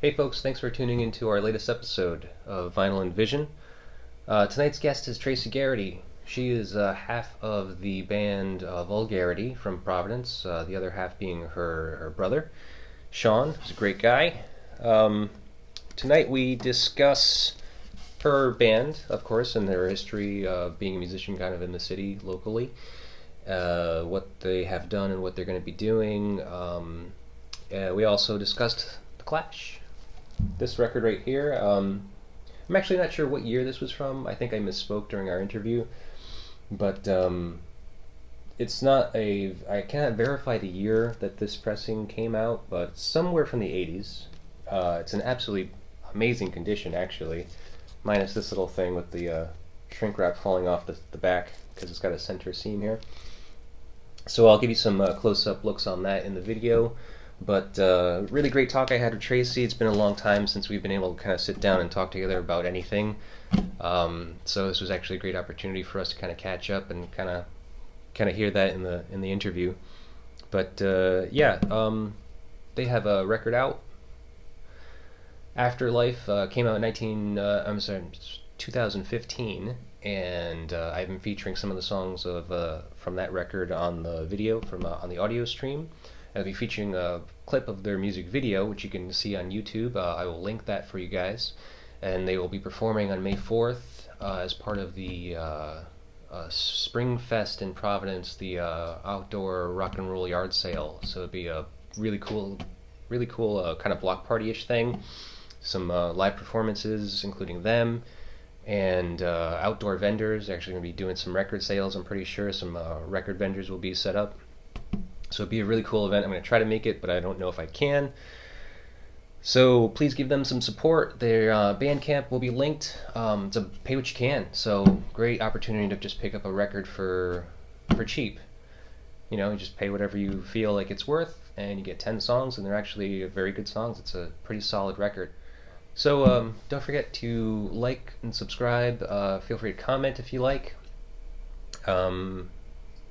Hey folks, thanks for tuning into our latest episode of Vinyl and Vision. Tonight's guest is Tracy Garrity. She is half of the band Vulgarrity from Providence, the other half being her brother, Shawn, who's a great guy. Tonight we discuss her band, of course, and their history being a musician kind of in the city locally, what they have done and what they're going to be doing. We also discussed The Clash. This record right here, I'm actually not sure what year this was from. I think I misspoke during our interview, but it's not I cannot verify the year that this pressing came out, but somewhere from the 80s. It's an absolutely amazing condition, actually, minus this little thing with the shrink wrap falling off the back because it's got a center seam here. So I'll give you some close-up looks on that in the video. But really great talk I had with Tracy. It's been a long time since we've been able to kind of sit down and talk together about anything. So this was actually a great opportunity for us to kind of catch up and kind of hear that in the interview. But they have a record out. Afterlife came out in 2015, and I've been featuring some of the songs from that record on the video on the audio stream. I'll be featuring a clip of their music video, which you can see on YouTube. I will link that for you guys. And they will be performing on May 4th as part of the Spring Fest in Providence, the outdoor rock and roll yard sale. So it'll be a really cool kind of block party-ish thing. Some live performances, including them, and outdoor vendors. They're actually going to be doing some record sales, I'm pretty sure. Some record vendors will be set up. So it'd be a really cool event. I'm going to try to make it, but I don't know if I can. So please give them some support. Their bandcamp will be linked. To pay what you can. So great opportunity to just pick up a record for cheap. You know, you just pay whatever you feel like it's worth, and you get 10 songs, and they're actually very good songs. It's a pretty solid record. So don't forget to like and subscribe. Feel free to comment if you like. And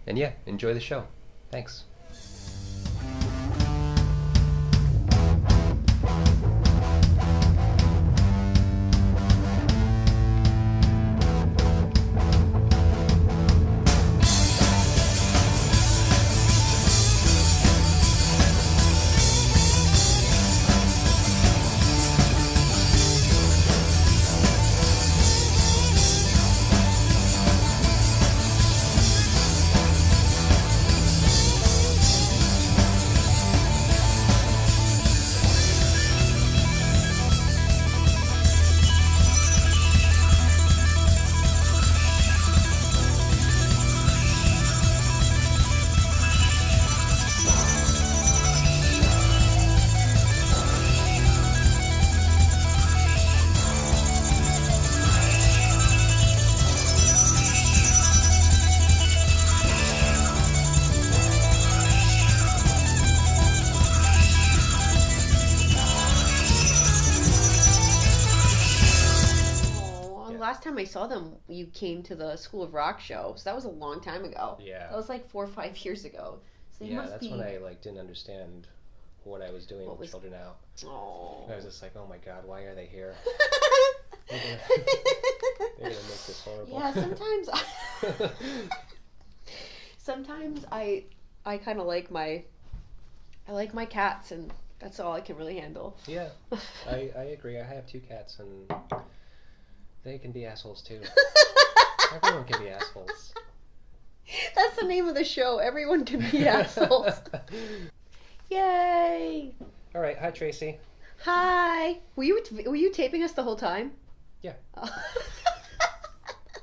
yeah, enjoy the show. Thanks. I saw them, you came to the School of Rock show, so that was a long time ago. Yeah. That was like 4 or 5 years ago. So yeah, that's when I didn't understand what I was doing with children out. Oh. I was just like, oh my god, why are they here? They're gonna make this horrible. Yeah, sometimes I kind of like my cats, and that's all I can really handle. Yeah, I agree. I have 2 cats, and they can be assholes too. Everyone can be assholes. That's the name of the show. Everyone can be assholes. Yay! All right. Hi, Tracy. Hi. Were you taping us the whole time? Yeah.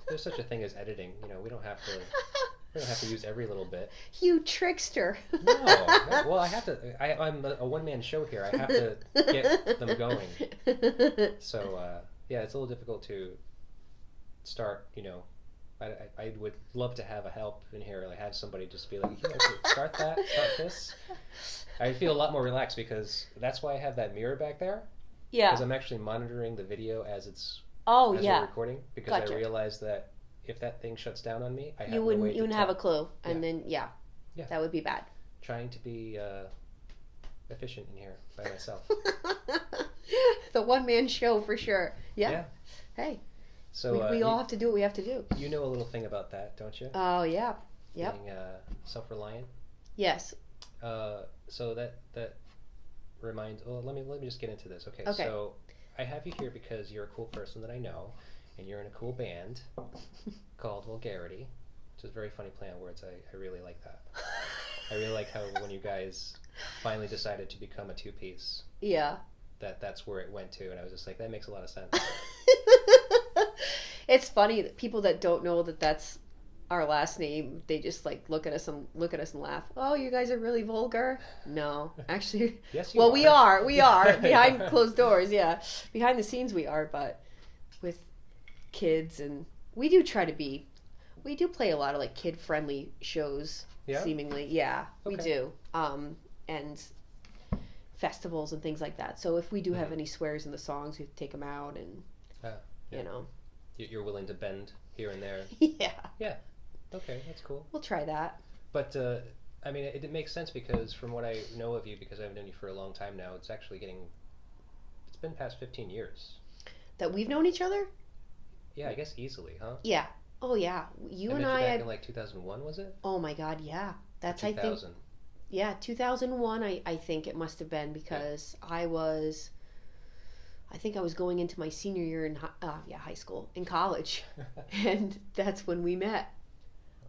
There's such a thing as editing. You know, we don't have to use every little bit. You trickster. No. Well, I have to. I'm a one-man show here. I have to get them going. So. Yeah, it's a little difficult to start, you know. I would love to have a help in here, like have somebody just be like, start this. I feel a lot more relaxed because that's why I have that mirror back there. Yeah. Because I'm actually monitoring the video as we're recording, because gotcha. I realize that if that thing shuts down on me, I have you no wouldn't way to even tell. have a clue, and then that would be bad. Trying to be efficient in here by myself. The one-man show for sure. Yeah. Yeah. Hey, So we all have to do what we have to do. you know a little thing about that, don't you? Oh, yeah. Yep. Being self-reliant. Yes. So that reminds. Well, let me just get into this. Okay. Okay. So I have you here because you're a cool person that I know, and you're in a cool band called Vulgarrity, which is a very funny play on words. I really like that. I really like how when you guys finally decided to become a two-piece, Yeah. that's where it went to, and I was just like, that makes a lot of sense. It's funny that people that don't know that that's our last name, they just like look at us and laugh. Oh, you guys are really vulgar. No, actually, Yes, you well, are. we are behind closed doors. Yeah, behind the scenes we are, but with kids, and we do play a lot of like kid friendly shows. Yeah? Seemingly, yeah, we Okay. do. And festivals and things like that. So if we do have any swears in the songs, we take them out, and Yeah. you know, You're willing to bend here and there. yeah, Okay, that's cool. we'll try that. But I mean, it makes sense because from what I know of you, because I've known you for a long time now, it's been past 15 years. That we've known each other? Yeah, I guess easily, huh? Yeah. Oh yeah. You I and met I you back had. in like 2001, was it? Oh my God, yeah. That's I think. 2000. Yeah, 2001. I think it must have been because I think I was going into my senior year in high school, in college, and that's when we met.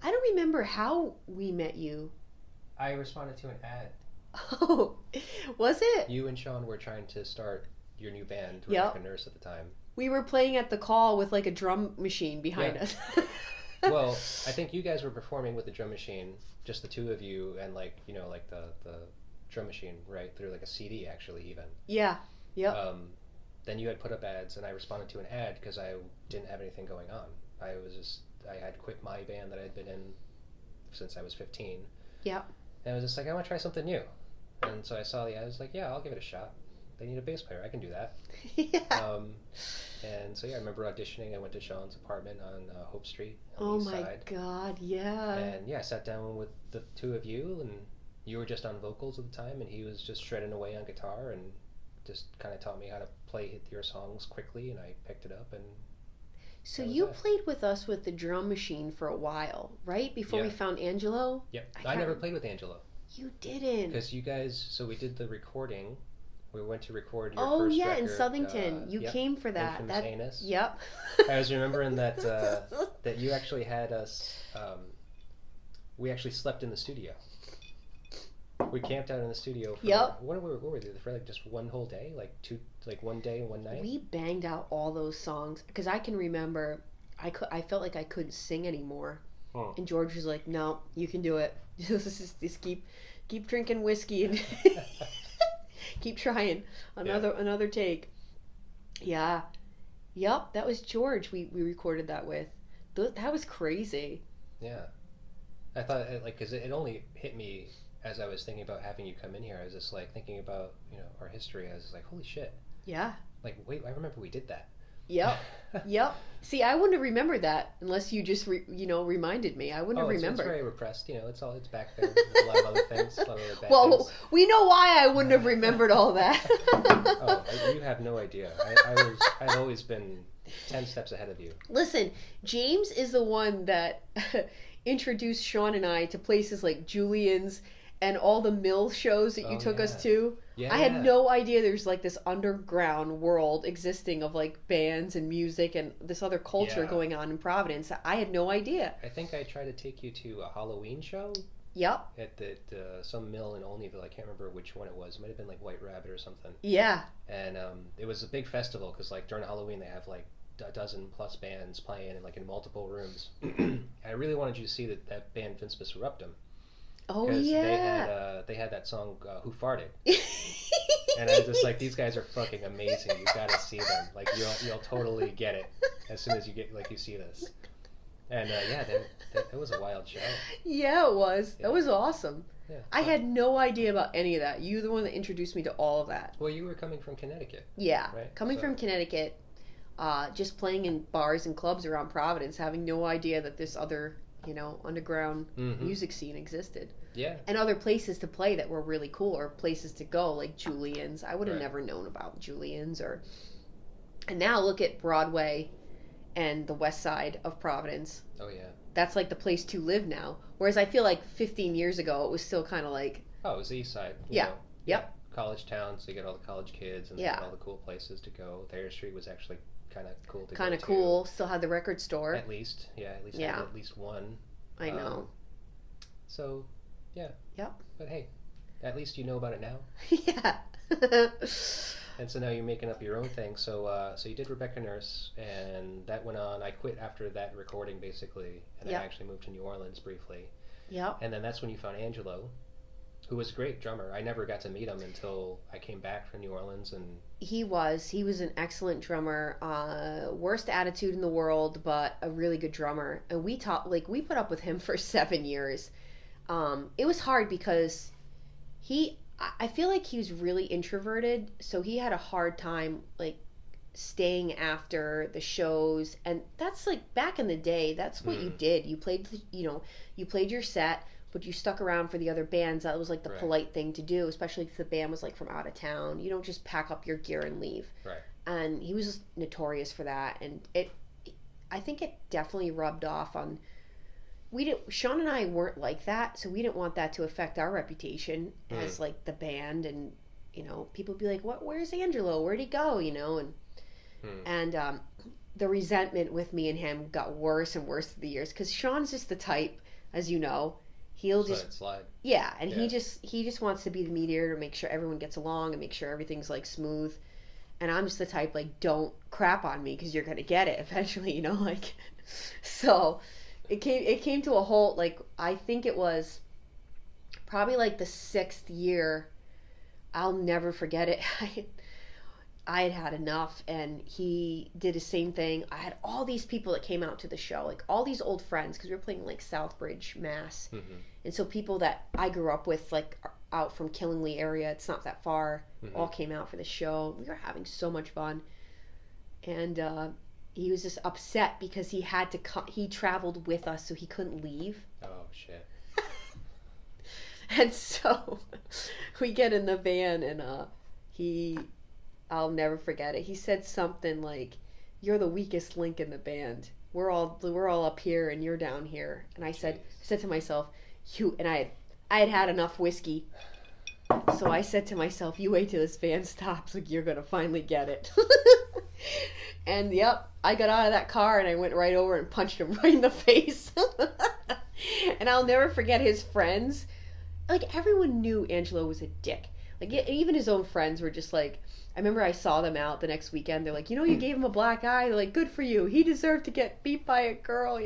I don't remember how we met you. I responded to an ad. Oh, was it? You and Shawn were trying to start your new band. You were Yep. like a nurse at the time. We were playing at the call with like a drum machine behind Yeah. us. Well, I think you guys were performing with the drum machine, just the two of you, and like like the drum machine, right? Through like a CD, actually, even. Yeah. Yep. Then you had put up ads, and I responded to an ad because I didn't have anything going on. I had quit my band that I had been in since I was 15. Yeah. And I was just like, I want to try something new. And so I saw the ad. I was like, yeah, I'll give it a shot. They need a bass player. I can do that. Yeah. And so yeah, I remember auditioning. I went to Shawn's apartment on Hope Street on Oh the east my side. God, yeah. And yeah, I sat down with the two of you, and you were just on vocals at the time, and he was just shredding away on guitar, and just kind of taught me how to play your songs quickly, and I picked it up. And So that was you it. played with us with the drum machine for a while, right? Before we Yeah. found Angelo? Yep, I I can't never rem- played with Angelo You didn't. because you guys. So we did the recording. We went to record your Oh first yeah, record. in Southington. You yep, came for that. Infamous Anus. Yep. I was remembering that that you actually had us. We actually slept in the studio. We camped out in the studio. For, Yep. What were we there for? Like just one whole day, like 1 day and 1 night. We banged out all those songs because I can remember. I felt like I couldn't sing anymore, and George was like, "No, you can do it. just keep drinking whiskey and keep trying. Another take." Yeah. Yep, that was George. We recorded that with. That was crazy. Yeah, I thought because it only hit me as I was thinking about having you come in here. I was just like thinking about our history. I was just like, holy shit! Yeah. Like wait, I remember we did that. Yep. Yep. See, I wouldn't have remembered that unless you just reminded me. I wouldn't have It's remembered. very repressed. It's back there. There's a lot of other things. A lot of other bad Well, things. we know why I wouldn't have remembered all that. Oh, you have no idea. I've always been 10 steps ahead of you. Listen, James is the one that introduced Shawn and I to places like Julian's and all the mill shows that you took us to. Yeah. I had no idea there's like this underground world existing of like bands and music and this other culture Yeah. going on in Providence. I had no idea. I think I tried to take you to a Halloween show Yep. at some mill in Olneyville. I can't remember which one it was. It might have been like White Rabbit or something. Yeah. And it was a big festival because like during Halloween they have like a dozen plus bands playing and like in multiple rooms. I really wanted you to see that band Vince Eruptum. Oh Because yeah. they had that song Who Farted, and I was just like, these guys are fucking amazing. You got to see them. Like you'll totally get it as soon as you see this. And that was a wild show. Yeah, it was. Yeah. That was awesome. Yeah, I had no idea about any of that. You were the one that introduced me to all of that. Well, you were coming from Connecticut. Yeah. Right, Coming so- from Connecticut, just playing in bars and clubs around Providence, having no idea that this other underground music scene existed. Yeah. And other places to play that were really cool, or places to go, like Julian's. I would have never known about Julian's. And now look at Broadway and the west side of Providence. Oh, yeah. That's like the place to live now. Whereas I feel like 15 years ago, it was still kind of like... Oh, it was the east side. Yeah. Yep. College town, so you get all the college kids and all the cool places to go. Thayer Street was actually kind of cool to go to. Kind of cool. Still had the record store. At least. Yeah, at least one. I know. So, yeah. Yep. But hey, at least you know about it now. Yeah. And so now you're making up your own thing. So so you did Rebecca Nurse, and that went on. I quit after that recording, basically, and I actually moved to New Orleans briefly. Yep. And then that's when you found Angelo, who was a great drummer. I never got to meet him until I came back from New Orleans. And he was an excellent drummer. Worst attitude in the world, but a really good drummer. And we put up with him for 7 years. It was hard because I feel like he was really introverted, so he had a hard time like staying after the shows. And that's like back in the day, that's what you did. You played your set, but you stuck around for the other bands. That was like the polite thing to do, especially if the band was like from out of town. You don't just pack up your gear and leave. Right. And he was just notorious for that. And I think it definitely rubbed off on... Shawn and I weren't like that, so we didn't want that to affect our reputation as like the band. And people would be like, where's Angelo? Where'd he go? And the resentment with me and him got worse and worse through the years, because Shawn's just the type, as you know, he'll just slide. Yeah, and he just wants to be the mediator to make sure everyone gets along and make sure everything's like smooth. And I'm just the type like, don't crap on me because you're gonna get it eventually, like. So it came to a halt. Like, I think it was probably like the 6th year. I'll never forget it. I had had enough, and he did the same thing. I had all these people that came out to the show, like all these old friends, because we were playing like Southbridge, Mass. And so people that I grew up with, like out from Killingly area, it's not that far, all came out for the show. We were having so much fun. And he was just upset because he had to he traveled with us, so he couldn't leave. Oh, shit. And so we get in the van, and I'll never forget it. He said something like, "You're the weakest link in the band. We're all up here and you're down here." And I said to myself, I had enough whiskey. So I said to myself, "You wait till this van stops, like you're going to finally get it." And yep, I got out of that car and I went right over and punched him right in the face. And I'll never forget his friends. Like, everyone knew Angelo was a dick. Like, even his own friends were just like, I remember I saw them out the next weekend. They're like, you gave him a black eye. They're like, good for you. He deserved to get beat by a girl,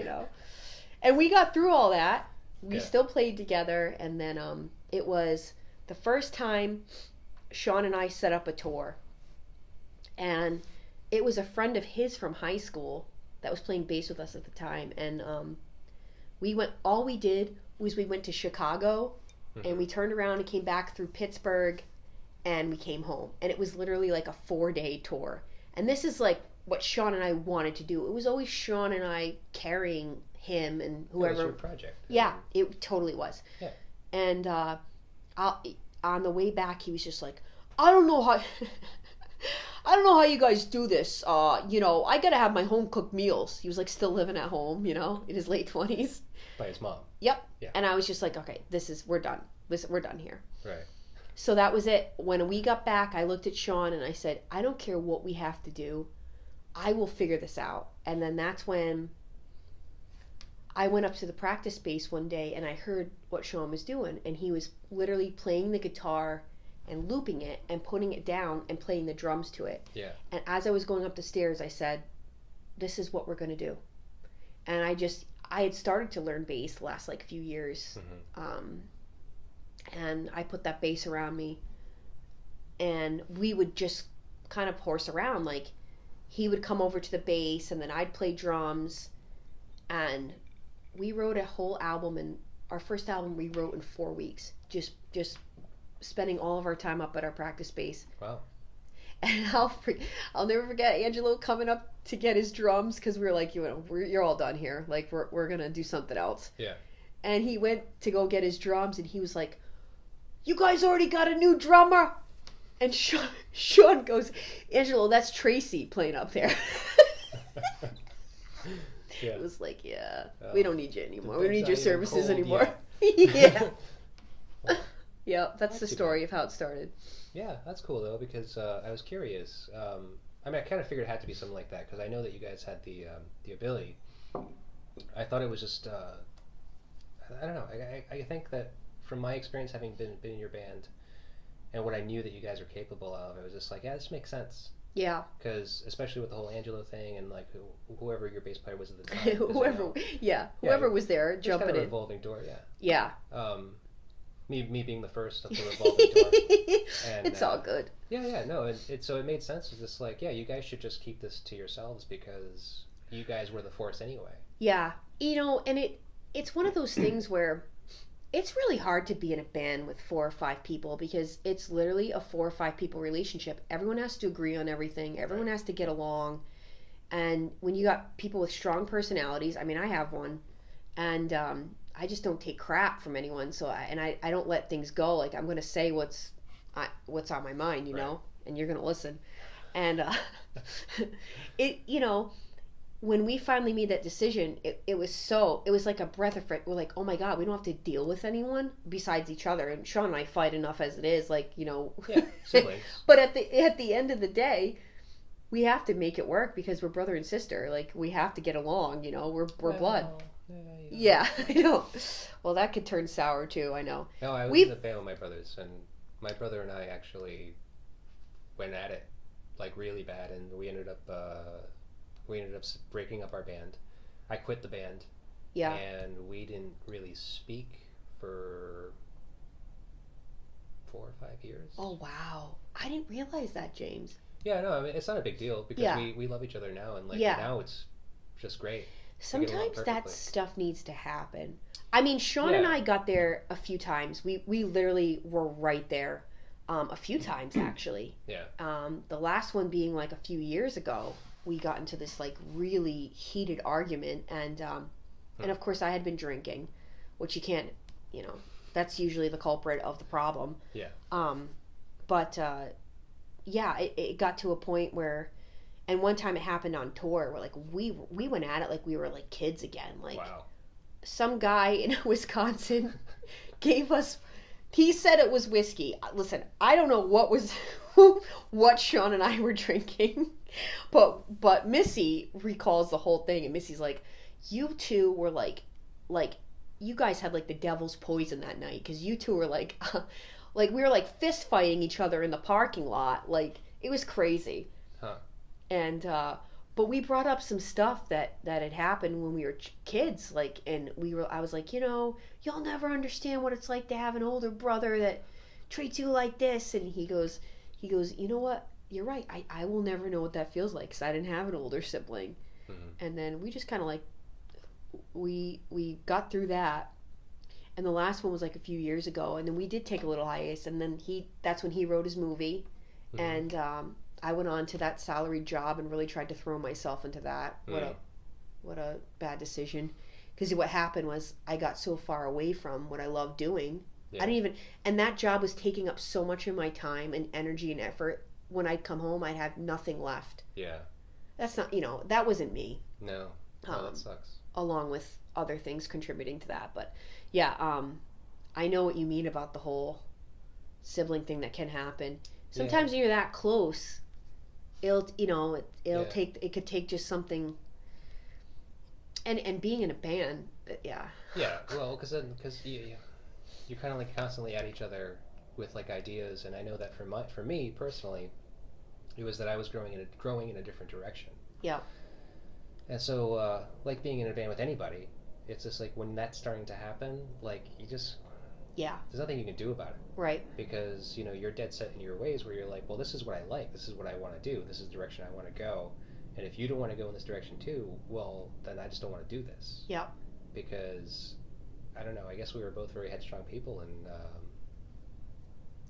And we got through all that. We still played together. And then it was the first time Shawn and I set up a tour. And it was a friend of his from high school that was playing bass with us at the time. And all we did was we went to Chicago, and we turned around and came back through Pittsburgh, and we came home. And it was literally like a 4-day tour. And this is like what Shawn and I wanted to do. It was always Shawn and I carrying him and whoever. It was your project. Yeah, it totally was. Yeah. And on the way back, he was just like, I don't know how you guys do this. I gotta have my home cooked meals. He was like still living at home, in his late 20s. By his mom. Yep. Yeah. And I was just like, okay, we're done. We're done here. Right. So that was it. When we got back, I looked at Shawn and I said, I don't care what we have to do. I will figure this out. And then that's when I went up to the practice space one day and I heard what Shawn was doing. And he was literally playing the guitar and looping it and putting it down and playing the drums to it. Yeah. And as I was going up the stairs, I said, this is what we're going to do. And I had started to learn bass the last like few years. And I put that bass around me, and we would just kind of horse around. Like, he would come over to the bass, and then I'd play drums, and we wrote a whole album. And our first album we wrote in 4 weeks, just spending all of our time up at our practice space. Wow. And I'll never forget Angelo coming up to get his drums because we were like, you're all done here. Like we're gonna do something else. Yeah. And he went to go get his drums, and he was like, "You guys already got a new drummer?" And Shawn goes, "Angelo, that's Tracy playing up there." Yeah. It was like, yeah, we don't need you anymore. We don't need your services cold anymore. yet. Yeah. Yeah, that's the too story bad. of how it started. Yeah, that's cool though because I was curious. I mean, I kind of figured it had to be something like that because I know that you guys had the ability. I thought it was just I don't know. I think that from my experience having been in your band and what I knew that you guys were capable of, it was just like, yeah, this makes sense. Yeah. Because especially with the whole Angelo thing and like whoever your bass player was at the time. Whoever was there jumping kind of a in. revolving door, yeah. Yeah. Me being the first of the revolving door. And, it's all good. Yeah, no, so it made sense. It's just like, yeah, you guys should just keep this to yourselves because you guys were the force anyway. Yeah, and it's one of those things where it's really hard to be in a band with 4 or 5 people because it's literally a 4 or 5 people relationship. Everyone has to agree on everything. Everyone has to get along. And when you got people with strong personalities, I mean, I have one, and I just don't take crap from anyone. So I don't let things go. Like I'm going to say what's on my mind, know, and you're going to listen. And when we finally made that decision, it was like a breath of fresh. We're like, oh my God, we don't have to deal with anyone besides each other. And Shawn and I fight enough as it is, like, Yeah, siblings. But at the end of the day, we have to make it work because we're brother and sister. Like we have to get along. We're blood. Yeah, I know. Well, that could turn sour too. I know. No, I was in a band with my brothers, and my brother and I actually went at it like really bad, and we ended up breaking up our band. I quit the band. Yeah. And we didn't really speak for 4 or 5 years. Oh wow! I didn't realize that, James. Yeah, no, I mean it's not a big deal because we love each other now, and now it's just great. Sometimes that stuff needs to happen. I mean, Shawn and I got there a few times. We literally were right there, a few times actually. Yeah. The last one being like a few years ago. We got into this like really heated argument, and of course I had been drinking, which you can't, that's usually the culprit of the problem. Yeah. But it got to a point where, and one time it happened on tour where like we went at it like we were like kids again. Like wow. Some guy in Wisconsin gave us. He said it was whiskey. Listen, I don't know what Shawn and I were drinking, but Missy recalls the whole thing, and Missy's like, "You two were like you guys had like the devil's poison that night because you two were like, like we were like fist fighting each other in the parking lot. Like it was crazy." Huh. And but we brought up some stuff that had happened when we were kids, like, and I was like, you'll never understand what it's like to have an older brother that treats you like this. And he goes, you know what? You're right. I will never know what that feels like because I didn't have an older sibling. Mm-hmm. And then we just kind of like, we got through that. And the last one was like a few years ago. And then we did take a little hiatus. And then that's when he wrote his movie. Mm-hmm. And, I went on to that salaried job and really tried to throw myself into that. What a bad decision. Because what happened was I got so far away from what I loved doing. Yeah. And that job was taking up so much of my time and energy and effort. When I'd come home, I'd have nothing left. Yeah. That's not, that wasn't me. No, that sucks. Along with other things contributing to that. But yeah, I know what you mean about the whole sibling thing that can happen. Sometimes when you're that close, it could take just something, and being in a band, yeah well because you're kind of like constantly at each other with like ideas, and I know that for me personally it was that I was growing in a different direction, and so like being in a band with anybody, it's just like when that's starting to happen, like you just there's nothing you can do about it. Right. Because, you're dead set in your ways where you're like, well, this is what I like. This is what I want to do. This is the direction I want to go. And if you don't want to go in this direction too, well, then I just don't want to do this. Yeah. Because, I don't know, I guess we were both very headstrong people, and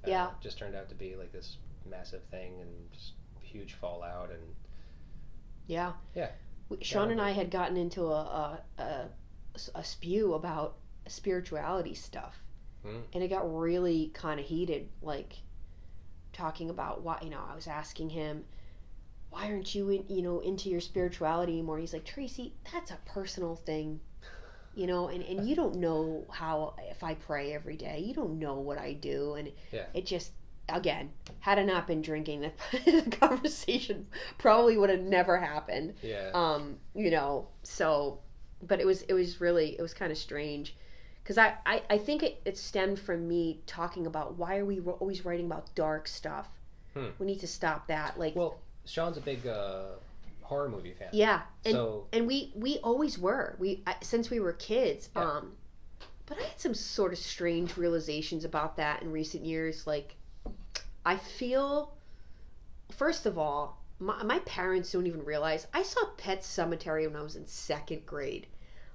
it just turned out to be like this massive thing and just huge fallout and yeah. Yeah. Shawn and I had gotten into a spew about spirituality stuff, and it got really kind of heated, like talking about why, I was asking him, why aren't you into your spirituality anymore? He's like, Tracy, that's a personal thing, and you don't know how, if I pray every day, you don't know what I do, and it just, again, had I not been drinking, the conversation probably would have never happened. So, but it was kind of strange, because I think it stemmed from me talking about, why are we always writing about dark stuff? We need to stop that. Like, well, Shawn's a big horror movie fan. Yeah, and we always were. Since we were kids. Yeah. But I had some sort of strange realizations about that in recent years. Like, I feel, first of all, my parents don't even realize, I saw Pet Sematary when I was in 2nd grade.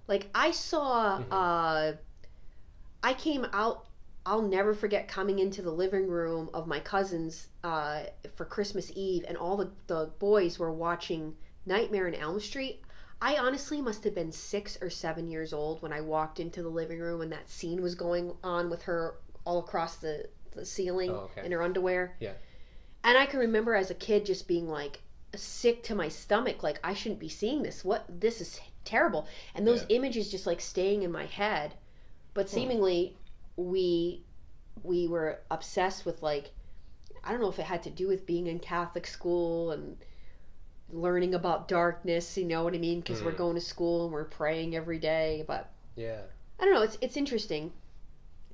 Like, I saw, I came out, I'll never forget coming into the living room of my cousins for Christmas Eve, and all the boys were watching Nightmare on Elm Street. I honestly must have been 6 or 7 years old when I walked into the living room and that scene was going on with her all across the ceiling in her underwear. Yeah. And I can remember as a kid just being like sick to my stomach, like, I shouldn't be seeing this. This is terrible. And those images just like staying in my head. But seemingly we were obsessed with, like, I don't know if it had to do with being in Catholic school and learning about darkness, you know what I mean? Because we're going to school and we're praying every day. But I don't know. It's interesting.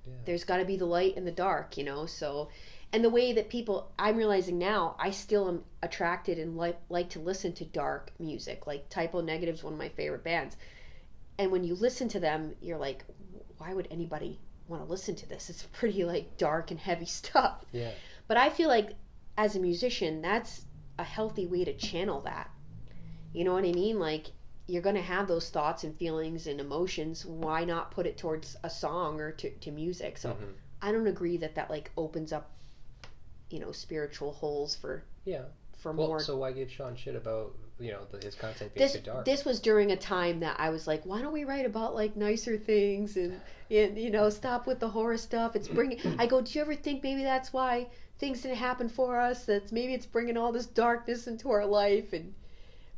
Yeah. There's got to be the light and the dark, so, and the way that people, I'm realizing now, I still am attracted and like to listen to dark music. Like, Typo Negative's one of my favorite bands, and when you listen to them, you're like, why would anybody want to listen to this? It's pretty, like, dark and heavy stuff. Yeah. But I feel like as a musician, that's a healthy way to channel that. You know what I mean? Like, you're going to have those thoughts and feelings and emotions. Why not put it towards a song or to music? So I don't agree that like opens up, spiritual holes for more. So why give Shawn shit about, his content being so dark? This was during a time that I was like, why don't we write about, like, nicer things and stop with the horror stuff. It's bringing, I go, do you ever think maybe that's why things didn't happen for us? Maybe it's bringing all this darkness into our life.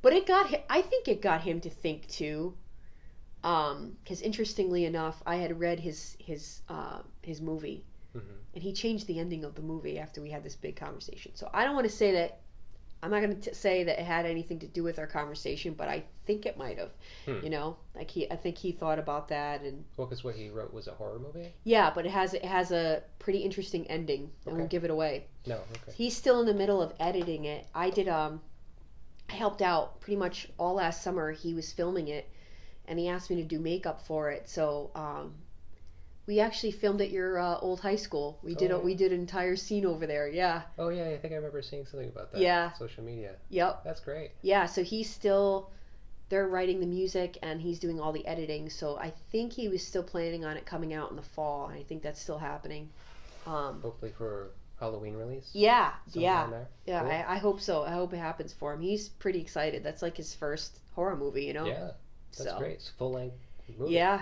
But I think it got him to think too, because interestingly enough, I had read his movie, and he changed the ending of the movie after we had this big conversation. So I don't want to say that, I'm not going to say that it had anything to do with our conversation, but I think it might have, like I think he thought about that. And well, because what he wrote was a horror movie? Yeah, but it has a pretty interesting ending. I won't give it away. No, okay. He's still in the middle of editing it. I helped out pretty much all last summer. He was filming it, and he asked me to do makeup for it. So we actually filmed at your old high school. We did an entire scene over there. Yeah. Oh yeah, I think I remember seeing something about that. Yeah. On social media. Yep. That's great. Yeah. So they're writing the music and he's doing all the editing. So I think he was still planning on it coming out in the fall. And I think that's still happening. Hopefully for Halloween release. Yeah. Cool. I hope so. I hope it happens for him. He's pretty excited. That's like his first horror movie, Yeah. That's great. It's a full-length movie. Yeah.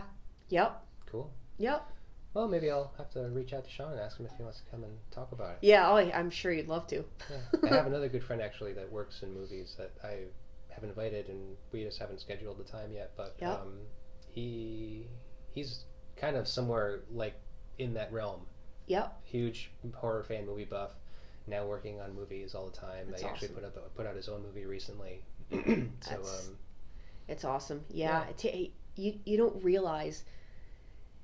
Yep. Cool. Yep. Well, maybe I'll have to reach out to Shawn and ask him if he wants to come and talk about it. Yeah, I'm sure you'd love to. Yeah. I have another good friend actually that works in movies that I have invited, and we just haven't scheduled the time yet. But he's kind of somewhere like in that realm. Yep. Huge horror fan, movie buff. Now working on movies all the time. That's he actually awesome. put out his own movie recently. It's awesome. Yeah. You don't realize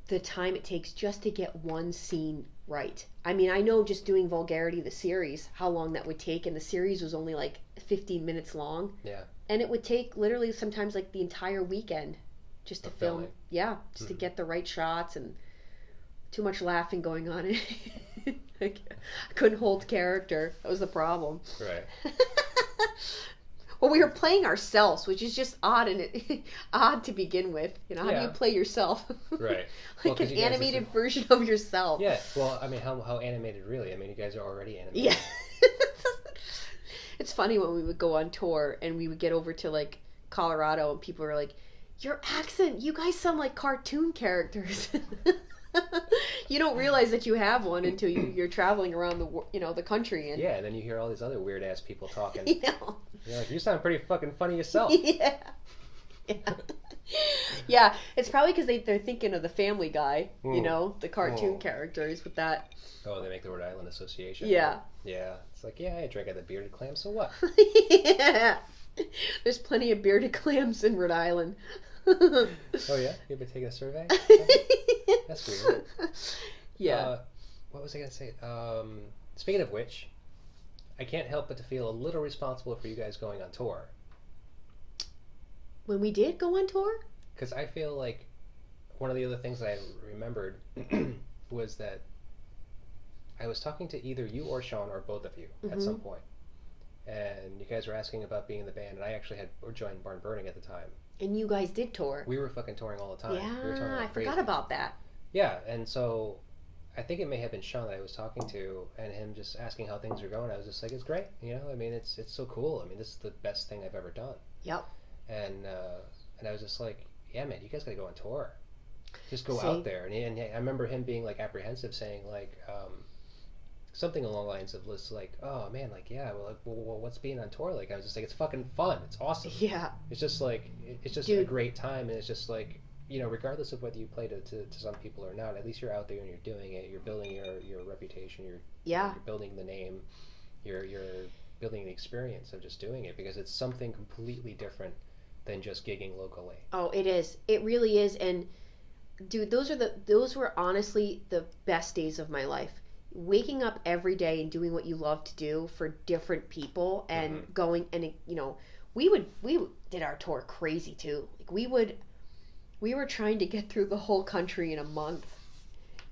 the time it takes just to get one scene right. I mean, I know just doing Vulgarrity, the series, how long that would take, and the series was only like 15 minutes long. Yeah. And it would take literally sometimes like the entire weekend just to film. It. Yeah, just to get the right shots, and too much laughing going on. I couldn't hold character. That was the problem. Right. Well, we were playing ourselves, which is just odd odd to begin with. How do you play yourself? Right. Like an animated version of yourself. Yeah. Well, I mean, how animated really? I mean, you guys are already animated. Yeah. funny when we would go on tour and we would get over to like Colorado and people were like, your accent, you guys sound like cartoon characters. You don't realize that you have one until you're traveling around the country. And yeah, and then you hear all these other weird ass people talking. Yeah. You're like, you sound pretty fucking funny yourself. Yeah. Yeah, it's probably because they're thinking of the Family Guy, the cartoon characters with that. Oh, they make the Rhode Island association. Yeah. Yeah. It's like, yeah, I drank out of the bearded clam, so what? Yeah. There's plenty of bearded clams in Rhode Island. Oh, yeah? You ever take a survey? That's weird. Yeah. What was I going to say? Speaking of which, I can't help but to feel a little responsible for you guys going on tour. When we did go on tour? Because I feel like one of the other things I remembered was that I was talking to either you or Shawn or both of you at some point. And you guys were asking about being in the band, and I actually had joined Barn Burning at the time. And you guys did tour. We were fucking touring all the time. Yeah, we were touring like crazy. I forgot about that. Yeah, and so I think it may have been Shawn that I was talking to, and him just asking how things are going. I was just like, it's great, I mean, it's so cool. I mean, this is the best thing I've ever done. Yep. And I was just like, yeah, man, you guys gotta go on tour. Just go out there. And I remember him being like apprehensive, saying like something along the lines of like, oh man, like, yeah, well, what's being on tour like? I was just like, it's fucking fun. It's awesome. Yeah. It's just like, it's just a great time, and it's just like, regardless of whether you play to some people or not, at least you're out there and you're doing it. You're building your reputation. You're building the name. You're building the experience of just doing it, because it's something completely different than just gigging locally. Oh, it is. It really is. And dude, those were honestly the best days of my life. Waking up every day and doing what you love to do for different people, and going, and we did our tour crazy too. Like we were trying to get through the whole country in a month,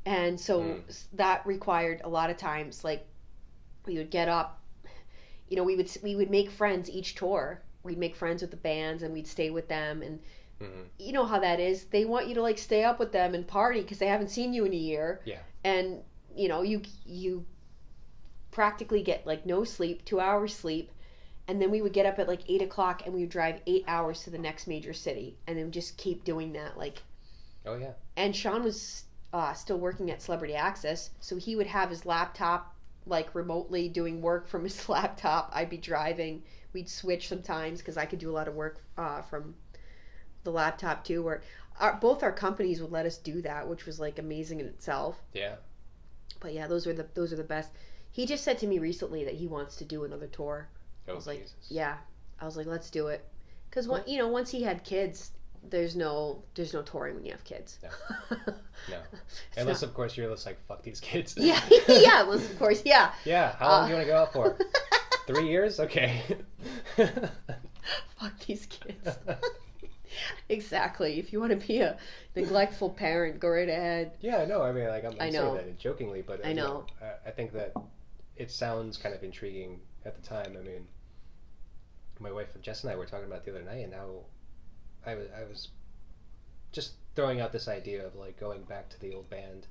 and so that required a lot of times, like, we would get up, we would make friends each tour. We'd make friends with the bands and we'd stay with them, and you know how that is. They want you to like stay up with them and party because they haven't seen you in a year. Yeah. And you practically get like no sleep, 2 hours sleep, and then we would get up at like 8 o'clock and we would drive 8 hours to the next major city, and then just keep doing that. Like, oh yeah. And Shawn was still working at Celebrity Access, so he would have his laptop like remotely doing work from his laptop. I'd be driving. We'd switch sometimes because I could do a lot of work from the laptop too. Where both our companies would let us do that, which was like amazing in itself. Yeah. But yeah, those are the best. He just said to me recently that he wants to do another tour. Oh, I was like, Jesus. yeah. I was like, let's do it. Because once he had kids, there's no touring when you have kids. No. Unless of course you're just like, fuck these kids. Yeah. Yeah. Unless of course, yeah. Yeah. How long do you want to go out for? 3 years? Okay. Fuck these kids. Exactly. If you want to be a neglectful parent, go right ahead. Yeah, no, I mean, like, I'm saying that jokingly, but I know. I think that it sounds kind of intriguing at the time. I mean, my wife Jess and I were talking about it the other night, and how I was just throwing out this idea of like going back to the old band,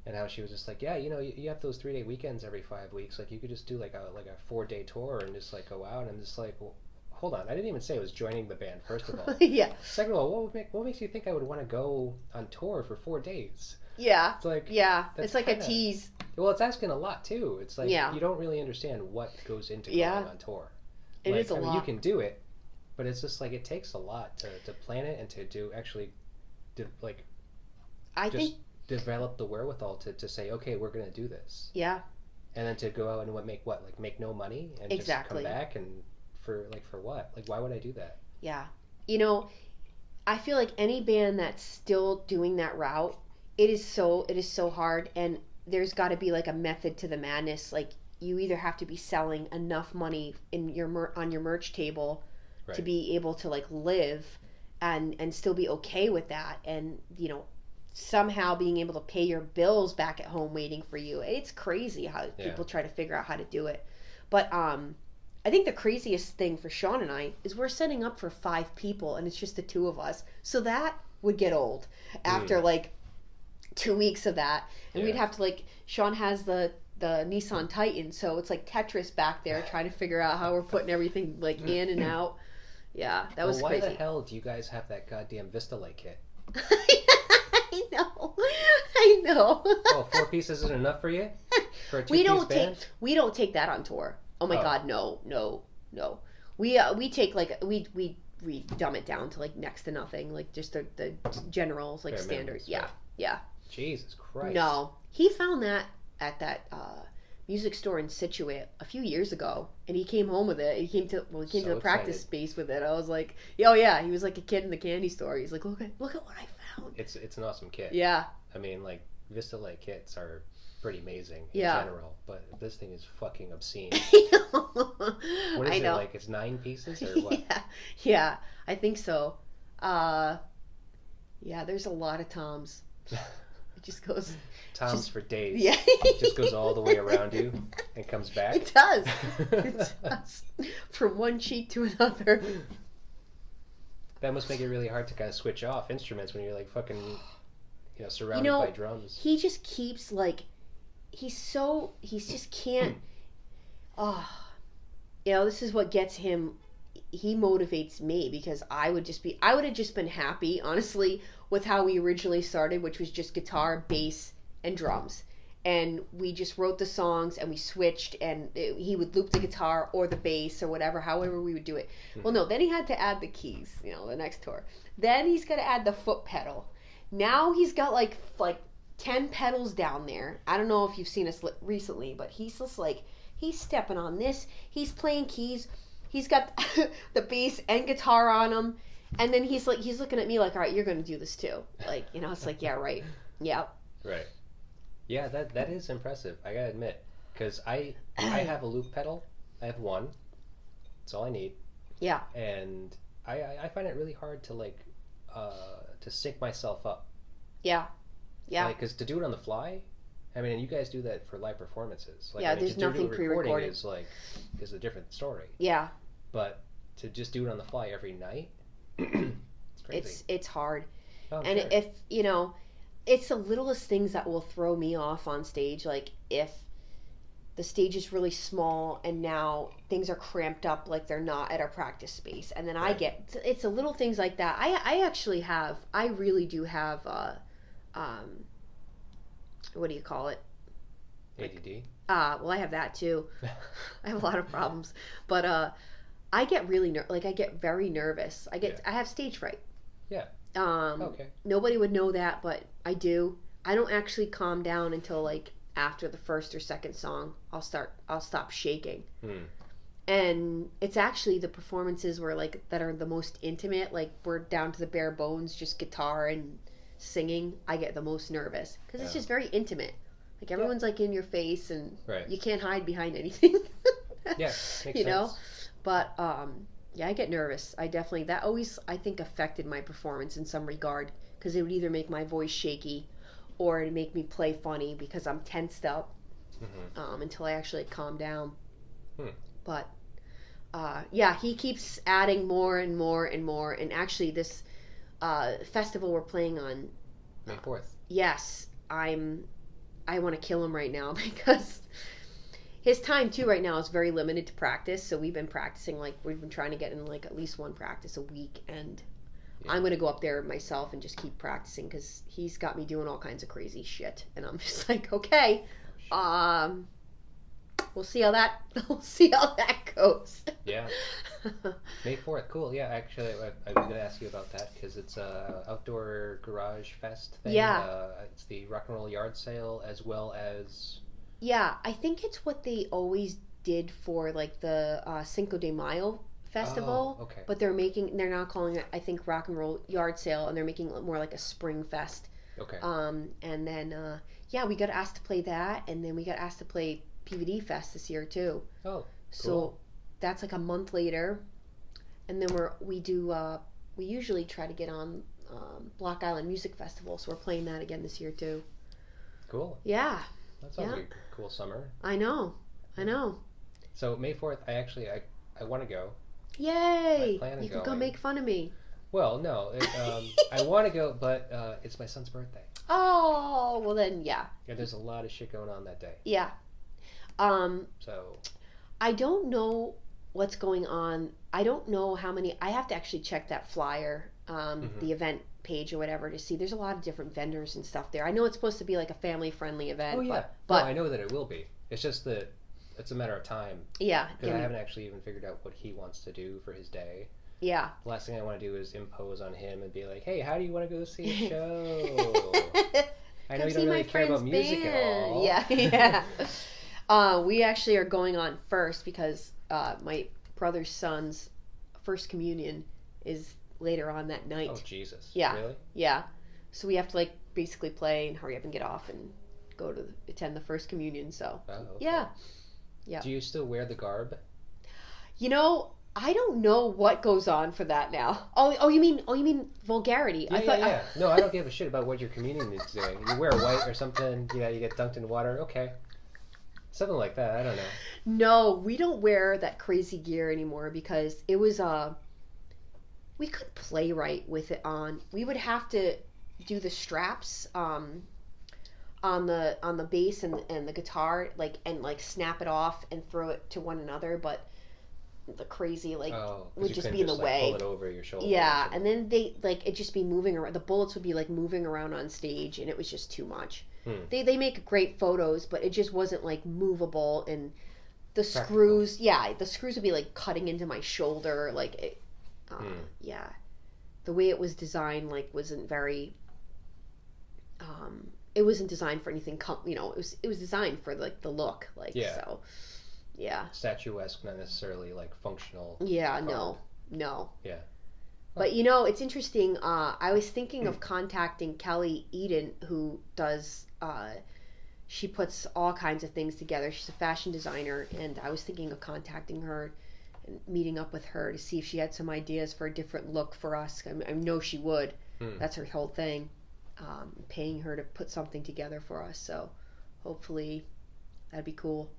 and how she was just like, yeah, you have those 3-day weekends every 5 weeks, like you could just do like a 4-day tour and just like go out. And I'm just like, well, hold on, I didn't even say I was joining the band, first of all. Yeah. Second of all, what makes you think I would want to go on tour for 4 days? Yeah. It's like, it's like a tease. Well, it's asking a lot too. It's like, you don't really understand what goes into going on tour. It is a lot. You can do it, but it's just like, it takes a lot to plan it and to do actually, develop the wherewithal to say, okay, we're going to do this. Yeah. And then to go out and make no money and just come back, and for what? Like, why would I do that? Yeah. I feel like any band that's still doing that route, it is so hard, and there's got to be like a method to the madness. Like, you either have to be selling enough money in on your merch table to be able to like live and still be okay with that, and somehow being able to pay your bills back at home waiting for you. It's crazy how people try to figure out how to do it. But I think the craziest thing for Shawn and I is we're setting up for 5 people and it's just the 2 of us. So that would get old after like 2 weeks of that. And we'd have to Shawn has the the Nissan Titan, so it's like Tetris back there trying to figure out how we're putting everything like in and out. Yeah, that was why crazy. the hell do you guys have that goddamn Vista Light kit? I know. Oh, 4 pieces isn't enough for you? For a 2-piece band? We don't take that on tour. Oh my god, no. We take like we dumb it down to like next to nothing, like just the generals, like standard. Yeah. Jesus Christ. No, he found that at that music store in Situate a few years ago, and he came home with it. He came to the practice space with it. I was like, oh yeah, he was like a kid in the candy store. He's like, look at what I found. It's an awesome kit. Yeah. I mean, like Vista Light kits are pretty amazing in general, but this thing is fucking obscene. What is it, like it's 9 pieces or what? Yeah, I think so. Yeah, there's a lot of toms. It just goes toms for days. Yeah. It just goes all the way around you and comes back. It does. It does. From one cheek to another. That must make it really hard to kind of switch off instruments when you're like fucking, surrounded by drums. He just keeps like, he just can't. This is what gets him. He motivates me because I would have just been happy, honestly, with how we originally started, which was just guitar, bass, and drums. And we just wrote the songs and we switched, and he would loop the guitar or the bass or whatever, however we would do it. Well, no, then he had to add the keys, the next tour. Then he's got to add the foot pedal. Now he's got like 10 pedals down there. I don't know if you've seen us recently, but he's just like, he's stepping on this. He's playing keys. He's got the bass and guitar on him. And then he's looking at me like, all right, you're going to do this too. Like, it's like, yeah, right. Yeah. Right. Yeah, that is impressive. I got to admit. Because I have a loop pedal. I have one. That's all I need. Yeah. And I find it really hard to like, to sync myself up. Yeah. Yeah. Because to do it on the fly, I mean, and you guys do that for live performances. Like, yeah, there's nothing pre-recorded. Is a different story. Yeah. But to just do it on the fly every night, it's crazy. It's hard. Oh, and sure. if it's the littlest things that will throw me off on stage. Like if the stage is really small and now things are cramped up like they're not at our practice space, and then it's the little things like that. I really do have what do you call it? ADD? Well, I have that too. I have a lot of problems, but I get really I get very nervous. I have stage fright. Yeah. Okay. Nobody would know that, but I do. I don't actually calm down until like after the first or second song. I'll stop shaking. And it's actually the performances that are the most intimate, like we're down to the bare bones, just guitar and singing. I get the most nervous because it's just very intimate. Like everyone's like in your face, and you can't hide behind anything. Yeah, makes sense. But I get nervous. That always, I think, affected my performance in some regard, because it would either make my voice shaky or it'd make me play funny because I'm tensed up until I actually calm down. But he keeps adding more and more and more. And actually, this festival we're playing on May 4th. Yes, I want to kill him right now because his time too right now is very limited to practice. So we've been practicing, we've been trying to get in at least one practice a week, and I'm going to go up there myself and just keep practicing because he's got me doing all kinds of crazy shit, and I'm just like, okay, we'll see how that goes. Yeah. May 4th, cool. Yeah, actually, I was going to ask you about that because it's a outdoor garage fest thing. Yeah. It's the rock and roll yard sale as well as. Yeah, I think it's what they always did for the Cinco de Mayo festival. Oh, okay. But they're now calling it, I think, rock and roll yard sale, and they're making it more like a spring fest. Okay. And then we got asked to play that, and then we got asked to play PVD Fest this year too. Oh, cool. So that's like a month later, and then we usually try to get on Block Island Music Festival, so we're playing that again this year too. Cool. Yeah. That sounds like a cool summer. I know. So May 4th, I want to go. Yay! I plan on you can going. go make fun of me. Well, no, I want to go, but it's my son's birthday. Oh, well then, yeah. Yeah, there's a lot of shit going on that day. Yeah. So I don't know what's going on. I don't know how many. I have to actually check that flyer, the event page or whatever, to see. There's a lot of different vendors and stuff there. I know it's supposed to be like a family-friendly event. Oh yeah, but no, I know that it will be. It's just that it's a matter of time. Yeah, because I haven't actually even figured out what he wants to do for his day. Yeah. The last thing I want to do is impose on him and be like, "Hey, how do you want to go see a show?" I know you don't really care about music at all. Yeah, we actually are going on first because my brother's son's first communion is later on that night. Oh, Jesus. Yeah. Really? Yeah. So we have to like basically play and hurry up and get off and go to attend the first communion. So okay. Yeah. Do you still wear the garb? You know, I don't know what goes on for that now. Oh, you mean vulgarity? Yeah. No, I don't give a shit about what your communion is doing. You wear white or something. You get dunked in water. Okay. Something like that. I don't know. No, we don't wear that crazy gear anymore because it was we couldn't play right with it on. We would have to do the straps on the bass and the guitar and snap it off and throw it to one another, but the crazy would just be in the way. Pull it over your shoulder. Yeah, and then they it'd just be moving around. The bullets would be moving around on stage, and it was just too much. They make great photos, but it just wasn't movable, and the screws. Yeah, the screws would be cutting into my shoulder. Yeah, the way it was designed wasn't very. It wasn't designed for anything. It was designed for the look. So. Yeah. Statuesque, not necessarily functional. Yeah, no. Yeah. But it's interesting. I was thinking of contacting Kelly Eden, who does. She puts all kinds of things together. She's a fashion designer, and I was thinking of contacting her and meeting up with her to see if she had some ideas for a different look for us. I know she would. That's her whole thing. Paying her to put something together for us. So hopefully that'd be cool.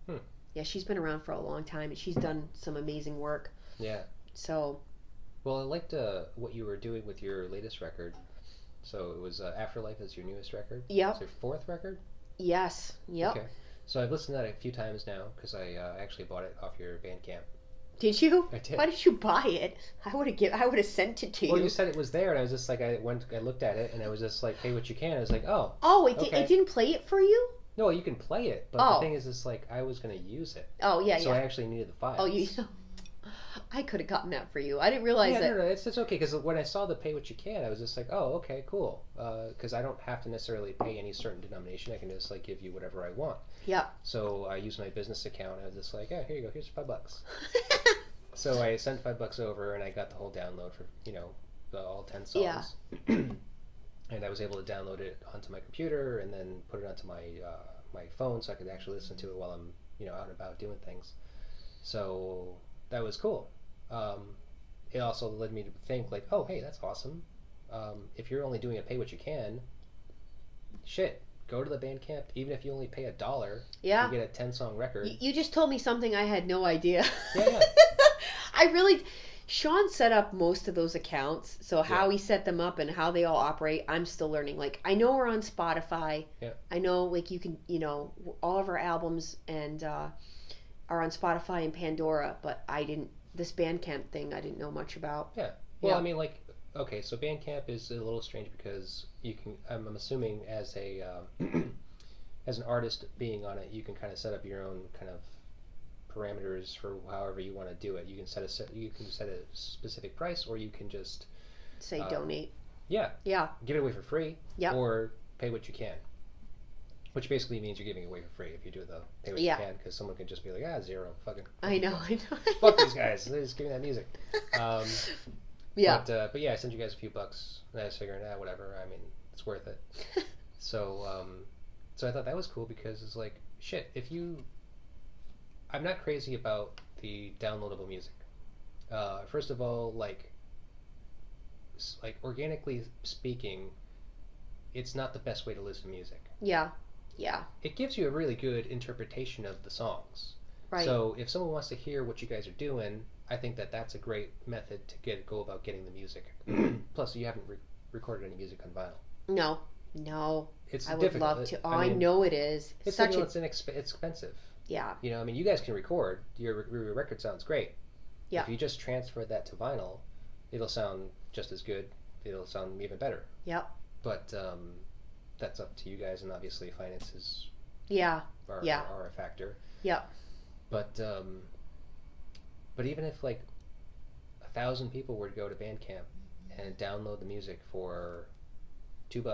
Yeah, she's been around for a long time, and she's done some amazing work. Yeah. So. Well, I liked what you were doing with your latest record. So it was Afterlife is your newest record? Yep. It's your fourth record? Yes. Yep. Okay. So I've listened to that a few times now because I actually bought it off your bandcamp. Did you? I did. Why did you buy it? I would have sent it to you. Well, you said it was there, and I was just I looked at it, and I was just pay what you can. I was like, oh. Oh, okay. It didn't play it for you? No, you can play it, but the thing is, I was going to use it. Oh, yeah, so I actually needed the files. Oh, I could have gotten that for you. I didn't realize that. No, it's okay, because when I saw the pay what you can, I was just oh, okay, cool. Because I don't have to necessarily pay any certain denomination. I can just, give you whatever I want. Yeah. So I used my business account, and I was just yeah, here you go, here's $5. So I sent $5 over, and I got the whole download for, all 10 songs. Yeah. And I was able to download it onto my computer and then put it onto my my phone so I could actually listen to it while I'm out and about doing things. So that was cool. It also led me to think oh, hey, that's awesome. If you're only doing a pay what you can, go to the Bandcamp. Even if you only pay $1, you get a 10-song record. You just told me something I had no idea. Yeah. Shawn set up most of those accounts, so how he set them up and how they all operate, I'm still learning. I know we're on Spotify. Yeah. I know you can, all of our albums and are on Spotify and Pandora, but this Bandcamp thing I didn't know much about. Yeah. Well, I mean, okay, so Bandcamp is a little strange because you can, I'm assuming as a as an artist being on it, you can kind of set up your own kind of parameters for however you want to do it. You can set a specific price, or you can just say donate. Yeah. Give it away for free. Yeah. Or pay what you can. Which basically means you're giving it away for free if you do the pay what you can, because someone can just be zero, fucking. I know. Fuck these guys. They're just giving that music. Yeah. But yeah, I sent you guys a few bucks, and I was figuring, whatever. I mean, it's worth it. So I thought that was cool because it's shit. If you I'm not crazy about the downloadable music. First of all, organically speaking, it's not the best way to listen to music. Yeah. It gives you a really good interpretation of the songs. Right. So if someone wants to hear what you guys are doing, I think that's a great method to go about getting the music. Plus, you haven't recorded any music on vinyl. No. It's I would difficult. love to. I know it is. It's expensive. Yeah. You know, I mean, you guys can record. Your record sounds great. Yeah. If you just transfer that to vinyl, it'll sound just as good. It'll sound even better. Yep. But that's up to you guys, and obviously finances are a factor. Yep. But even if like 1,000 people were to go to Bandcamp and download the music for $2,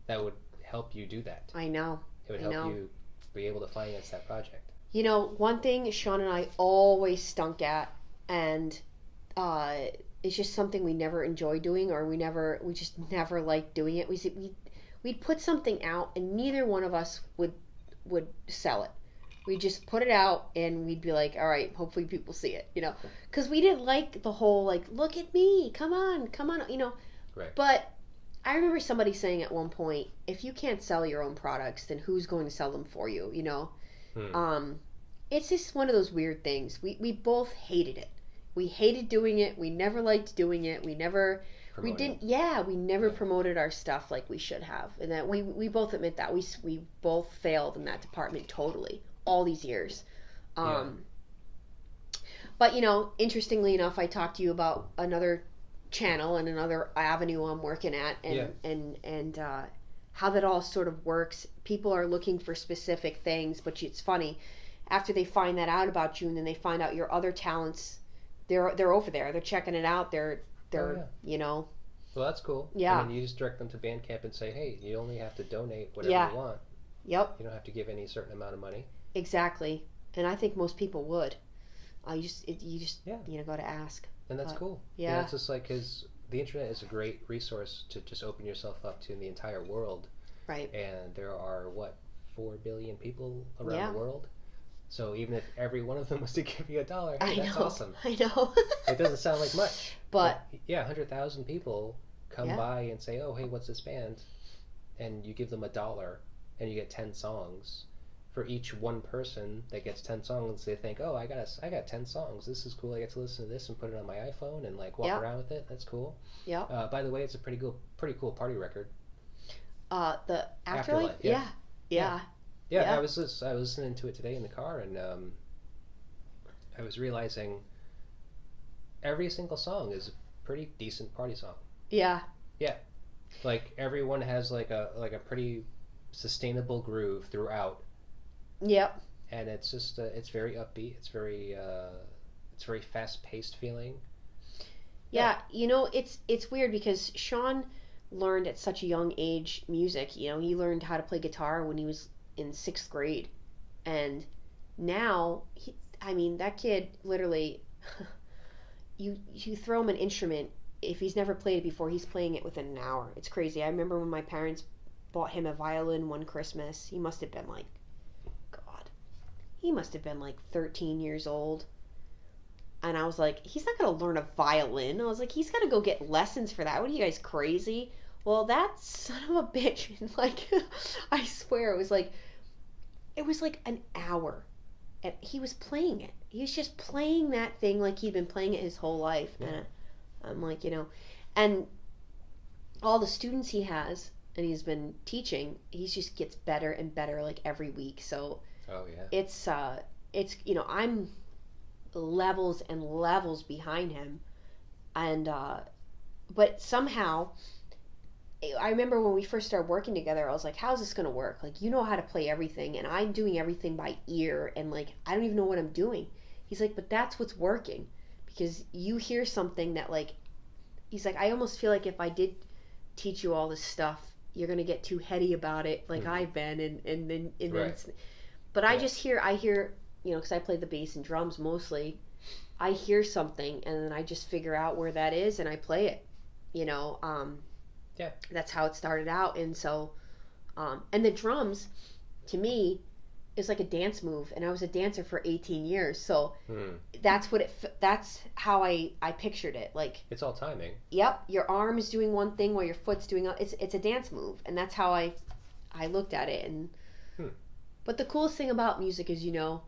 that would help you do that. I know. It would help you be able to finance that project. You know, one thing Shawn and I always stunk at, and it's just something we never enjoy doing, or we just never liked doing it. We'd put something out, and neither one of us would sell it. We'd just put it out, and we'd be like, all right, hopefully people see it, you know, because we didn't like the whole, like, look at me, come on, you know. Right. But I remember somebody saying at one point, if you can't sell your own products, then who's going to sell them for you, you know? It's just one of those weird things. We both hated it. We hated doing it. We never liked doing it. We never promoted our stuff like we should have. And that we both admit that. We both failed in that department totally, all these years. But, you know, interestingly enough, I talked to you about another channel and another avenue I'm working at, and how that all sort of works. People are looking for specific things, but it's funny, after they find that out about you, and then they find out your other talents, they're over there, they're checking it out, they're you know. Well, that's cool. Yeah. I mean, you just direct them to Bandcamp and say, hey, you only have to donate whatever you want. Yep. You don't have to give any certain amount of money. Exactly. And I think most people would. You just got to ask. And that's cool. Yeah. It's just like, because the internet is a great resource to just open yourself up to the entire world. Right. And there are, 4 billion people around the world? So even if every one of them was to give you $1, hey, that's awesome. I know. It doesn't sound like much. But 100,000 people come by and say, oh, hey, what's this band? And you give them $1 and you get 10 songs. For each one person that gets 10 songs, they think, oh, I got 10 songs. This is cool. I get to listen to this and put it on my iPhone and like walk around with it. That's cool. Yeah. By the way, it's a pretty cool party record. The Afterlife? Yeah. I was listening to it today in the car, and I was realizing every single song is a pretty decent party song. Yeah. Yeah. Like everyone has like a pretty sustainable groove throughout. Yep. And it's just it's very upbeat. It's very fast-paced feeling. Yeah, you know, it's weird because Shawn learned at such a young age music. You know, he learned how to play guitar when he was in 6th grade, and now that kid literally you throw him an instrument, if he's never played it before, he's playing it within an hour. It's crazy. I remember when my parents bought him a violin one Christmas. He must have been like 13 years old, and I was like, he's not gonna learn a violin. I was like, he's gotta go get lessons for that. What are you guys, crazy? Well, that son of a bitch, like, I swear, it was like an hour, and he was playing it. He was just playing that thing like he'd been playing it his whole life. Yeah. And I'm like, you know, and all the students he has, and he's been teaching, he just gets better and better, like, every week. So it's you know, I'm levels and levels behind him, and but somehow, I remember when we first started working together, I was like, how's this going to work? Like, you know how to play everything, and I'm doing everything by ear, and, like, I don't even know what I'm doing. He's like, but that's what's working, because you hear something that, like, he's like, I almost feel like if I did teach you all this stuff, you're going to get too heady about it, like I've been, and then it's, but I hear, you know, because I play the bass and drums mostly, I hear something, and then I just figure out where that is, and I play it, you know. That's how it started out. And so and the drums, to me, is like a dance move, and I was a dancer for 18 years, so that's how I pictured it. Like, it's all timing. Yep, your arm is doing one thing while your foot's doing it's a dance move, and that's how I looked at it. And but the coolest thing about music is, you know,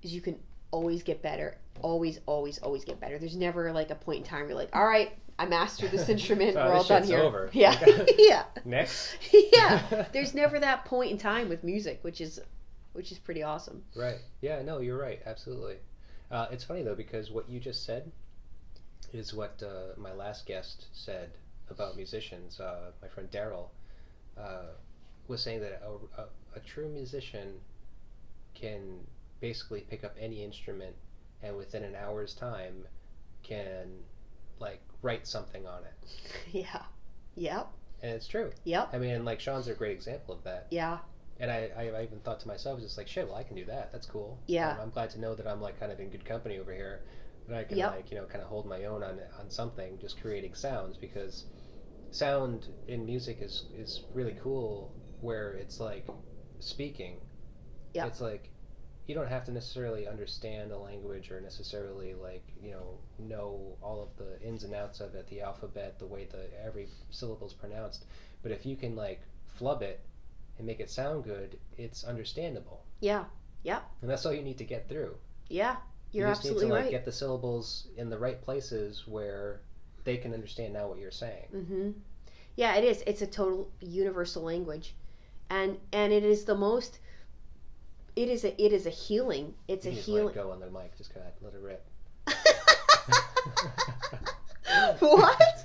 is you can always get better, always get better. There's never like a point in time where you're like, all right, I mastered this instrument, we're all done here. Over. Yeah. Yeah. Next. Yeah. There's never that point in time with music, which is which is pretty awesome. Right. Yeah, no, you're right. Absolutely. It's funny, though, because what you just said is what my last guest said about musicians. My friend Daryl was saying that a true musician can basically pick up any instrument and within an hour's time can, like, write something on it. Yeah. Yep. And it's true. Yep. I mean, like, Shawn's a great example of that. Yeah. And I even thought to myself, just like, shit, well, I can do that. That's cool. Yeah. I'm glad to know that I'm, like, kind of in good company over here. That I can, like, you know, kind of hold my own on something, just creating sounds, because sound in music is really cool, where it's like speaking. Yeah. It's like, you don't have to necessarily understand a language or necessarily, like, you know all of the ins and outs of it, the alphabet, the way every syllable is pronounced. But if you can, like, flub it and make it sound good, it's understandable. Yeah. Yeah. And that's all you need to get through. Yeah. You're you just absolutely need to, like, right. get the syllables in the right places where they can understand now what you're saying. Mm-hmm. Yeah, it is. It's a total universal language, and it is the most. It is a healing. It's You a just healing. let it go on the mic. Just kind of let it rip. What?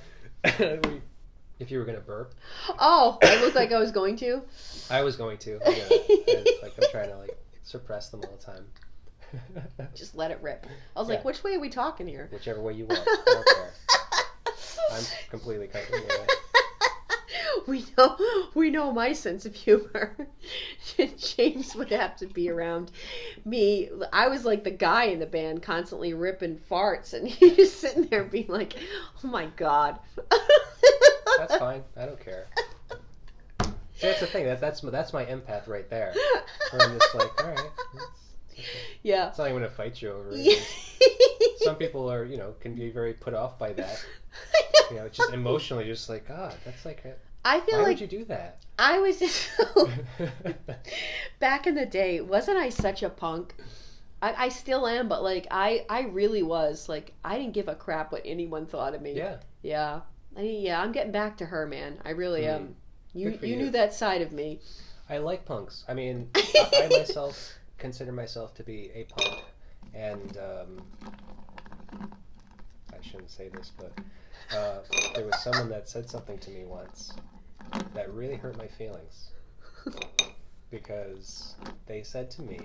If you were gonna burp. Oh, I looked like I was going to. I was going to. I'm trying to, like, suppress them all the time. Just let it rip. I was like, which way are we talking here? Whichever way you want. I don't care. I'm completely comfortable with it. We know my sense of humor. James would have to be around me. I was like the guy in the band, constantly ripping farts, and he just sitting there being like, "Oh my god." That's fine. I don't care. See, that's the thing. That's my empath right there. Where I'm just like, all right. Okay. Yeah. It's not even going to fight you over it. Some people are, can be very put off by that. Just emotionally, just like, God, that's like I feel why like would you do that? I was just back in the day. Wasn't I such a punk? I still am, but like I really was. Like, I didn't give a crap what anyone thought of me. Yeah. I'm getting back to her, man. I really am. You knew that side of me. I like punks. I mean, I myself consider myself to be a punk, and I shouldn't say this, but there was someone that said something to me once that really hurt my feelings, because they said to me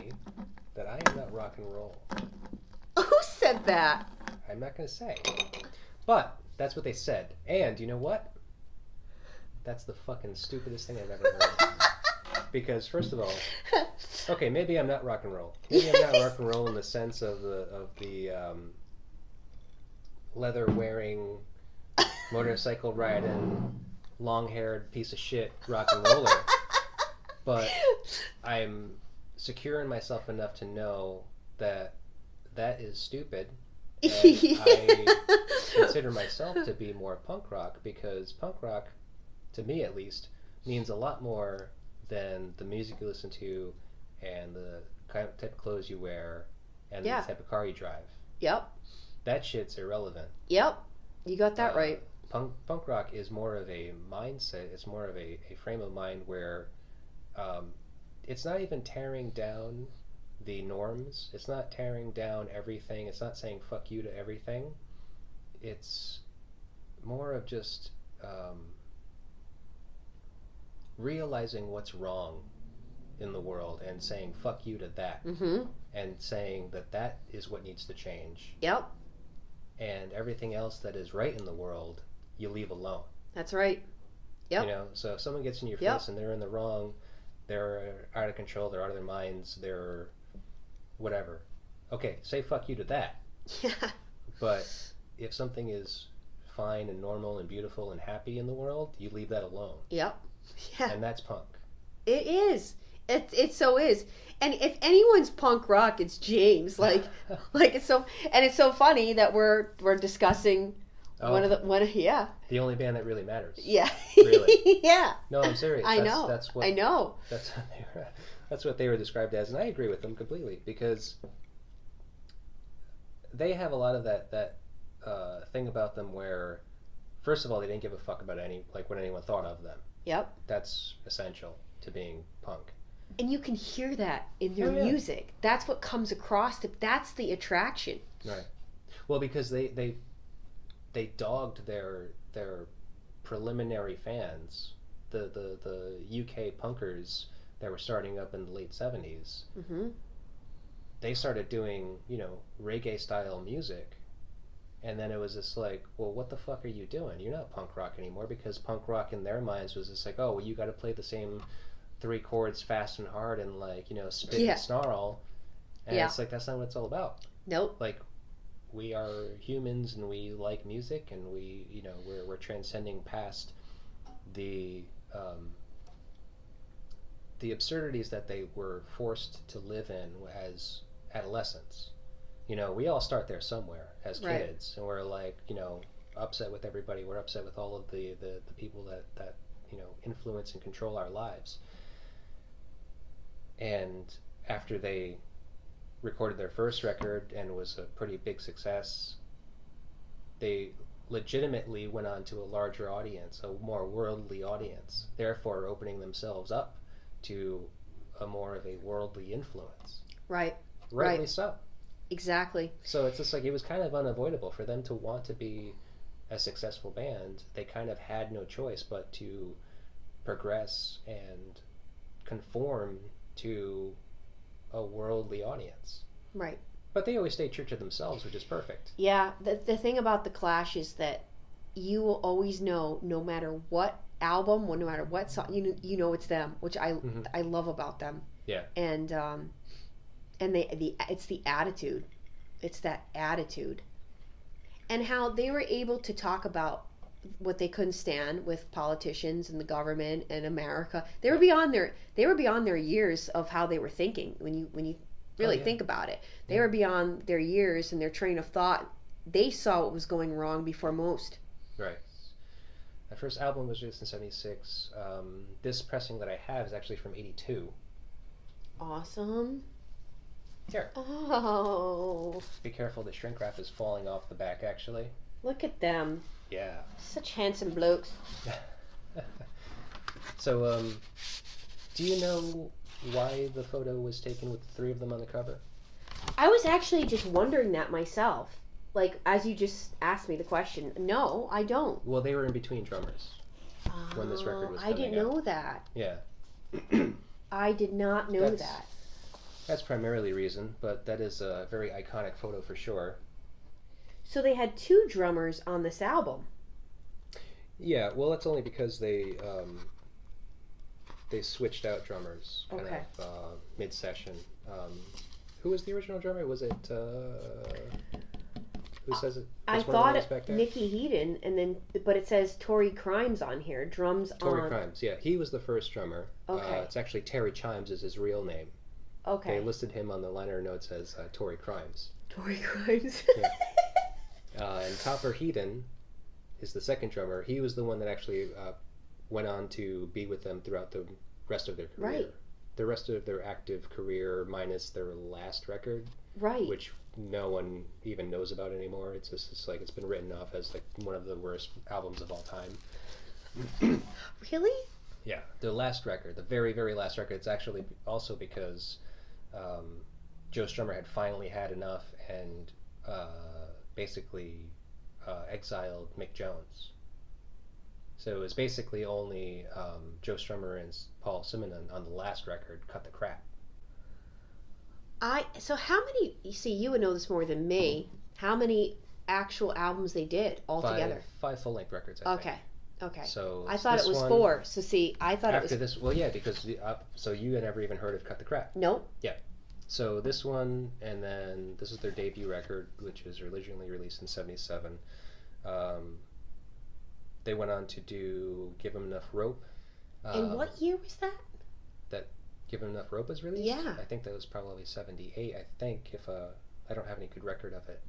that I am not rock and roll. Who said that? I'm not going to say, but that's what they said. And you know what? That's the fucking stupidest thing I've ever heard. Because first of all, okay, maybe I'm not rock and roll. Maybe I'm not rock and roll in the sense of the leather wearing, motorcycle riding, long haired piece of shit rock and roller. But I'm secure in myself enough to know that is stupid. And I consider myself to be more punk rock, because punk rock, to me at least, means a lot more than the music you listen to and the type of clothes you wear and the type of car you drive. Yep. That shit's irrelevant. Yep. You got that right. Punk rock is more of a mindset. It's more of a frame of mind where it's not even tearing down the norms. It's not tearing down everything. It's not saying fuck you to everything. It's more of just realizing what's wrong in the world and saying fuck you to that. Mm-hmm. And saying that is what needs to change. Yep. And everything else that is right in the world, you leave alone. That's right. Yep. So if someone gets in your face and they're in the wrong, they're out of control, they're out of their minds, they're whatever. Okay, say fuck you to that. Yeah. But if something is fine and normal and beautiful and happy in the world, you leave that alone. Yep. Yeah. And that's punk. It is. It so is. And if anyone's punk rock, it's James. Like it's so funny that we're discussing the only band that really matters. Yeah. Really. Yeah. No, I'm serious. I know. That's what they were described as, and I agree with them completely, because they have a lot of that thing about them where, first of all, they didn't give a fuck about what anyone thought of them. Yep. That's essential to being punk. And you can hear that in their music. That's what comes across. That's the attraction. Right. Well, because they dogged their preliminary fans, the UK punkers that were starting up in the late 70s. Mm-hmm. They started doing, reggae style music. And then it was just like, well, what the fuck are you doing? You're not punk rock anymore, because punk rock in their minds was just like, oh, well, you got to play the same 3 chords fast and hard and spit and snarl. And it's like, that's not what it's all about. Nope. Like, we are humans and we like music, and we're transcending past the absurdities that they were forced to live in as adolescents. We all start there somewhere as kids, and we're like, upset with everybody. We're upset with all of the people that influence and control our lives. And after they recorded their first record and was a pretty big success, they legitimately went on to a larger audience, a more worldly audience, therefore opening themselves up to a more of a worldly influence. Right. Rightly so. Exactly. So it's just like, it was kind of unavoidable for them to want to be a successful band. They kind of had no choice but to progress and conform to a worldly audience. Right. But they always stay true to themselves, which is perfect. Yeah, the thing about the Clash is that you will always know, no matter what album, no matter what song, you know it's them, which I love about them. Yeah. And it's the attitude. It's that attitude. And how they were able to talk about what they couldn't stand with politicians and the government and America. They were beyond their years of how they were thinking. When you really think about it, they were beyond their years and their train of thought. They saw what was going wrong before most. Right. My first album was released in '76. This pressing that I have is actually from '82. Awesome. Here. Oh. Be careful, the shrink wrap is falling off the back, actually. Look at them. Yeah. Such handsome blokes. So, do you know why the photo was taken with the 3 of them on the cover? I was actually just wondering that myself. Like, as you just asked me the question. No, I don't. Well, they were in between drummers when this record was coming I didn't know that. Yeah. I did not know that. That's primarily the reason, but that is a very iconic photo for sure. So they had 2 drummers on this album. Yeah, well, that's only because they switched out drummers kind of mid-session. Who was the original drummer? Was it who says it? I thought it Nicky Heaton, but it says Tory Crimes on here. Drums Tory Crimes, yeah, he was the first drummer. Okay. It's actually Terry Chimes is his real name. Okay. They listed him on the liner notes as Tory Crimes. Tory Crimes. Yeah. And Topper Heaton is the second drummer. He was the one that actually went on to be with them throughout the rest of their career. Right. The rest of their active career, minus their last record. Right. Which no one even knows about anymore. It's just like, it's been written off as like one of the worst albums of all time. Really? Yeah. The last record, the very, very last record, it's actually also because Joe Strummer had finally had enough and basically exiled Mick Jones. So it was basically only Joe Strummer and Paul Simonon on the last record cut the crap. So how many, you see, you would know this more than me, how many actual albums they did altogether? 5 full-length records, I think. Okay. So I thought it was 4. So see, I thought it was... After this, well, yeah, because, so you had never even heard of Cut the Crap. Nope. Yeah. So this one, and then this is their debut record, which was originally released in '77. They went on to do Give 'Em Enough Rope. And what year was that? That Give 'Em Enough Rope was released? Yeah. I think that was probably '78, I think, if I don't have any good record of it.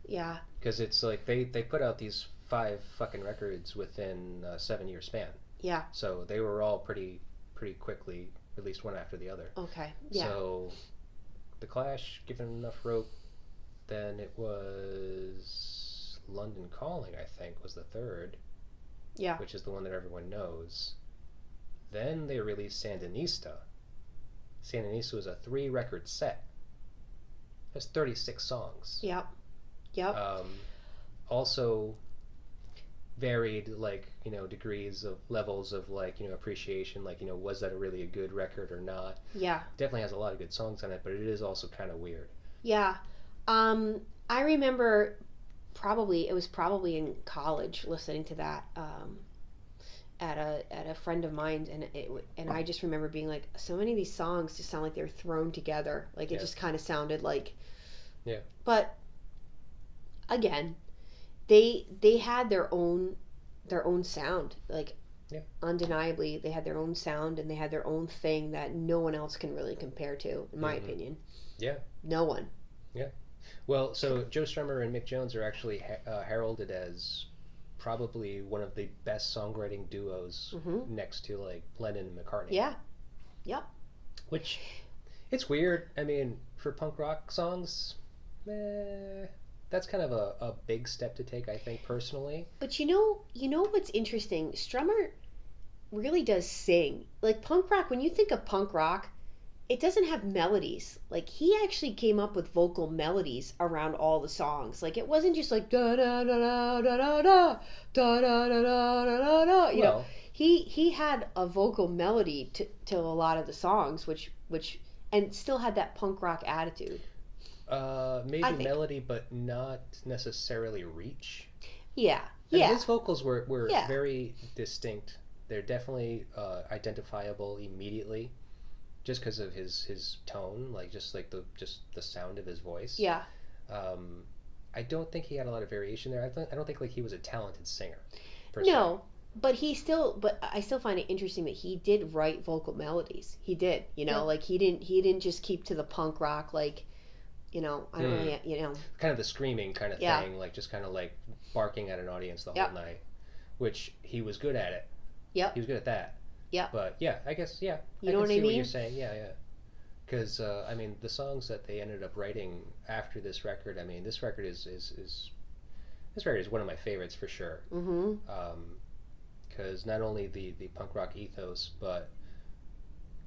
Yeah. Because it's like, they put out these 5 fucking records within a 7-year span. Yeah. So they were all pretty quickly released one after the other. Okay. Yeah. So The Clash, Give 'Em Enough Rope, then it was London Calling, I think, was the 3rd. Yeah. Which is the one that everyone knows. Then they released Sandinista. Sandinista was a 3-record set. That's 36 songs. Yep. Also varied, like, degrees of levels of, like, appreciation, like, was that really a good record or not? Yeah. Definitely has a lot of good songs on it, but it is also kind of weird. Yeah. I remember it was probably in college listening to that at a friend of mine's, and I just remember being like, so many of these songs just sound like they're thrown together. Like, it just kind of sounded like... Yeah. But again, they had their own sound. Like, undeniably, they had their own sound, and they had their own thing that no one else can really compare to, in my opinion. Yeah. No one. Yeah. Well, so Joe Strummer and Mick Jones are actually heralded as probably one of the best songwriting duos next to, like, Lennon and McCartney. Yeah. Yep. Which, it's weird. I mean, for punk rock songs, that's kind of a big step to take, I think, personally. But you know what's interesting? Strummer really does sing. Like, punk rock, when you think of punk rock, it doesn't have melodies. Like, he actually came up with vocal melodies around all the songs. Like, it wasn't just like da da da da da da da da da da da da da. You know, he had a vocal melody to a lot of the songs, which and still had that punk rock attitude. Maybe melody, but not necessarily reach. Yeah. And his vocals were very distinct. They're definitely identifiable immediately, just because of his tone, like just the sound of his voice. Yeah. I don't think he had a lot of variation there. I don't think, like, he was a talented singer. No, but I still find it interesting that he did write vocal melodies. He did, like he didn't just keep to the punk rock, like, I don't really, kind of the screaming kind of thing, like just kind of like barking at an audience the whole night, which he was good at it. Yep. He was good at that. Yeah. But yeah, I guess, yeah. You know what I mean? What you're saying. Yeah. Because I mean, the songs that they ended up writing after this record, I mean, this record is one of my favorites for sure. Mm-hmm. Because not only the punk rock ethos, but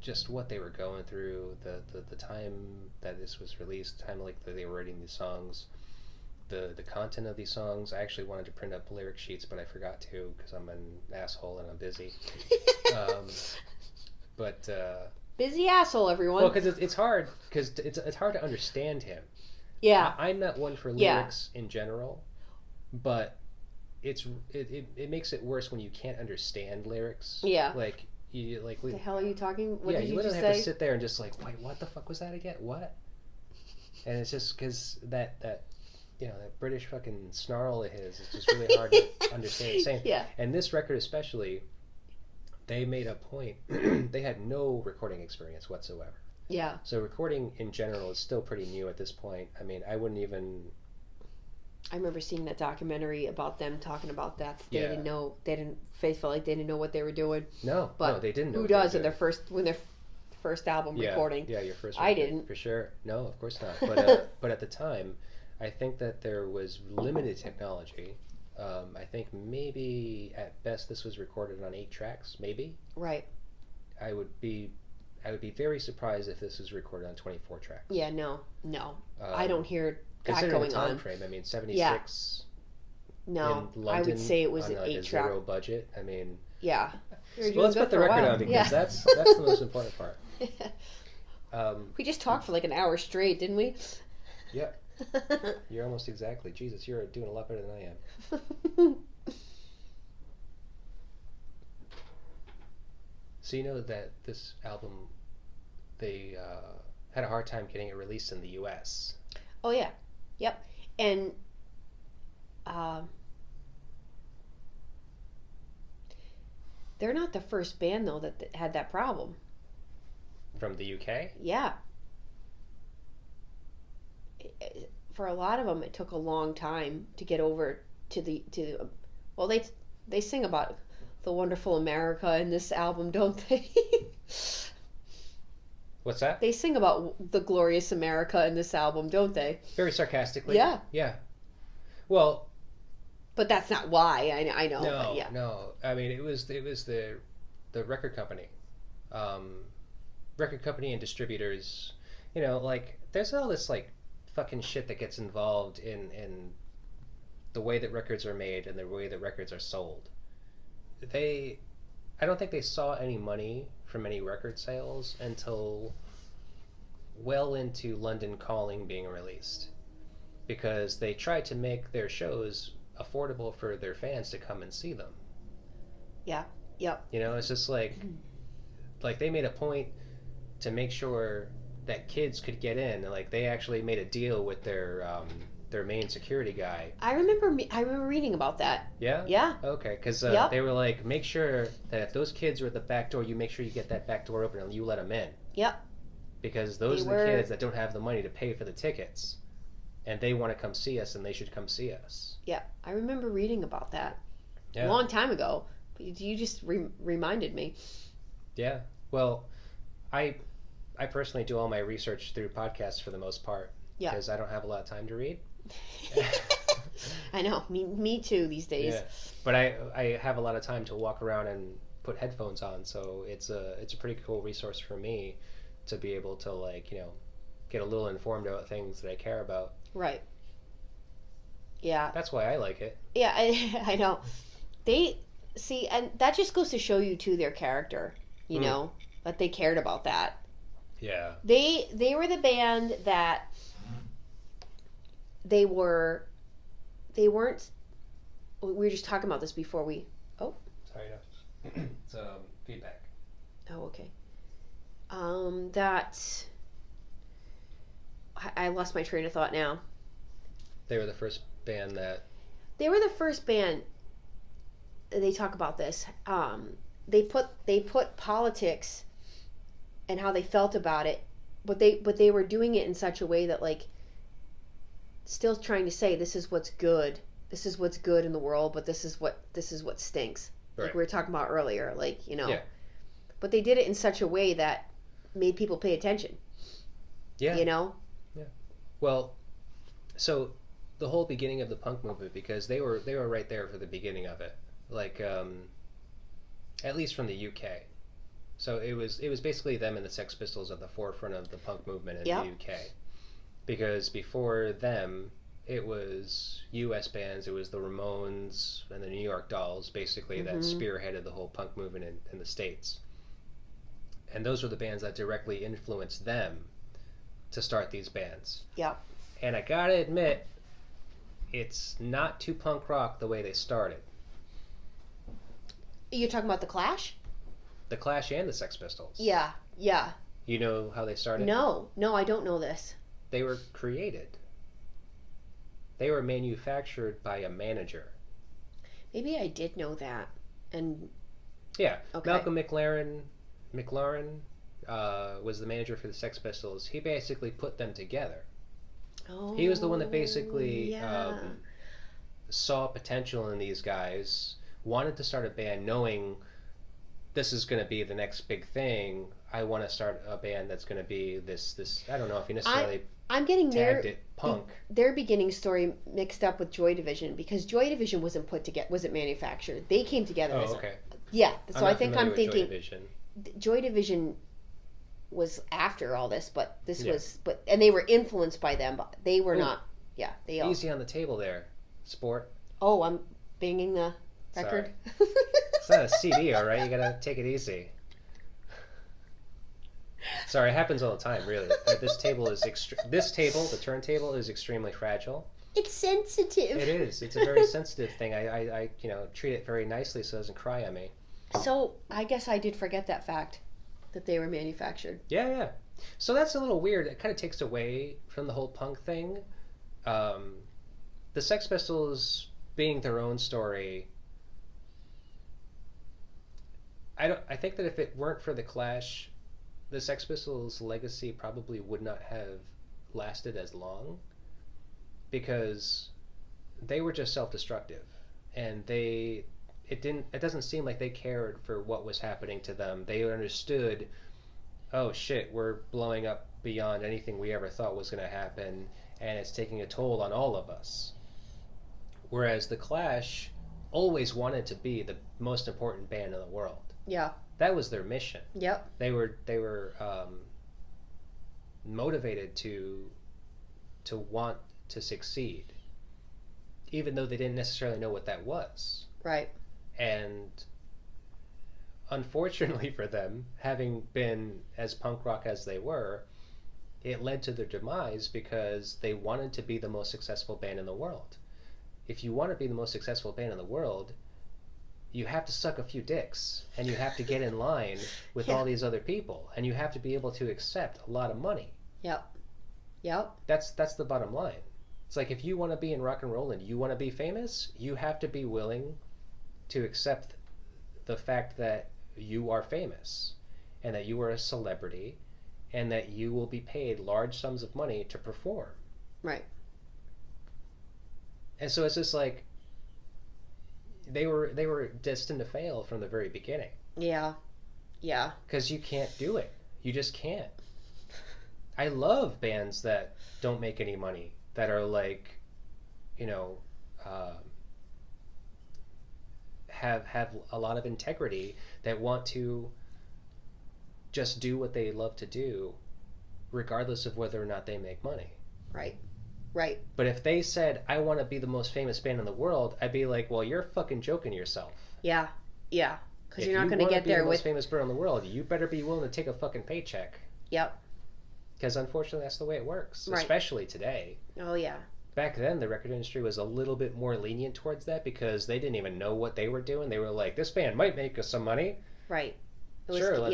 just what they were going through, the time that this was released, the time, like, that they were writing these songs, the content of these songs. I actually wanted to print up lyric sheets, but I forgot to because I'm an asshole and I'm busy. Busy asshole, everyone. Well, because it's hard, because it's hard to understand him. Yeah. I'm not one for lyrics in general, but it makes it worse when you can't understand lyrics. Yeah. Like, what the hell are you talking? What did you just literally say? have to sit there and just like, wait, what the fuck was that again? What? And it's just because that that British fucking snarl of his is just really hard to understand. Same. Yeah. And this record especially, they made a point. They had no recording experience whatsoever. Yeah. So recording in general is still pretty new at this point. I mean, I remember seeing that documentary about them talking about that. They didn't know. They felt like they didn't know what they were doing. No, they didn't know. Who does in their first album recording? Yeah, your first. I didn't. For sure. No, of course not. But at the time, I think that there was limited technology. I think maybe at best this was recorded on 8 tracks, maybe. Right. I would be very surprised if this was recorded on 24 tracks. Yeah, no. I don't hear that going going the time on. Frame, I mean, 76. No, in London, I would say it was an 8 track. Zero budget. I mean. Yeah. Well, let's put the record on because that's the most important part. We just talked for like an hour straight, didn't we? Yep. You're almost exactly. Jesus, you're doing a lot better than I am. So you know that this album, they had a hard time getting it released in the U.S. Oh yeah, yep, and they're not the first band though that had that problem. From the UK? Yeah. For a lot of them, it took a long time to get over to the. Well, they sing about the wonderful America in this album, don't they? What's that? They sing about the glorious America in this album, don't they? Very sarcastically. Yeah. Yeah. Well. But that's not why. I know. No. But yeah. No. I mean, it was the record company. record company and distributors, like there's all this like fucking shit that gets involved in the way that records are made and the way that records are sold. I don't think they saw any money from any record sales until well into London Calling being released, because they tried to make their shows affordable for their fans to come and see them. Yeah. Yep. It's just like they made a point to make sure that kids could get in. Like they actually made a deal with their main security guy. I remember reading about that. Yeah? Yeah. Okay, because Yep. they were like, make sure that if those kids are at the back door, you make sure you get that back door open and you let them in. Yep. Because those are the kids that don't have the money to pay for the tickets. And they want to come see us, and they should come see us. Yeah, I remember reading about that Yeah. a long time ago. But you just reminded me. Yeah. Well, I personally do all my research through podcasts for the most part. Yeah. Because I don't have a lot of time to read. I know. Me too these days. Yeah. But I have a lot of time to walk around and put headphones on, so it's a pretty cool resource for me to be able to get a little informed about things that I care about. Right. Yeah. That's why I like it. Yeah, I know. They see, and that just goes to show you too their character. That they cared about that. Yeah. They were the band that they weren't. We were just talking about this before we. Oh. Sorry, no. It's feedback. Oh, okay. That. I lost my train of thought now. They were the first band that. They were the first band. They talk about this. They put politics and how they felt about it, but they were doing it in such a way that still trying to say this is what's good. This is what's good in the world, but this is what stinks. Right. Like we were talking about earlier, Yeah. But they did it in such a way that made people pay attention. Yeah. Yeah. Well, so the whole beginning of the punk movement, because they were right there for the beginning of it, at least from the UK. So it was basically them and the Sex Pistols at the forefront of the punk movement in the UK, because before them it was US bands. It was the Ramones and the New York Dolls, basically, that spearheaded the whole punk movement in the States. And those were the bands that directly influenced them to start these bands. Yeah. And I gotta admit, it's not too punk rock the way they started. You're talking about the Clash? The Clash and the Sex Pistols. Yeah. You know how they started? No, I don't know this. They were created. They were manufactured by a manager. Maybe I did know that. And yeah, okay. Malcolm McLaren was the manager for the Sex Pistols. He basically put them together. Oh, He was the one that basically yeah. saw potential in these guys, wanted to start a band knowing this is going to be the next big thing. I want to start a band that's going to be this I don't know if you necessarily I'm getting tagged it punk. Their beginning story mixed up with Joy Division, because Joy Division wasn't manufactured. They came together as okay. Yeah, so I think I'm thinking Joy Division. Joy Division was after all this, but this was and they were influenced by them, but they were not. Yeah, they all. Easy on the table there, sport. Oh, I'm banging the record. It's not a CD, all right? You gotta take it easy. Sorry, it happens all the time, really. This table, the turntable, is extremely fragile. It's sensitive. It is. It's a very sensitive thing. I treat it very nicely so it doesn't cry on me. So I guess I did forget that fact, that they were manufactured. Yeah. So that's a little weird. It kind of takes away from the whole punk thing. The Sex Pistols being their own story. I think that if it weren't for the Clash, the Sex Pistols' legacy probably would not have lasted as long, because they were just self-destructive, and it doesn't seem like they cared for what was happening to them. They understood, oh shit, we're blowing up beyond anything we ever thought was going to happen, and it's taking a toll on all of us. Whereas the Clash always wanted to be the most important band in the world. Yeah. That was their mission. Yep. They were motivated to want to succeed, even though they didn't necessarily know what that was. Right. And unfortunately for them, having been as punk rock as they were, it led to their demise because they wanted to be the most successful band in the world. If you want to be the most successful band in the world, you have to suck a few dicks, and you have to get in line with all these other people, and you have to be able to accept a lot of money. Yep. Yep. That's the bottom line. It's like, if you want to be in rock and roll and you want to be famous, you have to be willing to accept the fact that you are famous and that you are a celebrity and that you will be paid large sums of money to perform. Right. And so it's just like they were destined to fail from the very beginning. Yeah. Yeah. Because you can't do it. You just can't. I love bands that don't make any money, that are like, you know, have a lot of integrity, that want to just do what they love to do, regardless of whether or not they make money. Right. Right. But if they said, I want to be the most famous band in the world, I'd be like, well, you're fucking joking yourself. Yeah. Yeah. Because you're not going to get there the with... most famous band in the world, you better be willing to take a fucking paycheck. Yep. Because unfortunately, that's the way it works, right. Especially today. Oh, yeah. Back then, the record industry was a little bit more lenient towards that because they didn't even know what they were doing. They were like, this band might make us some money. Right. Sure,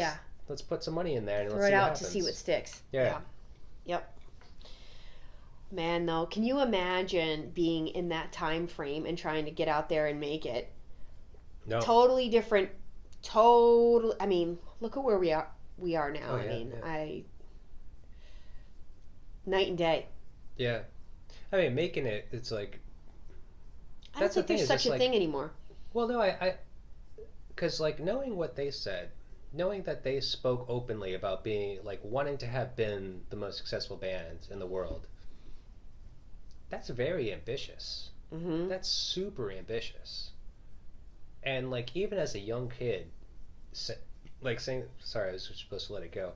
let's put some money in there and throw let's see it what out happens. to see what sticks. Yeah. Yep. Man, though, can you imagine being in that time frame and trying to get out there and make it? No. Totally different. I mean, look at where we are now. Oh, yeah, night and day. Yeah. I mean, making it, it's like... I don't think there's such a thing anymore. Well, no, because, like, knowing what they said, knowing that they spoke openly about being, like, wanting to have been the most successful band in the world, that's very ambitious. Mm-hmm. That's super ambitious. And, like, even as a young kid, saying, sorry, I was supposed to let it go.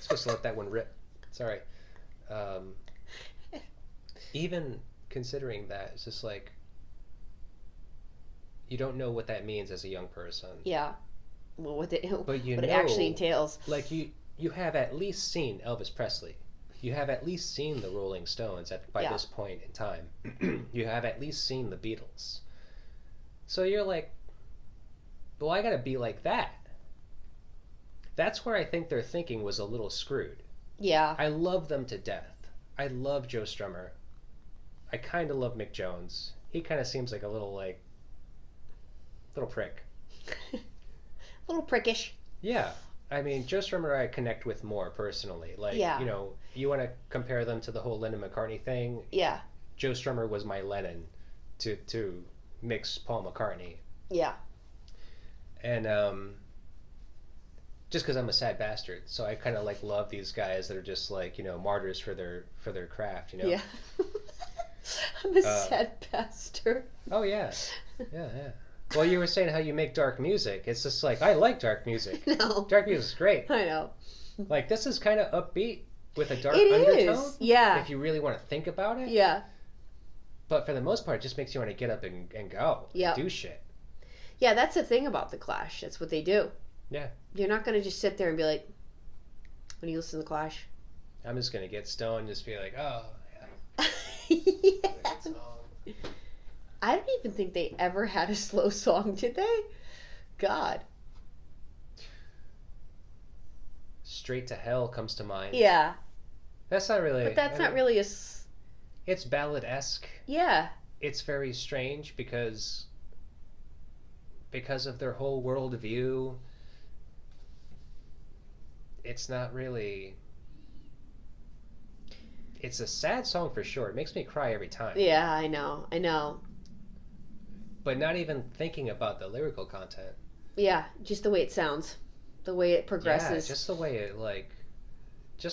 Supposed to let that one rip. Sorry. Even considering that, it's just like, you don't know what that means as a young person. Yeah. Well, what it know, actually entails. Like, you have at least seen Elvis Presley. You have at least seen the Rolling Stones by this point in time. You have at least seen the Beatles. So you're like, well, I gotta be like that. That's where I think their thinking was a little screwed. Yeah. I love them to death. I love Joe Strummer. I kind of love Mick Jones. He kind of seems like a little prick. A little prickish. Yeah. I mean, Joe Strummer I connect with more personally. Like, you know, you want to compare them to the whole Lennon McCartney thing? Yeah. Joe Strummer was my Lennon to mix Paul McCartney. Yeah. And just because I'm a sad bastard, so I kind of like love these guys that are just like, you know, martyrs for their craft, you know. Yeah. I'm a sad bastard. Oh yeah, yeah. Well, you were saying how you make dark music. It's just like, I like dark music. No. Dark music's great. I know. Like, this is kind of upbeat with a dark undertone. undertone. Yeah. If you really want to think about it. Yeah. But for the most part, it just makes you want to get up and go. Yeah. Do shit. Yeah, that's the thing about the Clash. That's what they do. Yeah. You're not going to just sit there and be like, when you listen to the Clash. I'm just going to get stoned and just be like, oh, yeah. Yeah. I don't even think they ever had a slow song, did they? God. Straight to Hell comes to mind. Yeah. That's not really... But that's not really a... It's ballad-esque. Yeah. It's very strange because of their whole worldview. It's not really... It's a sad song for sure. It makes me cry every time. Yeah, I know. But not even thinking about the lyrical content. Yeah, just the way it sounds. The way it progresses. Yeah, just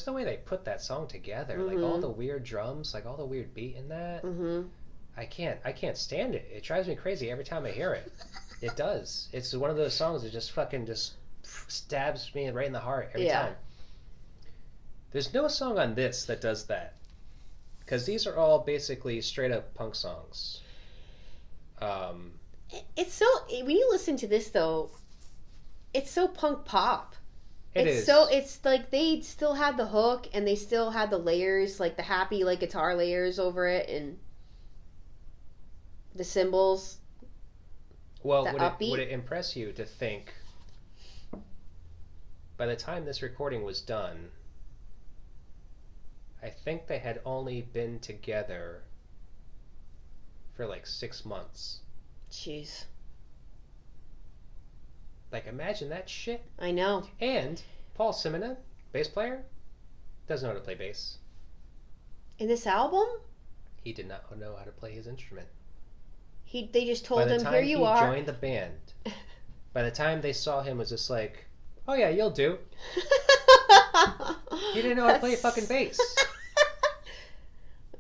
the way they put that song together. Mm-hmm. Like all the weird drums, like all the weird beat in that. Mm-hmm. I can't stand it. It drives me crazy every time I hear it. It does. It's one of those songs that just fucking just stabs me right in the heart every Yeah. time. There's no song on this that does that. Because these are all basically straight up punk songs. It's so, when you listen to this though, it's so punk pop. It's It's like they still had the hook and they still had the layers, like the happy like guitar layers over it and the cymbals. Well, the would it impress you to think by the time this recording was done, I think they had only been together for like 6 months. Jeez. Like, imagine that shit. I know. And Paul Simonon, bass player, doesn't know how to play bass. In this album? He did not know how to play his instrument. They just told him, here you are. By the time he joined the band, by the time they saw him, was just like, oh yeah, you'll do. He didn't know how to play fucking bass.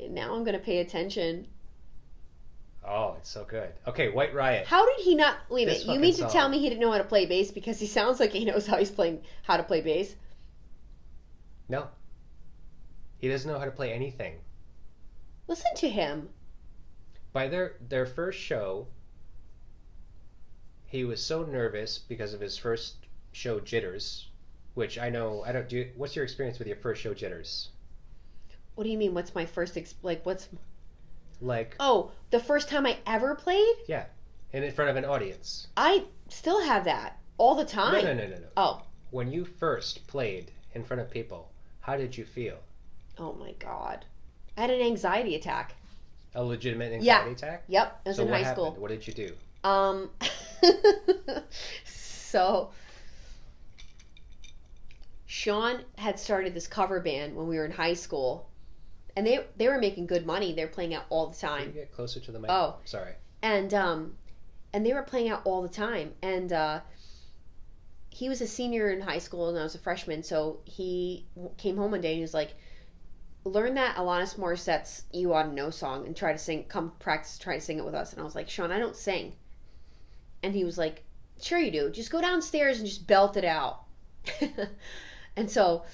Now I'm going to pay attention. Oh, it's so good. Okay, White Riot. How did he not... Wait a This minute. You mean to fucking tell song. me he didn't know how to play bass? Because he sounds like he knows how to play bass. No. He doesn't know how to play anything. Listen to him. By their first show, he was so nervous because of his first show jitters, which I don't do. What's your experience with your first show jitters? What do you mean? What's my first... what's... Like... Oh, the first time I ever played? Yeah, and in front of an audience. I still have that all the time. No. Oh. When you first played in front of people, how did you feel? Oh my God. I had an anxiety attack. A legitimate anxiety attack? Yep, it was in high happened? school. What did you do? So Shawn had started this cover band when we were in high school, and they were making good money. They were playing out all the Can you time. get closer to the mic? Oh, sorry. And they were playing out all the time. And he was a senior in high school, and I was a freshman. So he came home one day and he was like, "Learn that Alanis Morissette's 'You Ought to Know' song and try to sing. Come practice, try to sing it with us." And I was like, "Shawn, I don't sing." And he was like, "Sure you do. Just go downstairs and just belt it out." And so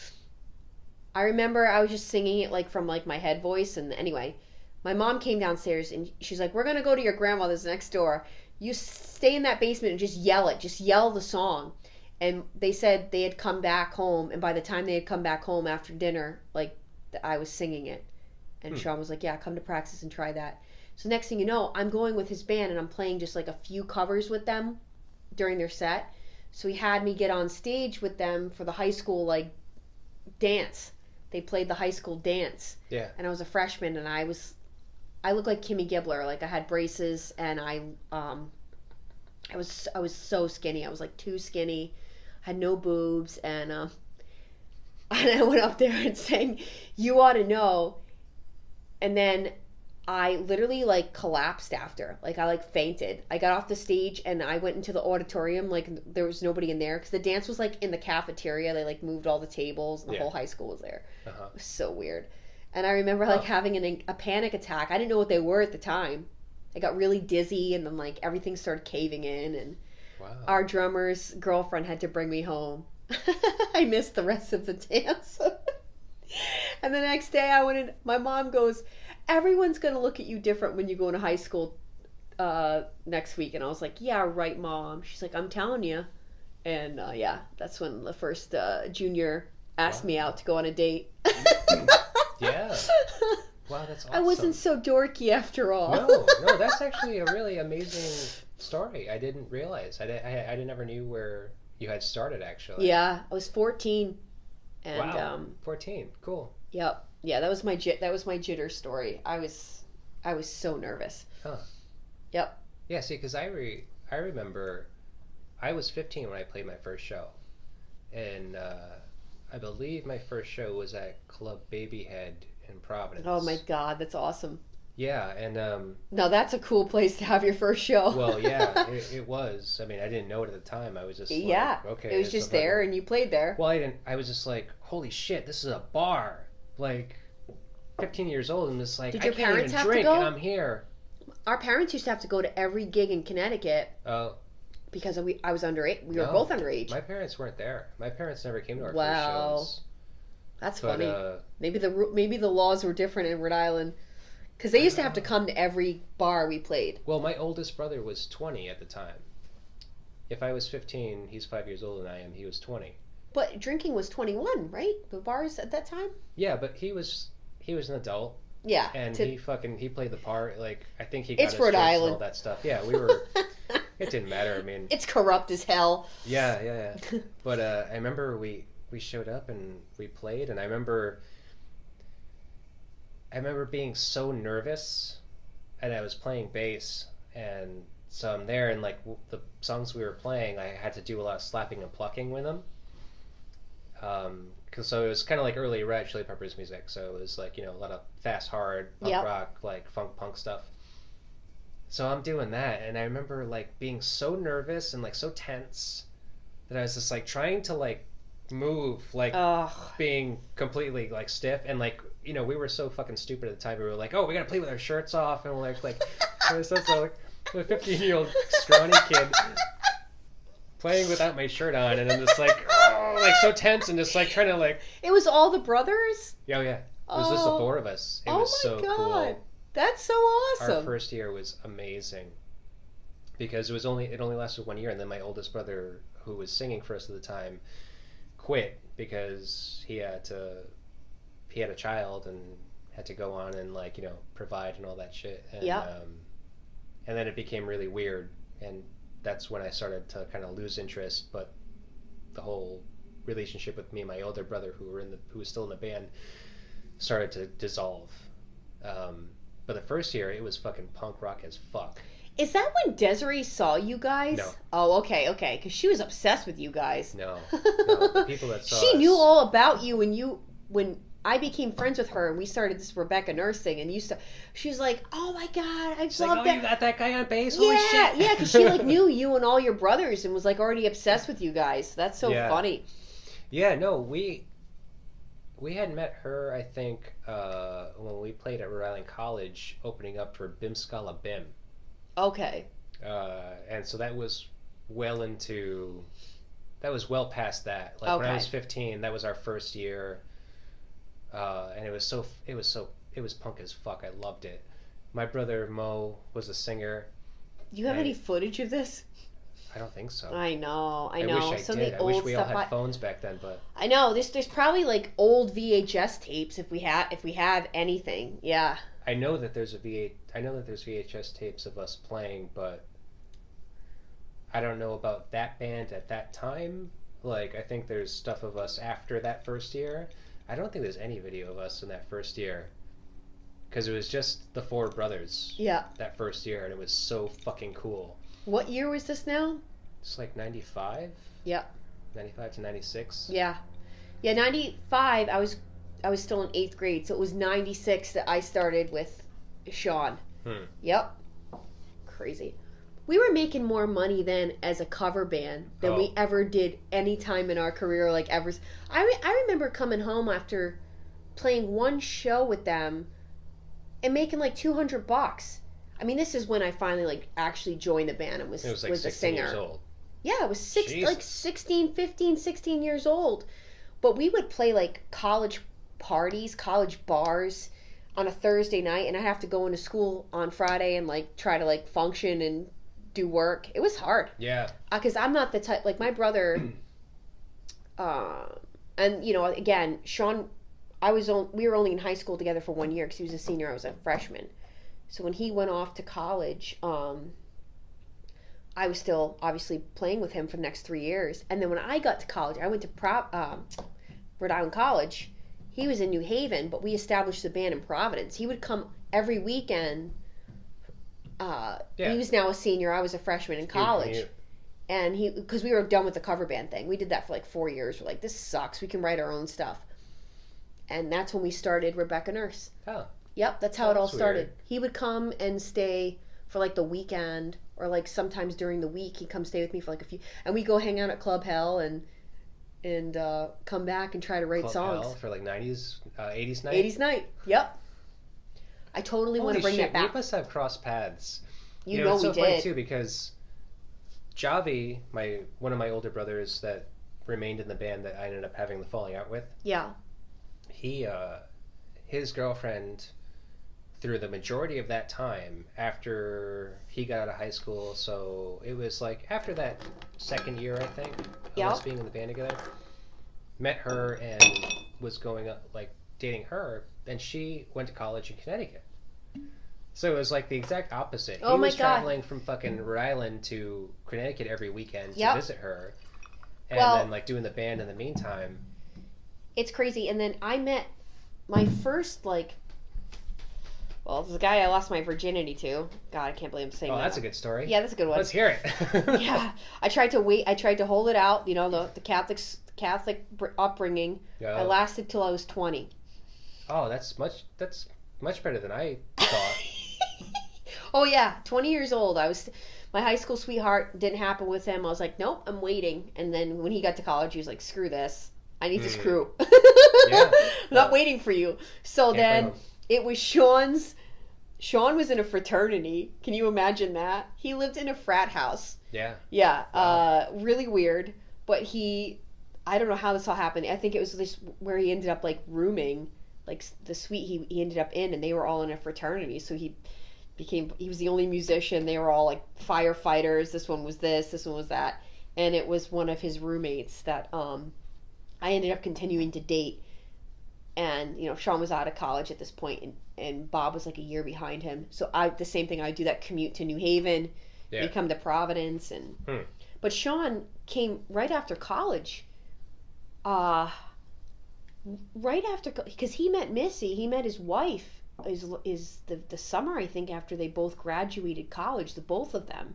I remember I was just singing it like from like my head voice. And anyway, my mom came downstairs and she's like, "We're gonna go to your grandmother's next door. You stay in that basement and just yell it. Just yell the song." And they said they had come back home, and by the time they had come back home after dinner, like I was singing it. And Shawn was like, "Yeah, come to practice and try that." So next thing you know, I'm going with his band and I'm playing just like a few covers with them during their set. So he had me get on stage with them for the high school like dance. They played the high school dance. Yeah. And I was a freshman, and I looked like Kimmy Gibbler. Like I had braces, and I was so skinny. I was like too skinny. Had no boobs, and I went up there and sang "You Ought to Know," and then I literally like collapsed after. Like I like fainted. I got off the stage and I went into the auditorium like there was nobody in there because the dance was like in the cafeteria. They like moved all the tables and the whole high school was there. Uh-huh. It was so weird. And I remember like having a panic attack. I didn't know what they were at the time. I got really dizzy, and then like everything started caving in, and our drummer's girlfriend had to bring me home. I missed the rest of the dance. And the next day I went in, my mom goes, "Everyone's going to look at you different when you go into high school next week." And I was like, "Yeah, right, Mom." She's like, "I'm telling you." And yeah, that's when the first junior asked me out to go on a date. Yeah. Wow, that's awesome. I wasn't so dorky after all. No, that's actually a really amazing story. I didn't realize. I never knew where you had started, actually. Yeah, I was 14. And, wow, 14. Cool. Yep. Yeah, that was my jitter story. I was so nervous. Huh. Yep. Yeah, see, because I remember I was 15 when I played my first show. And I believe my first show was at Club Babyhead in Providence. Oh my God, that's awesome. Yeah, and now that's a cool place to have your first show. Well, yeah, it was. I mean, I didn't know it at the time. I was just like, okay. It was just there, and you played there. Well, I was just like, holy shit, this is a bar. Like, 15 years old, and just like, Did I your can't parents even have to drink, go? and I'm here. Our parents used to have to go to every gig in Connecticut. Oh, Because I was underage. We were No, both underage. my parents weren't there. My parents never came to our Wow. first shows. That's But, funny. Maybe the laws were different in Rhode Island. Because they used to have to come to every bar we played. Well, my oldest brother was 20 at the time. If I was 15, he's 5 years older than I am. He was 20. But drinking was 21, right? The bars at that time? Yeah, but he was an adult. Yeah. And he played the part. Like, I think he got It's his Rhode drinks Island. and all that stuff. Yeah, we were... It didn't matter. I mean... It's corrupt as hell. Yeah. But I remember we showed up and we played, and I remember being so nervous, and I was playing bass, and so I'm there, and like the songs we were playing, I had to do a lot of slapping and plucking with them. So it was kind of like early Red Chili Peppers music, so it was like, you know, a lot of fast, hard, punk rock, like funk punk stuff. So I'm doing that, and I remember like being so nervous and like so tense that I was just like trying to like move, like being completely like stiff, and like, you know, we were so fucking stupid at the time. We were like, oh, we gotta play with our shirts off, and we're like I was so like a 15-year-old scrawny kid playing without my shirt on, and I'm just like, oh, like so tense and just like trying to like. It was all the brothers? Yeah. It was just the four of us. It was so cool. That's so awesome. Our first year was amazing because it only lasted 1 year, and then my oldest brother, who was singing for us at the time, quit because he had a child and had to go on and like, you know, provide and all that shit. And, and then it became really weird, and that's when I started to kind of lose interest. But the whole relationship with me and my older brother, who was still in the band, started to dissolve. But the first year, it was fucking punk rock as fuck. Is that when Desiree saw you guys? No. Oh, okay, because she was obsessed with you guys. No, the people that saw she us... knew all about you when I became friends with her and we started this Rebecca Nurse thing, and she was like, oh my god, I love that. You got that guy on bass? Holy shit. Yeah, because she like knew you and all your brothers and was like already obsessed with you guys. That's so funny. Yeah, no, we had met her, I think, when we played at Rhode Island College, opening up for Bim Scala Bim. Okay. And so that was well past that. Like when I was 15, that was our first year. And it was punk as fuck. I loved it. My brother Mo was a singer. Do you have any footage of this? I don't think so. I know. I wish I did. I wish we all had phones back then, but I know there's probably like old VHS tapes if we have anything. Yeah. I know that there's VHS tapes of us playing, but I don't know about that band at that time. Like, I think there's stuff of us after that first year. I don't think there's any video of us in that first year, because it was just the four brothers. Yeah. That first year, and it was so fucking cool. What year was this now? It's like 95. Yeah. 95 to 96. Yeah. Yeah, 95. I was still in 8th grade, so it was 96 that I started with Shawn. Yep. Crazy. We were making more money then as a cover band than we ever did any time in our career, like ever. I remember coming home after playing one show with them and making like $200. I mean, this is when I finally like actually joined the band and was like a singer. Years old. Yeah, I was 16 years old. But we would play like college parties, college bars on a Thursday night, and I have to go into school on Friday and like try to like function and do work. It was hard. Yeah. Because I'm not the type, like my brother, and you know, again, Shawn, we were only in high school together for 1 year because he was a senior, I was a freshman. So when he went off to college, I was still obviously playing with him for the next 3 years. And then when I got to college, I went to Rhode Island College. He was in New Haven, but we established the band in Providence. He would come every weekend. He was now a senior. I was a freshman in college. And because we were done with the cover band thing. We did that for like 4 years. We're like, this sucks. We can write our own stuff. And that's when we started Rebecca Nurse. Oh. Yep, that's how it all started. Weird. He would come and stay for like the weekend, or like sometimes during the week he'd come stay with me for like a few, and we'd go hang out at Club Hell and come back and try to write Club songs. Hell for like 80s night? 80s night, yep. I totally want to bring that back. We must have crossed paths. You know it's we so funny did. too, because Javi, one of my older brothers that remained in the band that I ended up having the falling out with. Yeah. He, his girlfriend, through the majority of that time after he got out of high school, so it was like after that second year, I think, of us being in the band together, met her and was going up, like dating her, and she went to college in Connecticut. So it was like the exact opposite. Oh, he my was God. traveling from fucking Rhode Island to Connecticut every weekend to visit her, and then like doing the band in the meantime. It's crazy. And then I met my first the guy I lost my virginity to. God, I can't believe I'm saying that. Oh, that's a good story. Yeah, that's a good one. Let's hear it. Yeah, I tried to hold it out. You know, the Catholic upbringing. Yeah. I lasted till I was 20. Oh, that's much better than I thought. Oh yeah, 20 years old. My high school sweetheart, didn't happen with him. I was like, nope, I'm waiting. And then when he got to college, he was like, screw this. I need to screw. Yeah. I'm not waiting for you. So then it was Shawn's. Shawn was in a fraternity. Can you imagine that? He lived in a frat house. Yeah. Yeah. Wow. Really weird. But I don't know how this all happened. I think it was this where he ended up like rooming, like the suite he ended up in, and they were all in a fraternity. So he was the only musician. They were all like firefighters. This one was this one was that. And it was one of his roommates that I ended up continuing to date. And, you know, Shawn was out of college at this point, and Bob was like a year behind him. So the same thing, I would do that commute to New Haven, come to Providence. But Shawn came right after college. Right after, because he met Missy, he met his wife is the summer, I think, after they both graduated college, the both of them.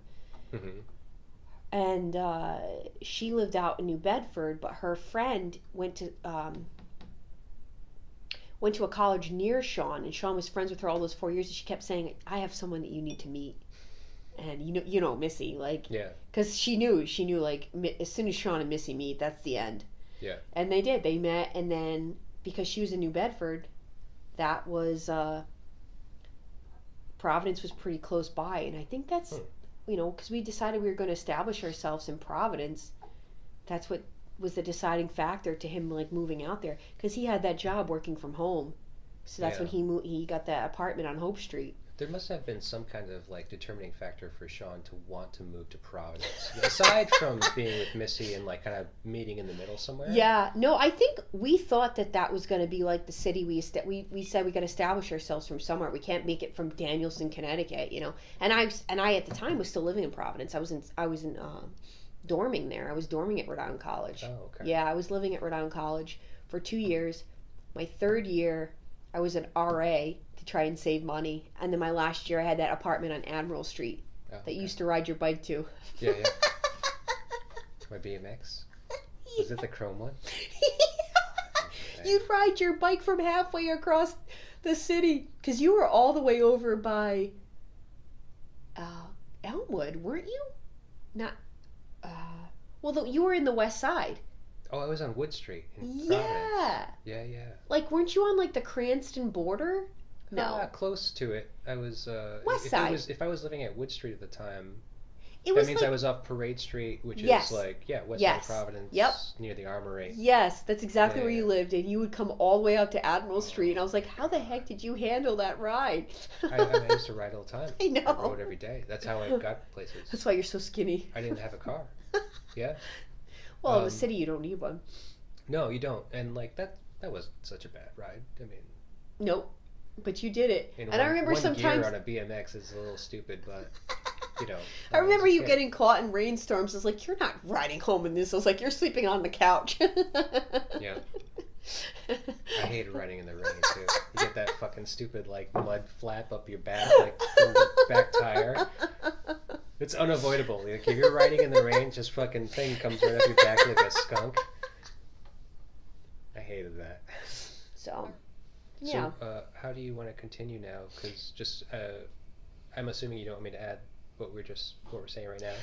Mm-hmm. And she lived out in New Bedford, but her friend went to a college near Shawn, and Shawn was friends with her all those 4 years, and she kept saying, I have someone that you need to meet. And you know Missy, like, because she knew like as soon as Shawn and Missy meet, that's the end. Yeah. And they met, and then because she was in New Bedford, that was Providence was pretty close by, and I think that's because we decided we were going to establish ourselves in Providence. That's what was the deciding factor to him like moving out there, because he had that job working from home. So that's when he got that apartment on Hope Street. There must have been some kind of like determining factor for Shawn to want to move to Providence, aside from being with Missy and like kind of meeting in the middle somewhere. Yeah, no, I think we thought that was going to be like the city we said we got to establish ourselves from somewhere. We can't make it from Danielson, Connecticut, you know. And I at the time was still living in Providence. I was in dorming there. I was dorming at Rhode Island College. Oh, okay. Yeah, I was living at Rhode Island College for 2 years. My third year, I was an RA to try and save money. And then my last year, I had that apartment on Admiral Street that you used to ride your bike to. Yeah. My BMX? Was it the chrome one? Okay. You'd ride your bike from halfway across the city. Because you were all the way over by Elmwood, weren't you? Not... you were in the west side. Oh, I was on Wood Street in Providence. Yeah. Like, weren't you on like the Cranston border? No. Close to it. I was west side. If I was living at Wood Street at the time, that means I was off Parade Street, which is like west side of Providence, near the Armory. Yes, that's exactly where you lived, and you would come all the way out to Admiral Street, and I was like, how the heck did you handle that ride? I used to ride all the time. I know. I rode every day. That's how I got places. That's why you're so skinny. I didn't have a car. Yeah. Well, in the city, you don't need one. No, you don't. And like that wasn't such a bad ride. I mean. Nope. But you did it. And I remember sometimes. Gear on a BMX is a little stupid, but I remember you getting caught in rainstorms. I was like, you're not riding home in this. I was like, you're sleeping on the couch. Yeah. I hated riding in the rain too. You get that fucking stupid like mud flap up your back, like from the back tire. It's unavoidable. Like if you're riding in the rain, just fucking thing comes right up your back like a skunk. I hated that. So, yeah. So, how do you want to continue now? Because just, I'm assuming you don't want me to add what we're saying right now.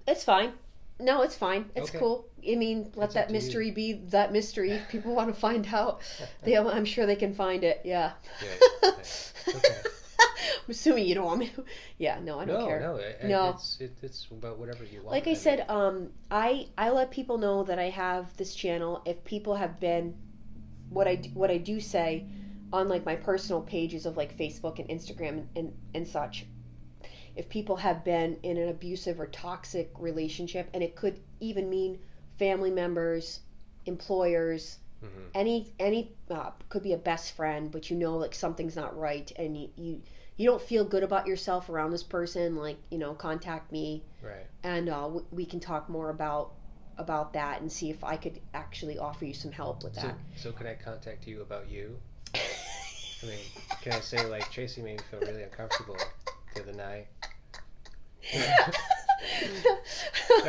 It's fine. No, it's fine. It's okay. Cool. I mean, let that mystery be that mystery. If people want to find out, I'm sure they can find it. Yeah. Okay. assuming you don't want me to. Yeah, no, I don't care. No. It's about whatever you want. Like I said, I let people know that I have this channel. If people have been, what I do say on like my personal pages of like Facebook and Instagram and such, if people have been in an abusive or toxic relationship, and it could even mean family members, employers, any could be a best friend, but you know like something's not right, and you don't feel good about yourself around this person, like, you know, contact me, right? And we can talk more about that and see if I could actually offer you some help with that. So can I contact you about you? I mean, can I say like Tracy made me feel really uncomfortable the other night? That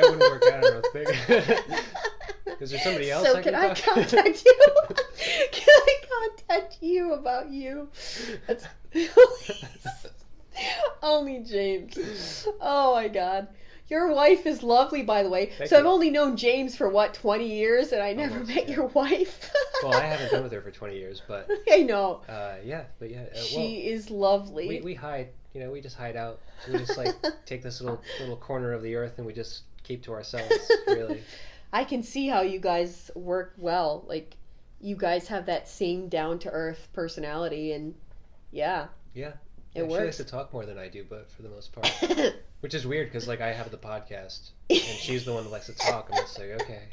wouldn't work out, I don't think. Is there somebody else? So can I contact you? Can I contact you about you? That's only James. Oh my God. Your wife is lovely, by the way. Thank so you. I've only known James for 20 years, and I never met your wife. Well, I haven't been with her for 20 years, but I know. She is lovely. We hide, you know, we just hide out. We just like take this little corner of the earth and we just keep to ourselves, really. I can see how you guys work well. Like, you guys have that same down-to-earth personality, and yeah. It works. She likes to talk more than I do, but for the most part. Which is weird, because like I have the podcast, and she's the one that likes to talk, and it's like, okay,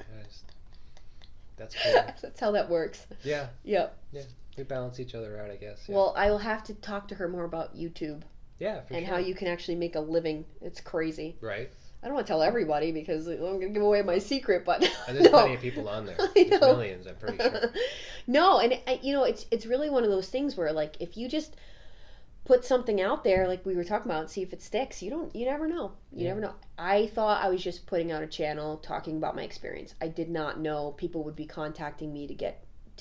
that's cool. That's how that works. Yeah. Yep. Yeah, we balance each other out, I guess. Yeah. Well, I will have to talk to her more about YouTube. Yeah, for and sure. how you can actually make a living. It's crazy. Right. I don't want to tell everybody because I'm going to give away my secret, but and there's plenty of people on there. There's millions, I'm pretty sure. No, and you know, it's really one of those things where like if you just put something out there like we were talking about and see if it sticks, you never know. You never know. I thought I was just putting out a channel talking about my experience. I did not know people would be contacting me to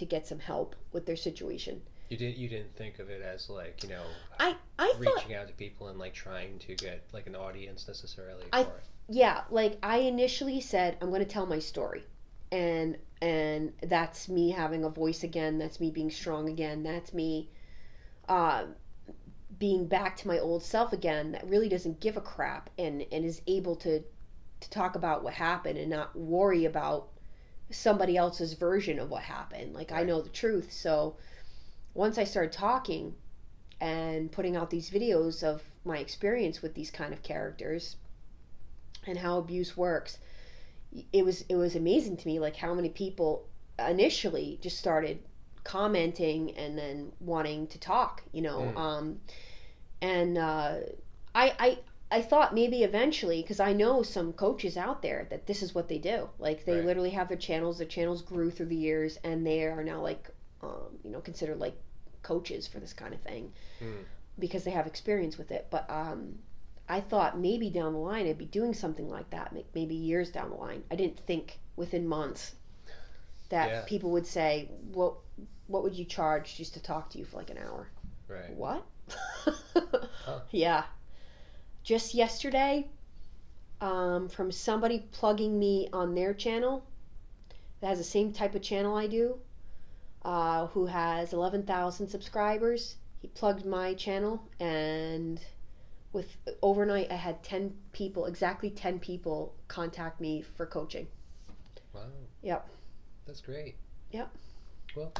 get some help with their situation. You didn't think of it as like, you know, I reaching out to people and like trying to get like an audience necessarily for it. Yeah, like I initially said I'm going to tell my story. And that's me having a voice again, that's me being strong again, that's me being back to my old self again, that really doesn't give a crap and is able to talk about what happened and not worry about somebody else's version of what happened. Like, right. I know the truth. So once I started talking and putting out these videos of my experience with these kind of characters and how abuse works, it was amazing to me, like how many people initially just started commenting and then wanting to talk, you know. I thought maybe eventually, because I know some coaches out there that this is what they do. Like they literally have their channels grew through the years, and they are now like, considered like coaches for this kind of thing because they have experience with it. But I thought maybe down the line I'd be doing something like that, maybe years down the line. I didn't think within months that people would say, what would you charge just to talk to you for like an hour? Right. What? Yeah. Just yesterday, from somebody plugging me on their channel that has the same type of channel I do, who has 11,000 subscribers. He plugged my channel, and overnight I had exactly 10 people contact me for coaching. Wow. Yep. That's great. Yep. Well,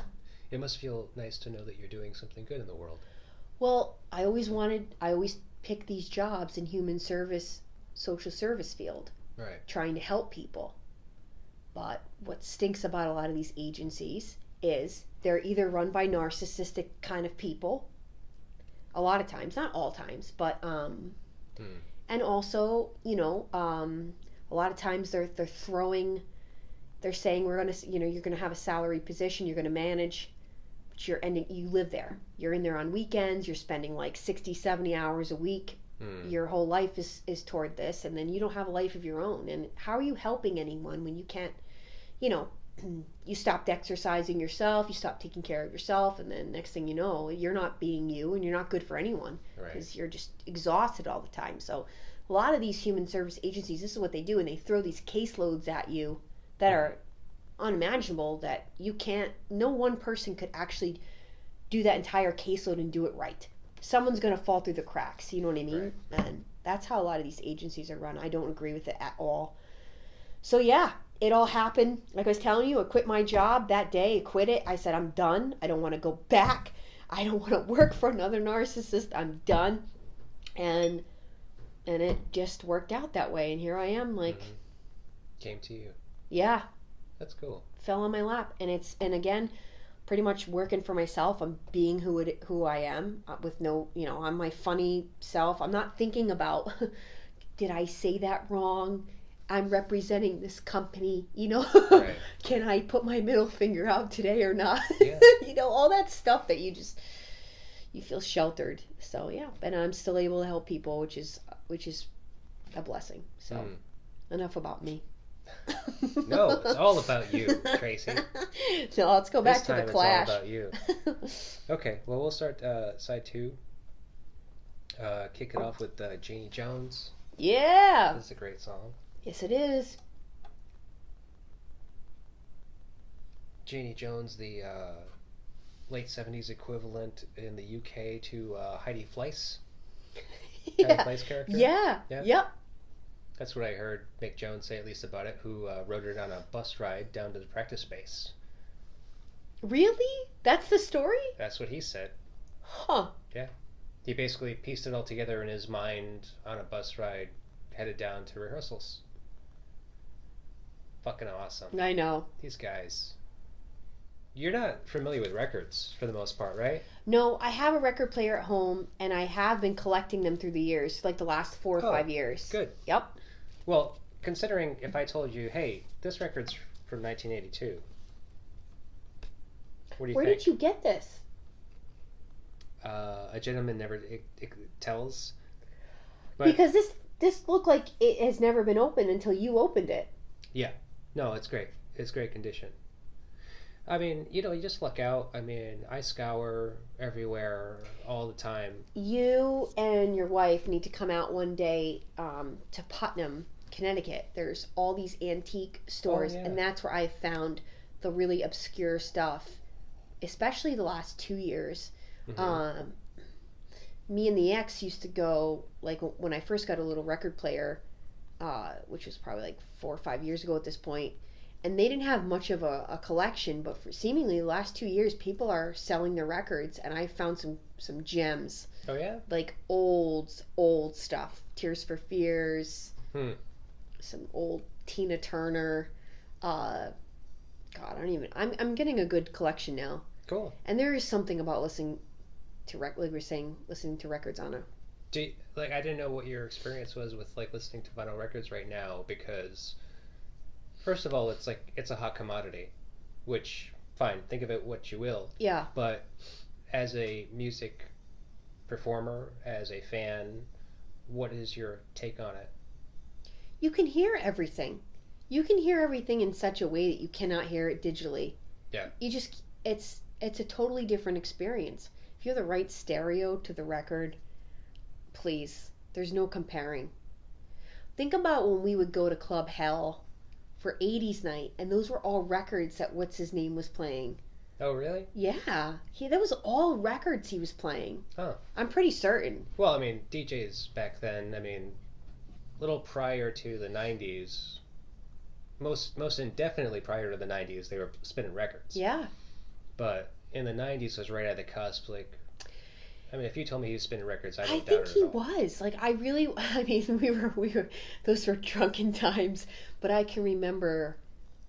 it must feel nice to know that you're doing something good in the world. Well, I always pick these jobs in human service, social service field, right, trying to help people. But what stinks about a lot of these agencies is they're either run by narcissistic kind of people, a lot of times, not all times, but and also, a lot of times they're saying you're gonna have a salary position, you're gonna manage, but you live there. You're in there on weekends, you're spending like 60, 70 hours a week. Your whole life is toward this, and then you don't have a life of your own. And how are you helping anyone when you can't, you stopped exercising yourself, you stopped taking care of yourself, and then next thing you know, you're not being you, and you're not good for anyone because you're just exhausted all the time. So a lot of these human service agencies, this is what they do, and they throw these caseloads at you that are unimaginable, that no one person could actually do that entire caseload and do it right. someone's going to fall through the cracks. You know what I mean? Right. And that's how a lot of these agencies are run. I don't agree with it at all. So yeah, it all happened. Like I was telling you, I quit my job that day. I quit it. I said, I'm done. I don't want to go back. I don't want to work for another narcissist. I'm done. And it just worked out that way. And here I am, like, came to you. Yeah. That's cool. Fell on my lap. And again, pretty much working for myself. I'm being who I am with no, I'm my funny self. I'm not thinking about, did I say that wrong? I'm representing this company, Right. Can I put my middle finger out today or not? Yeah. All that stuff that you feel sheltered. So yeah, and I'm still able to help people, which is a blessing. So enough about me. No, it's all about you, Tracy. No, let's go back to the Clash. It's all about you. Okay, well, we'll start side 2. Kick it off with Janie Jones. Yeah. This is a great song. Yes, it is. Janie Jones, the late 70s equivalent in the UK to Heidi Fleiss. Yeah. Heidi Fleiss character? Yeah. Yep. That's what I heard Mick Jones say, at least about it, who rode it on a bus ride down to the practice space. Really? That's the story? That's what he said. Huh. Yeah. He basically pieced it all together in his mind on a bus ride, headed down to rehearsals. Fucking awesome. I know. These guys. You're not familiar with records, for the most part, right? No, I have a record player at home, and I have been collecting them through the years, like the last 4 or 5 years. Good. Yep. Well, considering if I told you, hey, this record's from 1982, what do you Where think? did you get this? A gentleman never tells. But, Because this looked like it has never been opened until you opened it. Yeah. No, it's great. It's great condition. I mean, you just look out. I mean, I scour everywhere all the time. You and your wife need to come out one day to Putnam, Connecticut. There's all these antique stores, and that's where I found the really obscure stuff, especially the last 2 years. Mm-hmm. Me and the ex used to go, like when I first got a little record player, which was probably like 4 or 5 years ago at this point, and they didn't have much of a collection, but for seemingly the last 2 years, people are selling their records, and I found some gems. Oh, yeah? Like old stuff. Tears for Fears, some old Tina Turner. God, I'm getting a good collection now. Cool. And there is something about listening to listening to records on a... I didn't know what your experience was with listening to vinyl records right now, because first of all, it's a hot commodity, which, fine, think of it what you will. Yeah. But as a music performer, as a fan, what is your take on it? You can hear everything. You can hear everything in such a way that you cannot hear it digitally. Yeah. It's a totally different experience. If you have the right stereo to the record, please, there's no comparing. Think about when we would go to Club Hell for 80s night, and those were all records that what's-his-name was playing. Oh, really? Yeah. That was all records he was playing. Huh. I'm pretty certain. Well, I mean, DJs back then, little prior to the 90s, most indefinitely prior to the 90s, they were spinning records. Yeah. But in the 90s was right at the cusp, if you told me he was spinning records, I I don't doubt think it he at all. was. We were those were drunken times, but I can remember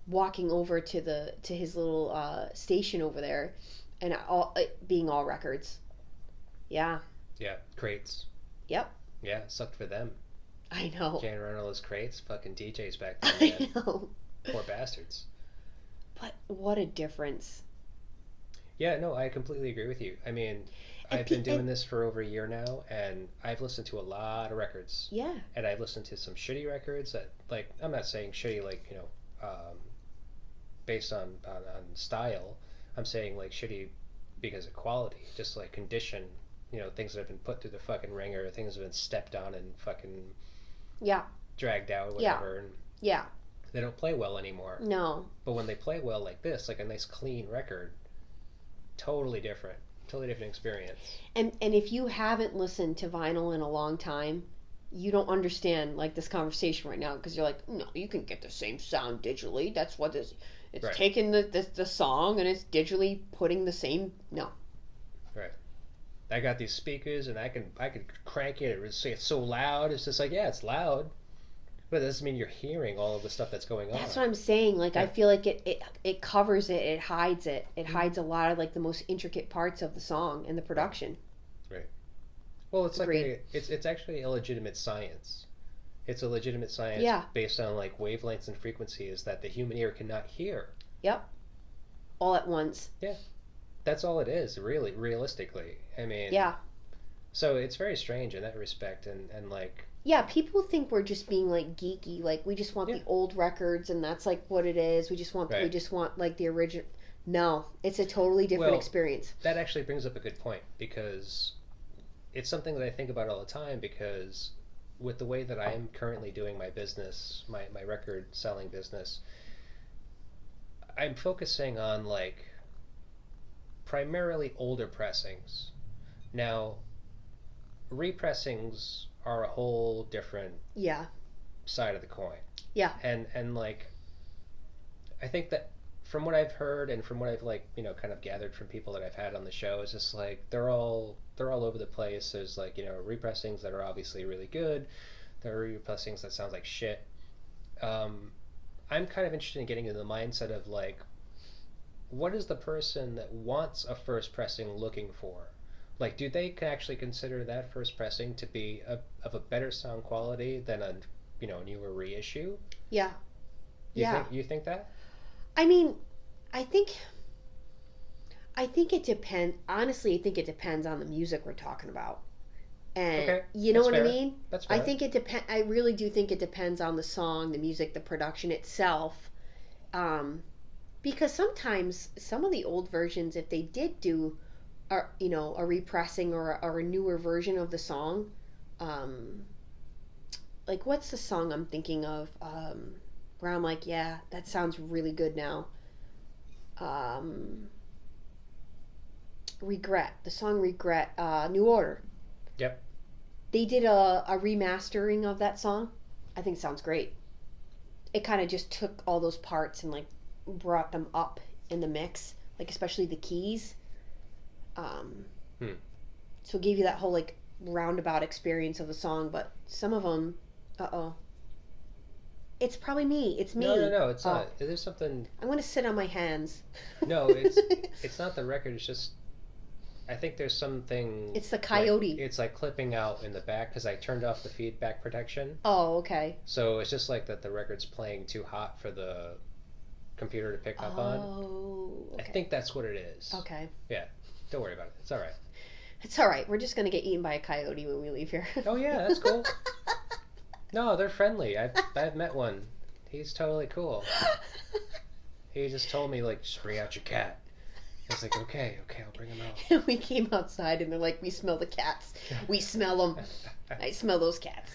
walking over to his little station over there, and it being all records. Yeah. Yeah, crates. Yep. Yeah, sucked for them. I know. Jan Reynolds crates, fucking DJs back then. I know. Poor bastards. But what a difference. Yeah, no, I completely agree with you. I've been doing this for over a year now, and I've listened to a lot of records. Yeah. And I've listened to some shitty records that, I'm not saying shitty, based on style. I'm saying, shitty because of quality. Just, condition, things that have been put through the fucking ringer, things that have been stepped on and fucking... Yeah. Dragged out, whatever. And yeah. they don't play well anymore. No. But when they play well like this, a nice clean record, totally different. Totally different experience. And if you haven't listened to vinyl in a long time, you don't understand like this conversation right now, because you're like, no, you can get the same sound digitally. That's what this. It's right. taking the song and it's digitally putting the same. No. Right. I got these speakers and I can crank it. It's so loud. It's just like, yeah, it's loud, but it doesn't mean you're hearing all of the stuff that's going on. That's what I'm saying. Like, I feel like it covers it. It hides it. It hides a lot of like the most intricate parts of the song and the production. Right. Well, it's Agreed. like it's actually a legitimate science. It's a legitimate science based on like wavelengths and frequencies that the human ear cannot hear. Yep. All at once. Yeah. That's all it is, really, realistically. I mean, yeah. So it's very strange in that respect, and like. Yeah, people think we're just being like geeky, like we just want the old records, and that's like what it is. We just want like the original. No, it's a totally different experience. That actually brings up a good point, because it's something that I think about all the time, because with the way that I am currently doing my business, my record selling business, I'm focusing on like primarily older pressings. Now, repressings are a whole different side of the coin. Yeah. And like, I think that from what I've heard and from what I've like, you know, kind of gathered from people that I've had on the show, is just like they're all over the place. There's like, you know, repressings that are obviously really good. There are repressings that sound like shit. I'm kind of interested in getting into the mindset of like, what is the person that wants a first pressing looking for? Like, do they actually consider that first pressing to be of a better sound quality than a, you know, newer reissue? Yeah. You think that? I mean, I think it depends. Honestly, I think it depends on the music we're talking about. And you know what I mean? That's fair. I think it depends. I really do think it depends on the song, the music, the production itself. Because sometimes some of the old versions, if they did do a repressing or a newer version of the song, like what's the song I'm thinking of, where I'm like, yeah, that sounds really good now. Regret, the song Regret, New Order. Yep. They did a remastering of that song. I think it sounds great. It kind of just took all those parts and like brought them up in the mix, like especially the keys. So it gave you that whole like roundabout experience of the song, but some of them, it's probably me. It's me. No, it's not. There's something. I'm gonna sit on my hands. No, it's not the record. It's just, I think there's something. It's the coyote. Like, it's like clipping out in the back because I turned off the feedback protection. Oh, okay. So it's just like that the record's playing too hot for the computer to pick up on. Oh, okay. I think that's what it is. Okay. Yeah. Don't worry about it. It's all right. It's all right. We're just gonna get eaten by a coyote when we leave here. Oh yeah, that's cool. No, they're friendly. I've met one. He's totally cool. He just told me like, just bring out your cat. I was like, okay, I'll bring him out. We came outside and they're like, we smell the cats. We smell them. I smell those cats.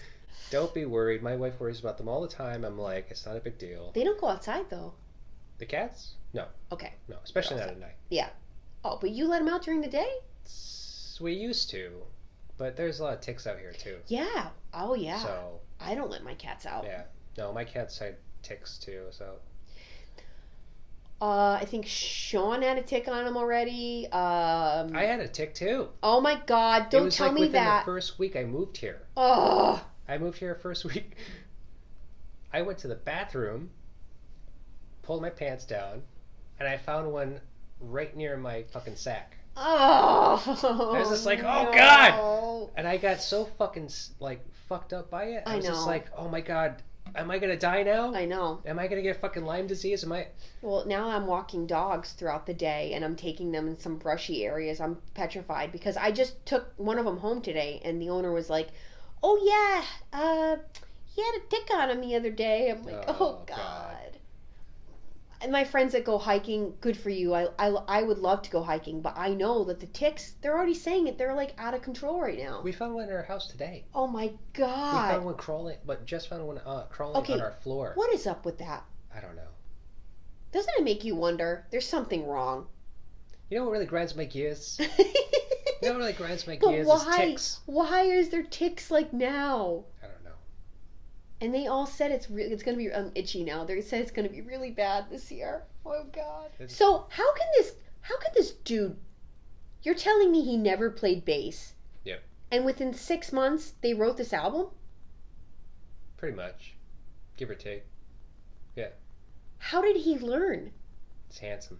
Don't be worried. My wife worries about them all the time. I'm like, it's not a big deal. They don't go outside though. The cats? No. Okay. No, especially not at night. Yeah. Oh, but you let them out during the day? We used to, but there's a lot of ticks out here too. Yeah. Oh yeah. So I don't let my cats out. Yeah. No, my cats had ticks too. So. I think Shawn had a tick on him already. I had a tick too. Oh my God! Don't tell me that. Within the first week I moved here. Oh. I moved here first week. I went to the bathroom, pulled my pants down, and I found one right near my fucking sack. Oh. I was just like, oh no. God! And I got so fucking like fucked up by it. I was just like, oh my God, am I gonna die now? I know. Am I gonna get fucking Lyme disease? Am I? Well, now I'm walking dogs throughout the day, and I'm taking them in some brushy areas. I'm petrified because I just took one of them home today, and the owner was like, "Oh yeah, he had a tick on him the other day." I'm like, "Oh God." And my friends that go hiking, good for you. I would love to go hiking, but I know that the ticks, they're already saying it. They're like out of control right now. We found one in our house today. Oh my God. We found one crawling, but just found one crawling on our floor. What is up with that? I don't know. Doesn't it make you wonder? There's something wrong. You know what really grinds my gears? You know what really grinds my But gears is ticks. why is there ticks like now? I don't know. And they all said it's going to be itchy now. They said it's going to be really bad this year. Oh God. So how can this dude? You're telling me he never played bass? Yep. And within 6 months they wrote this album? Pretty much, give or take. Yeah. How did he learn? It's handsome.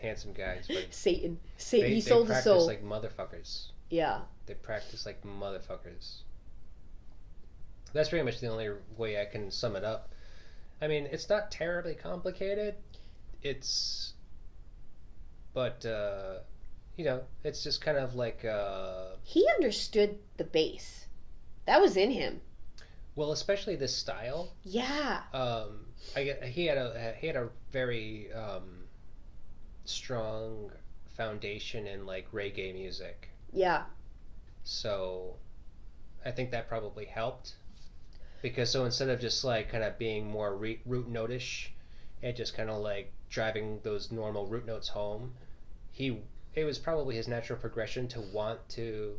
Handsome guys, but Satan. they He sold his soul. like motherfuckers. Yeah. They practice like motherfuckers. That's pretty much the only way I can sum it up. I mean, it's not terribly complicated. But it's just kind of like. He understood the bass. That was in him. Well, especially this style. Yeah. He had a very strong foundation in like reggae music. Yeah. So, I think that probably helped. Because so instead of just like kind of being more root notish, and just kind of like driving those normal root notes home, it was probably his natural progression to want to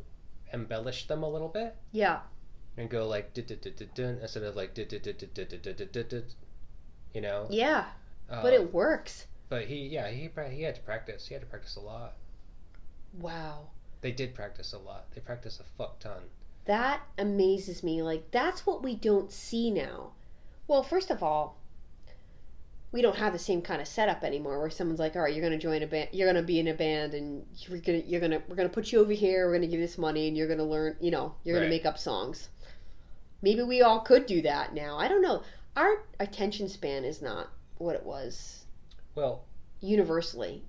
embellish them a little bit. Yeah. And go like instead of like you know. Yeah. But it works. But he had to practice. He had to practice a lot. Wow. They did practice a lot. They practiced a fuck ton. That amazes me. Like, that's what we don't see now. Well, first of all, we don't have the same kind of setup anymore where someone's like, all right, you're going to join a band, you're going to be in a band, and we're going to put you over here, we're going to give you this money, and you're going to learn, you're going to make up songs. Maybe we all could do that now. I don't know. Our attention span is not what it was. Well, universally,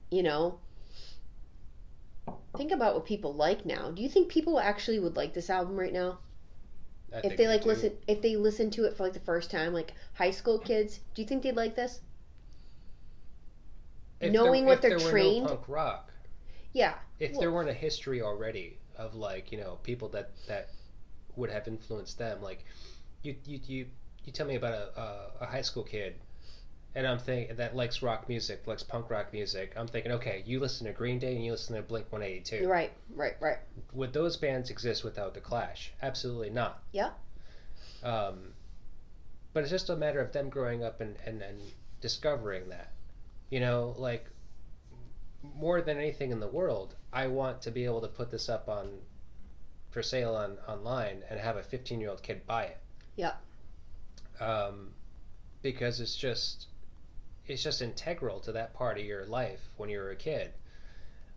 Think about what people like now. Do you think people actually would like this album right now? If they listen to it for like the first time, like high school kids, do you think they'd like this? Knowing what they're trained. No punk rock. Yeah. If there weren't a history already of like people that would have influenced them, like you tell me about a high school kid. And I'm thinking that likes rock music, likes punk rock music. I'm thinking, okay, you listen to Green Day and you listen to Blink-182. Right. Would those bands exist without The Clash? Absolutely not. Yeah. But it's just a matter of them growing up and discovering that. Like, more than anything in the world, I want to be able to put this up for sale online and have a 15-year-old kid buy it. Yeah. Because it's just integral to that part of your life when you were a kid,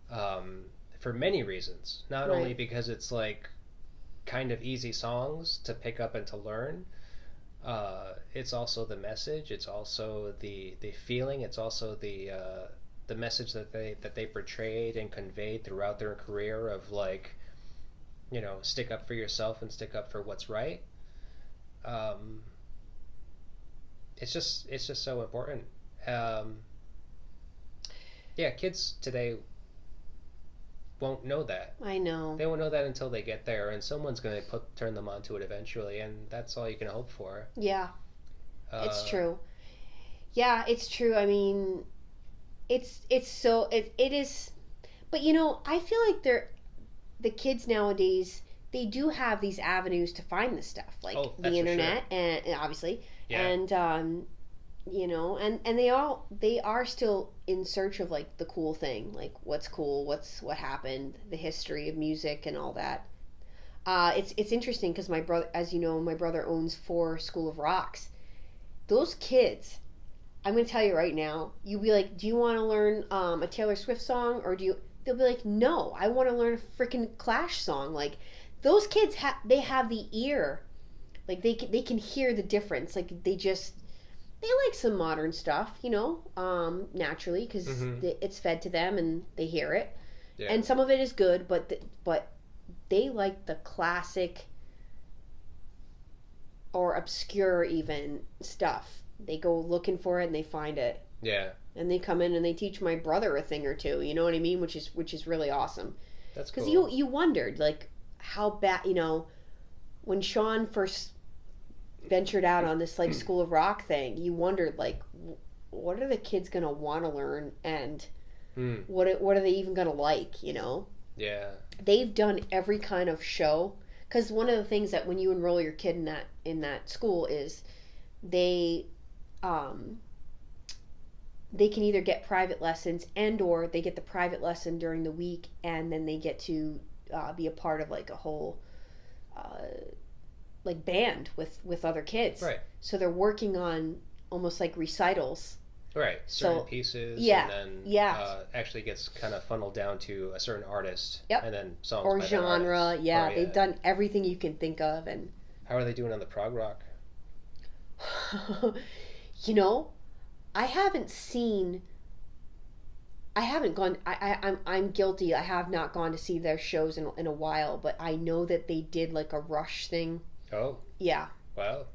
for many reasons. Not only because it's like kind of easy songs to pick up and to learn. It's also the message. It's also the feeling. It's also the message that they portrayed and conveyed throughout their career of like, stick up for yourself and stick up for what's right. It's just so important. Kids today won't know that. I know. They won't know that until they get there, and someone's going to turn them onto it eventually, and that's all you can hope for. Yeah, it's true. Yeah, it's true. I mean, it is. But I feel like the kids nowadays, they do have these avenues to find this stuff, like the internet, and obviously. Yeah. And and they are still in search of like the cool thing, like what's cool, what happened, the history of music and all that. It's interesting because my brother, as you know, my brother owns 4 School of Rocks. Those kids, I'm gonna tell you right now, you'll be like, do you want to learn a Taylor Swift song, or they'll be like, no, I want to learn a freaking Clash song. Like, those kids they have the ear. Like, they can hear the difference. Like, they like some modern stuff, naturally, because it's fed to them and they hear it. Yeah. And some of it is good, but they like the classic or obscure even stuff. They go looking for it and they find it. Yeah. And they come in and they teach my brother a thing or two, you know what I mean? Which is really awesome. That's cool. Because you wondered, like, how bad, when Shawn first ventured out on this like School of Rock thing, you wondered like, what are the kids gonna want to learn, and What are they even gonna like? Yeah. They've done every kind of show. Because one of the things that when you enroll your kid in that school is they they can either get private lessons and or they get the private lesson during the week, and then they get to be a part of like a whole like band with other kids. Right. So they're working on almost like recitals. Right. Certain pieces. Yeah. And then actually gets kind of funneled down to a certain artist. Yep. And then songs Or by genre. that artist. Yeah, they've done everything you can think of. And how are they doing on the prog rock? I haven't gone. I'm guilty. I have not gone to see their shows in a while, but I know that they did like a Rush thing. Oh. Yeah. Wow.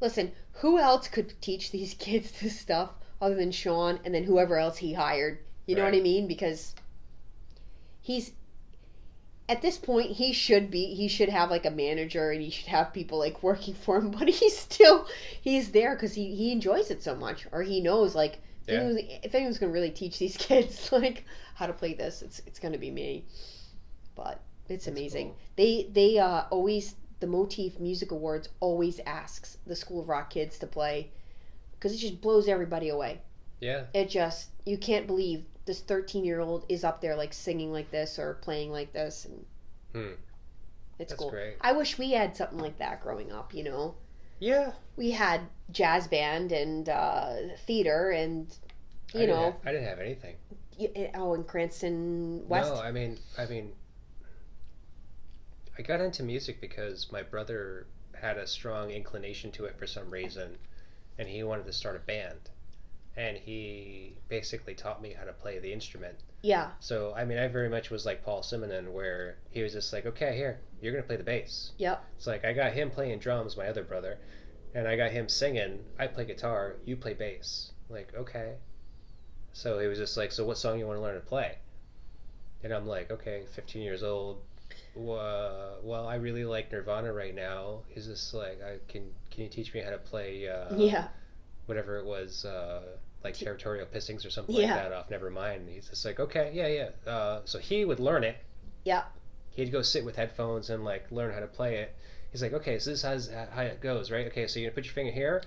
Listen, who else could teach these kids this stuff other than Shawn and then whoever else he hired? You know what I mean? Because he's at this point he should have like a manager and he should have people like working for him, but he's there because he enjoys it so much, or he knows like if anyone's gonna really teach these kids like how to play this, it's gonna be me. But it's amazing. Cool. They always, the Motif Music Awards always asks the School of Rock kids to play because it just blows everybody away. Yeah. You can't believe this 13-year-old is up there like singing like this or playing like this, and it's That's cool. Great. I wish we had something like that growing up. Yeah. We had jazz band and theater, and I didn't have anything. In Cranston West. No, I mean, I got into music because my brother had a strong inclination to it for some reason, and he wanted to start a band. And he basically taught me how to play the instrument. Yeah. So, I mean, I very much was like Paul Simonon, where he was just like, okay, here, you're going to play the bass. Yep. It's like, I got him playing drums, my other brother, and I got him singing. I play guitar, you play bass. Like, okay. So he was just like, so what song you want to learn to play? And I'm like, okay, 15 years old. Well, I really like Nirvana right now. He's just like, can you teach me how to play whatever it was, like Territorial Pissings or something like that off Nevermind. And he's just like, okay, yeah. So he would learn it. Yeah. He'd go sit with headphones and like learn how to play it. He's like, okay, so this is how it goes, right? Okay, so you're gonna put your finger here.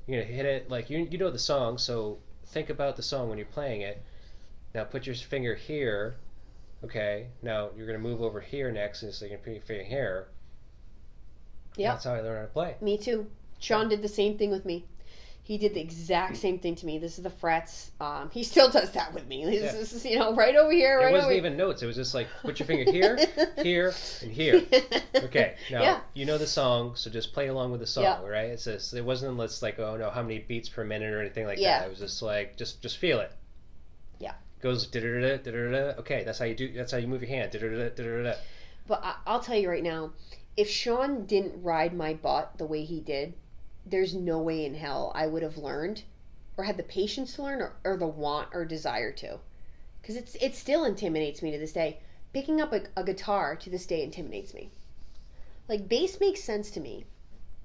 You're gonna hit it like you know the song, so think about the song when you're playing it. Now put your finger here. Okay, now you're going to move over here next, and so you're going to put your finger here. Yeah. That's how I learned how to play. Me too. Shawn did the same thing with me. He did the exact same thing to me. This is the frets. He still does that with me. This is, right over here, right over here. It wasn't even notes. It was just like, put your finger here, here, and here. Okay, now, you know the song, so just play along with the song, right? It's just, it wasn't like, oh no, how many beats per minute or anything like that. It was just like, just feel it. Yeah. Goes da-da-da, da-da-da. Okay, that's how you move your hand. Da-da-da, da-da-da. But I'll tell you right now, if Shawn didn't ride my butt the way he did, there's no way in hell I would have learned or had the patience to learn or the want or desire to. Because it still intimidates me to this day. Picking up a guitar to this day intimidates me. Like, bass makes sense to me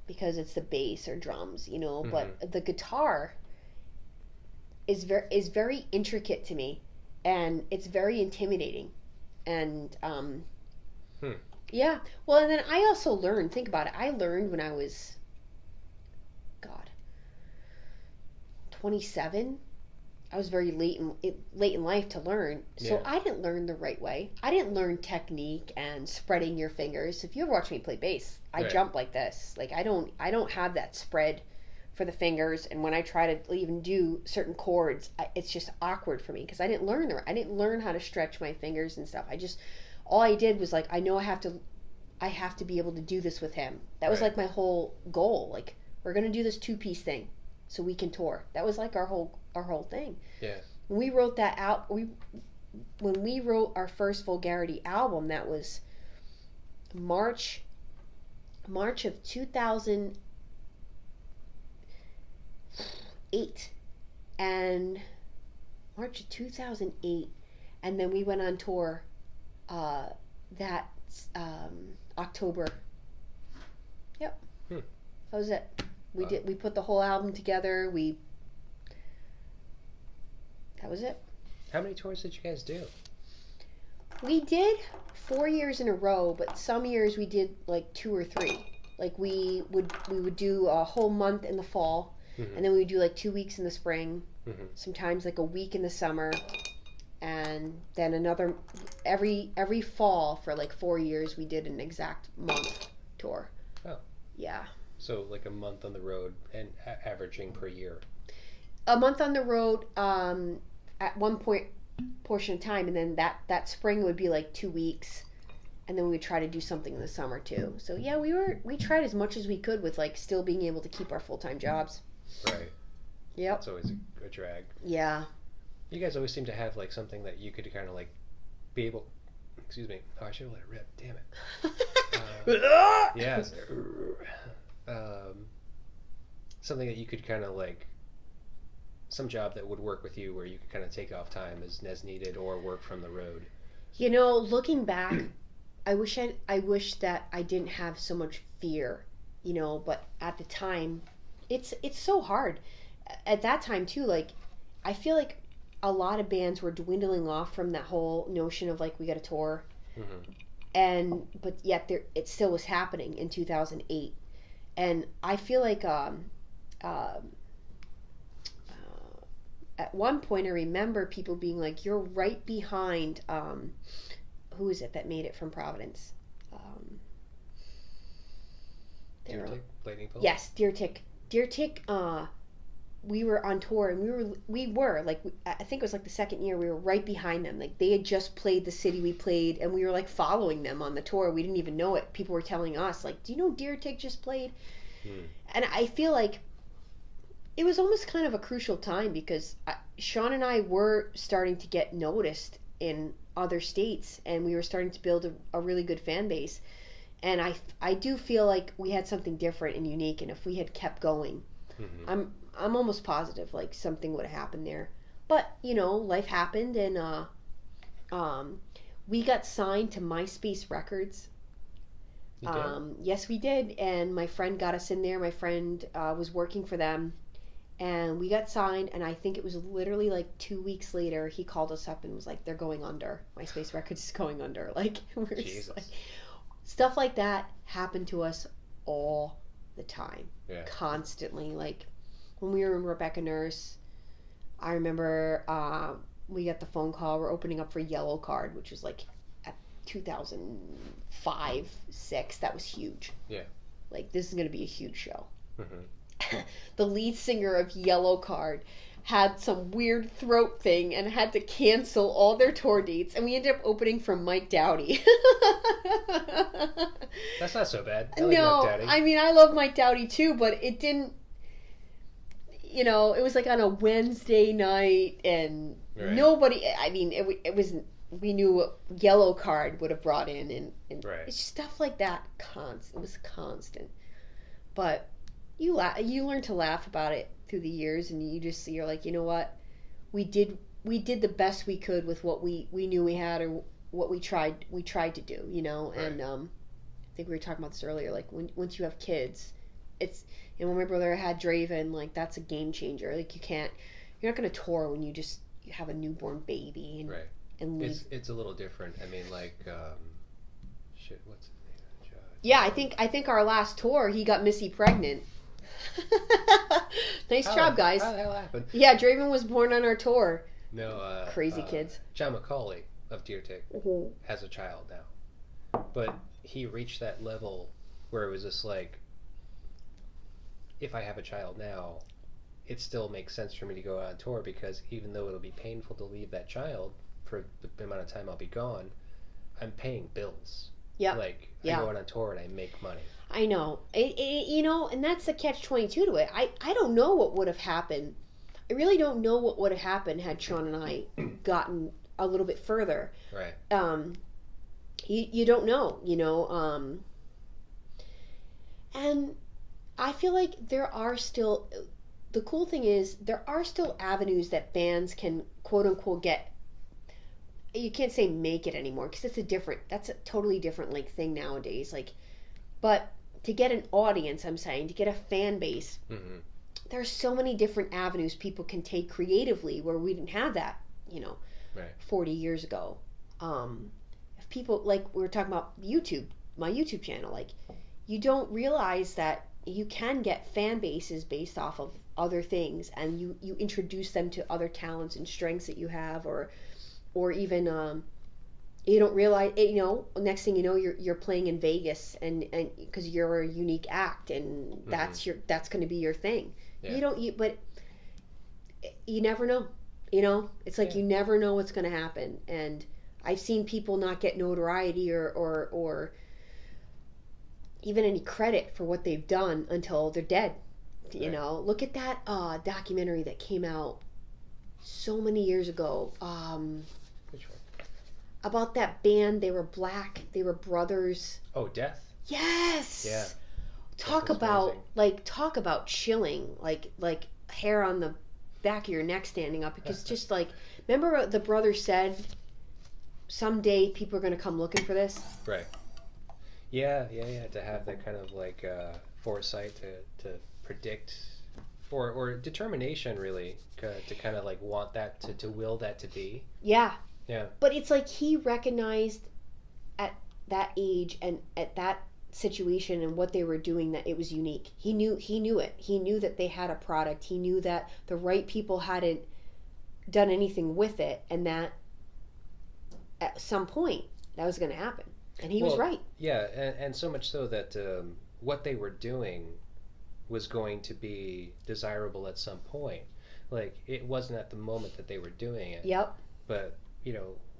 because it's the bass or drums, but the guitar is very intricate to me. And it's very intimidating. And, yeah. Well, and then I also learned, think about it, I learned when I was, 27. I was very late in life to learn. So I didn't learn the right way. I didn't learn technique and spreading your fingers. If you ever watch me play bass, I jump like this. Like, I don't have that spread for the fingers, and when I try to even do certain chords, it's just awkward for me because I didn't learn how to stretch my fingers and stuff. All I did was like, I know I have to be able to do this with him. That was like my whole goal. Like, we're gonna do this 2-piece thing so we can tour. That was like our whole thing. Yeah. When we wrote that out, when we wrote our first Vulgarrity album, that was March of 2008, and March of 2008, and then we went on tour that October. Yep. That was it. We put the whole album together. That was it. How many tours did you guys do? We did 4 years in a row, but some years we did like 2 or 3. Like we would do a whole month in the fall, and then we would do like 2 weeks in the spring, sometimes like a week in the summer, and then another every fall for like 4 years we did an exact month tour. Oh. Yeah. So like a month on the road and averaging per year. A month on the road at one portion of time, and then that spring would be like 2 weeks, and then we would try to do something in the summer too. So yeah, we tried as much as we could with like still being able to keep our full-time jobs. Right. Yep. That's always a drag. Yeah. You guys always seem to have like something that you could kind of like be able. Excuse me. Oh, I should have let it rip. Damn it. Yes. Something that you could kind of like. Some job that would work with you, where you could kind of take off time as needed, or work from the road. You know, looking back, I wish that I didn't have so much fear. You know, but at the time, it's so hard. At that time too, like I feel like a lot of bands were dwindling off from that whole notion of like we got to tour, but yet it still was happening in 2008, and I feel like at one point I remember people being like, "You're right behind." Who is it that made it from Providence? Deer Tick, Lightning Bolt? Yes, Deer Tick. We were on tour, and we were like, I think it was like the second year, we were right behind them. Like they had just played the city we played, and we were like following them on the tour. We didn't even know it. People were telling us like, "Do you know Deer Tick just played?" And I feel like it was almost kind of a crucial time, because Shawn and I were starting to get noticed in other states, and we were starting to build a really good fan base. And I do feel like we had something different and unique, and if we had kept going, I'm almost positive like something would have happened there. But you know, life happened, and we got signed to MySpace Records. You did? Yes, we did, and my friend got us in there. My friend was working for them, and we got signed, and I think it was literally like 2 weeks later he called us up and was like, "They're going under. MySpace Records is going under." Like, we're just like, stuff like that happened to us all the time. Yeah. Constantly. Like when we were in Rebecca Nurse, I remember we got the phone call, we're opening up for Yellow Card, which was like at 2005, 6. That was huge. Yeah. Like, this is going to be a huge show. The lead singer of Yellow Card had some weird throat thing and had to cancel all their tour dates, and we ended up opening for Mike Doughty. That's not so bad. I like Mike Doughty. I mean, I love Mike Doughty too, but it didn't, you know, it was like on a Wednesday night, and nobody, I mean, it was, we knew what Yellow Card would have brought in, and it's stuff like that, it was constant. But you learn to laugh about it through the years, and you're like, you know what, we did the best we could with what we knew we had, or what we tried to do, you know. And I think we were talking about this earlier, like once you have kids, it's, you know, when my brother had Draven, like that's a game changer. Like you're not going to tour when you have a newborn baby and leave. It's a little different. I mean, like what's his name? Yeah, I think our last tour he got Missy pregnant. Nice job, guys. How the hell happened? Yeah, Draven was born on our tour. No, crazy kids. John McCauley of Deer Tick has a child now, but he reached that level where it was just like, if I have a child now, it still makes sense for me to go on tour, because even though it'll be painful to leave that child for the amount of time I'll be gone, I'm paying bills. Yeah. Like, I go on a tour and I make money. I know. You know, and that's the catch-22 to it. I don't know what would have happened. I really don't know what would have happened had Shawn and I gotten a little bit further. Right. You don't know, you know. And I feel like there are still, the cool thing is, there are still avenues that bands can, quote-unquote, get. You can't say make it anymore, because that's a totally different like thing nowadays. Like, but to get an audience, I'm saying, to get a fan base, there's so many different avenues people can take creatively, where we didn't have that, you know. right. 40 years ago. If people, like we were talking about YouTube, my YouTube channel, like you don't realize that you can get fan bases based off of other things, and you introduce them to other talents and strengths that you have, or even you don't realize it, next thing you know, you're playing in Vegas, and because you're a unique act, and that's going to be your thing. Yeah. But you never know. It's like you never know what's going to happen, and I've seen people not get notoriety or even any credit for what they've done until they're dead. Look at that documentary that came out so many years ago. Which one? About that band. They were black. They were brothers. Oh, Death? Yes. Yeah. Talk about chilling, like hair on the back of your neck standing up, because just like, remember the brothers said, someday people are going to come looking for this. Right. Yeah. To have that kind of like foresight to predict, or determination, really, to kind of like want that to will that to be. Yeah. Yeah. But it's like he recognized at that age and at that situation and what they were doing that it was unique. He knew it. He knew that they had a product. He knew that the right people hadn't done anything with it, and that at some point that was going to happen. And he was right. Yeah, and so much so that what they were doing was going to be desirable at some point. Like, it wasn't at the moment that they were doing it. Yep. But,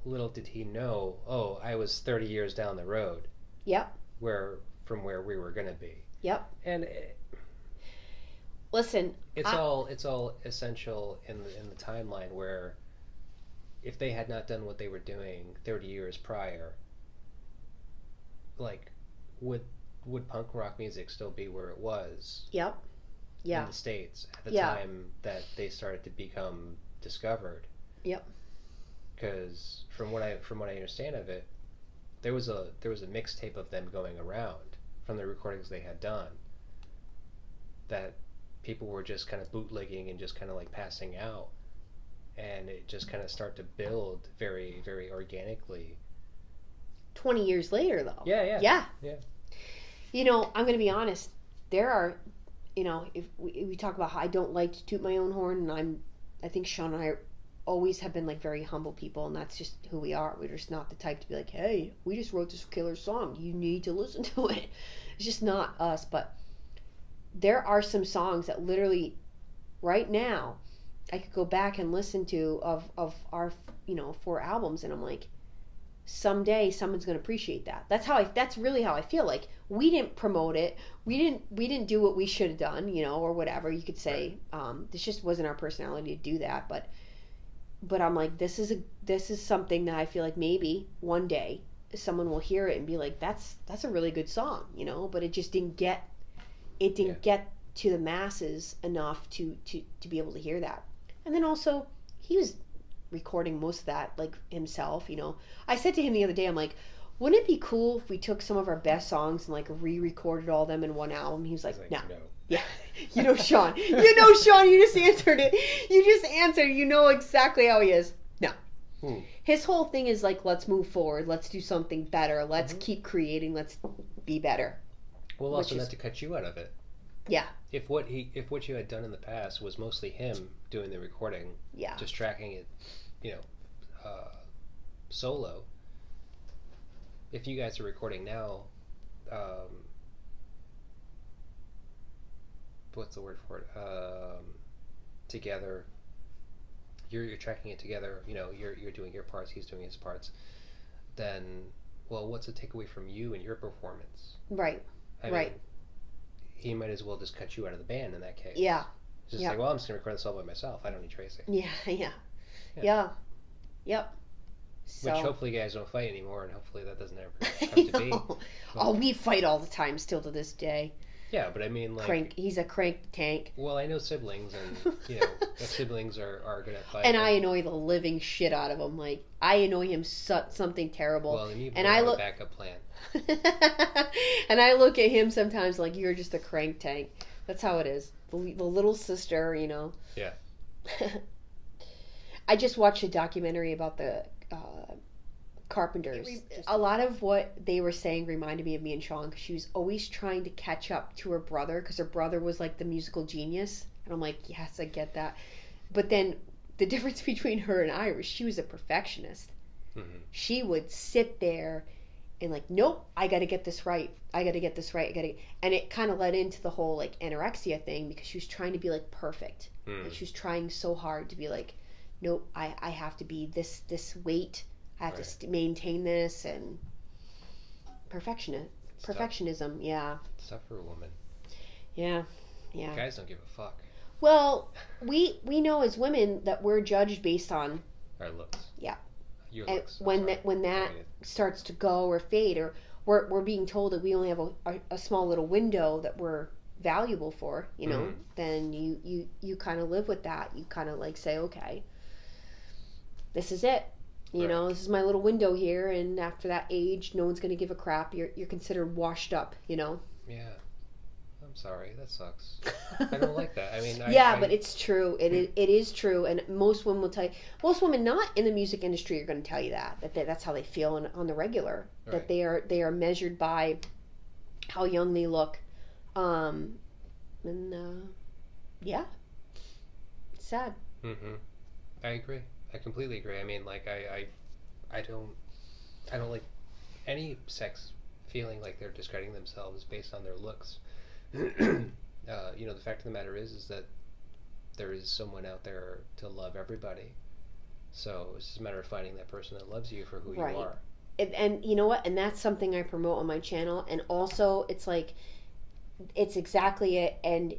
little did he know, I was 30 years down the road. Yep. From where we were going to be. Yep. And listen, it's all essential in the timeline, where if they had not done what they were doing 30 years prior, like, would punk rock music still be where it was? Yep. Yeah. In the States at the time that they started to become discovered. Yep. Because from what I understand of it, there was a mixtape of them going around from the recordings they had done that people were just kind of bootlegging and just kind of like passing out, and it just kind of started to build very, very organically. 20 years later, though. Yeah. I'm going to be honest. There are, if we talk about how I don't like to toot my own horn, and I think Shawn and I always have been like very humble people, and that's just who we are. We're just not the type to be like, hey, we just wrote this killer song, you need to listen to it. It's just not us. But there are some songs that literally right now I could go back and listen to of our 4 albums, and I'm like, someday someone's going to appreciate that. That's really how I feel. Like, we didn't promote it, we didn't do what we should have done, or whatever you could say. This just wasn't our personality to do that. But I'm like, this is something that I feel like maybe one day someone will hear it and be like, that's a really good song, but it just didn't get to the masses enough to be able to hear that. And then also, he was recording most of that like himself. I said to him the other day, I'm like, wouldn't it be cool if we took some of our best songs and like re-recorded all of them in one album? He was like, no. Yeah. Shawn. Shawn, you just answered it. You just answered. You know exactly how he is. No. His whole thing is like, let's move forward. Let's do something better. Let's keep creating. Let's be better. Well, also not to cut you out of it. Yeah. If what you had done in the past was mostly him doing the recording, just tracking it, solo. If you guys are recording now, what's the word for it? Together. You're tracking it together. You're doing your parts. He's doing his parts. Then, well, what's a takeaway from you and your performance? Right. I mean, he might as well just cut you out of the band in that case. Yeah. It's just like, well, I'm just going to record this all by myself. I don't need Tracy. Yeah. Yep. So. Which hopefully you guys don't fight anymore, and hopefully that doesn't ever come to be. Oh, we fight all the time still to this day. Yeah, but I mean, like... He's a crank tank. Well, I know siblings, and, siblings are going to fight. And I annoy the living shit out of him. Like, I annoy him something terrible. Well, then you have a backup plan. And I look at him sometimes like, you're just a crank tank. That's how it is. The little sister, Yeah. I just watched a documentary about the Carpenters. A lot of what they were saying reminded me of me and Shawn, because she was always trying to catch up to her brother, because her brother was like the musical genius. And I'm like, yes, I get that. But then the difference between her and I was she was a perfectionist. Mm-hmm. She would sit there and like, nope, I got to get this right. I got to get this right. And it kind of led into the whole like anorexia thing, because she was trying to be like perfect. Like she was trying so hard to be like, nope, I have to be this weight. I have to maintain this, and perfectionism, yeah. It's tough for a woman. Yeah. Guys don't give a fuck. Well, we know as women that we're judged based on our looks. Yeah. Your and looks. When that starts to go or fade, or we're being told that we only have a small little window that we're valuable for, you know, then you kind of live with that. You kind of like say, okay, this is it. You know, this is my little window here, and after that age, no one's going to give a crap. You're considered washed up, you know? Yeah. I'm sorry. That sucks. I don't like that. I mean, but it's true. It is true, and most women will tell you, most women not in the music industry are going to tell you that's how they feel on the regular, that they are measured by how young they look. Yeah. It's sad. Mm-hmm. I agree. I completely agree. I mean, like, I don't like any sex feeling like they're discrediting themselves based on their looks. You know, the fact of the matter is that there is someone out there to love everybody. So it's just a matter of finding that person that loves you for who you are. And you know what? And that's something I promote on my channel. And also, it's like, it's exactly it. And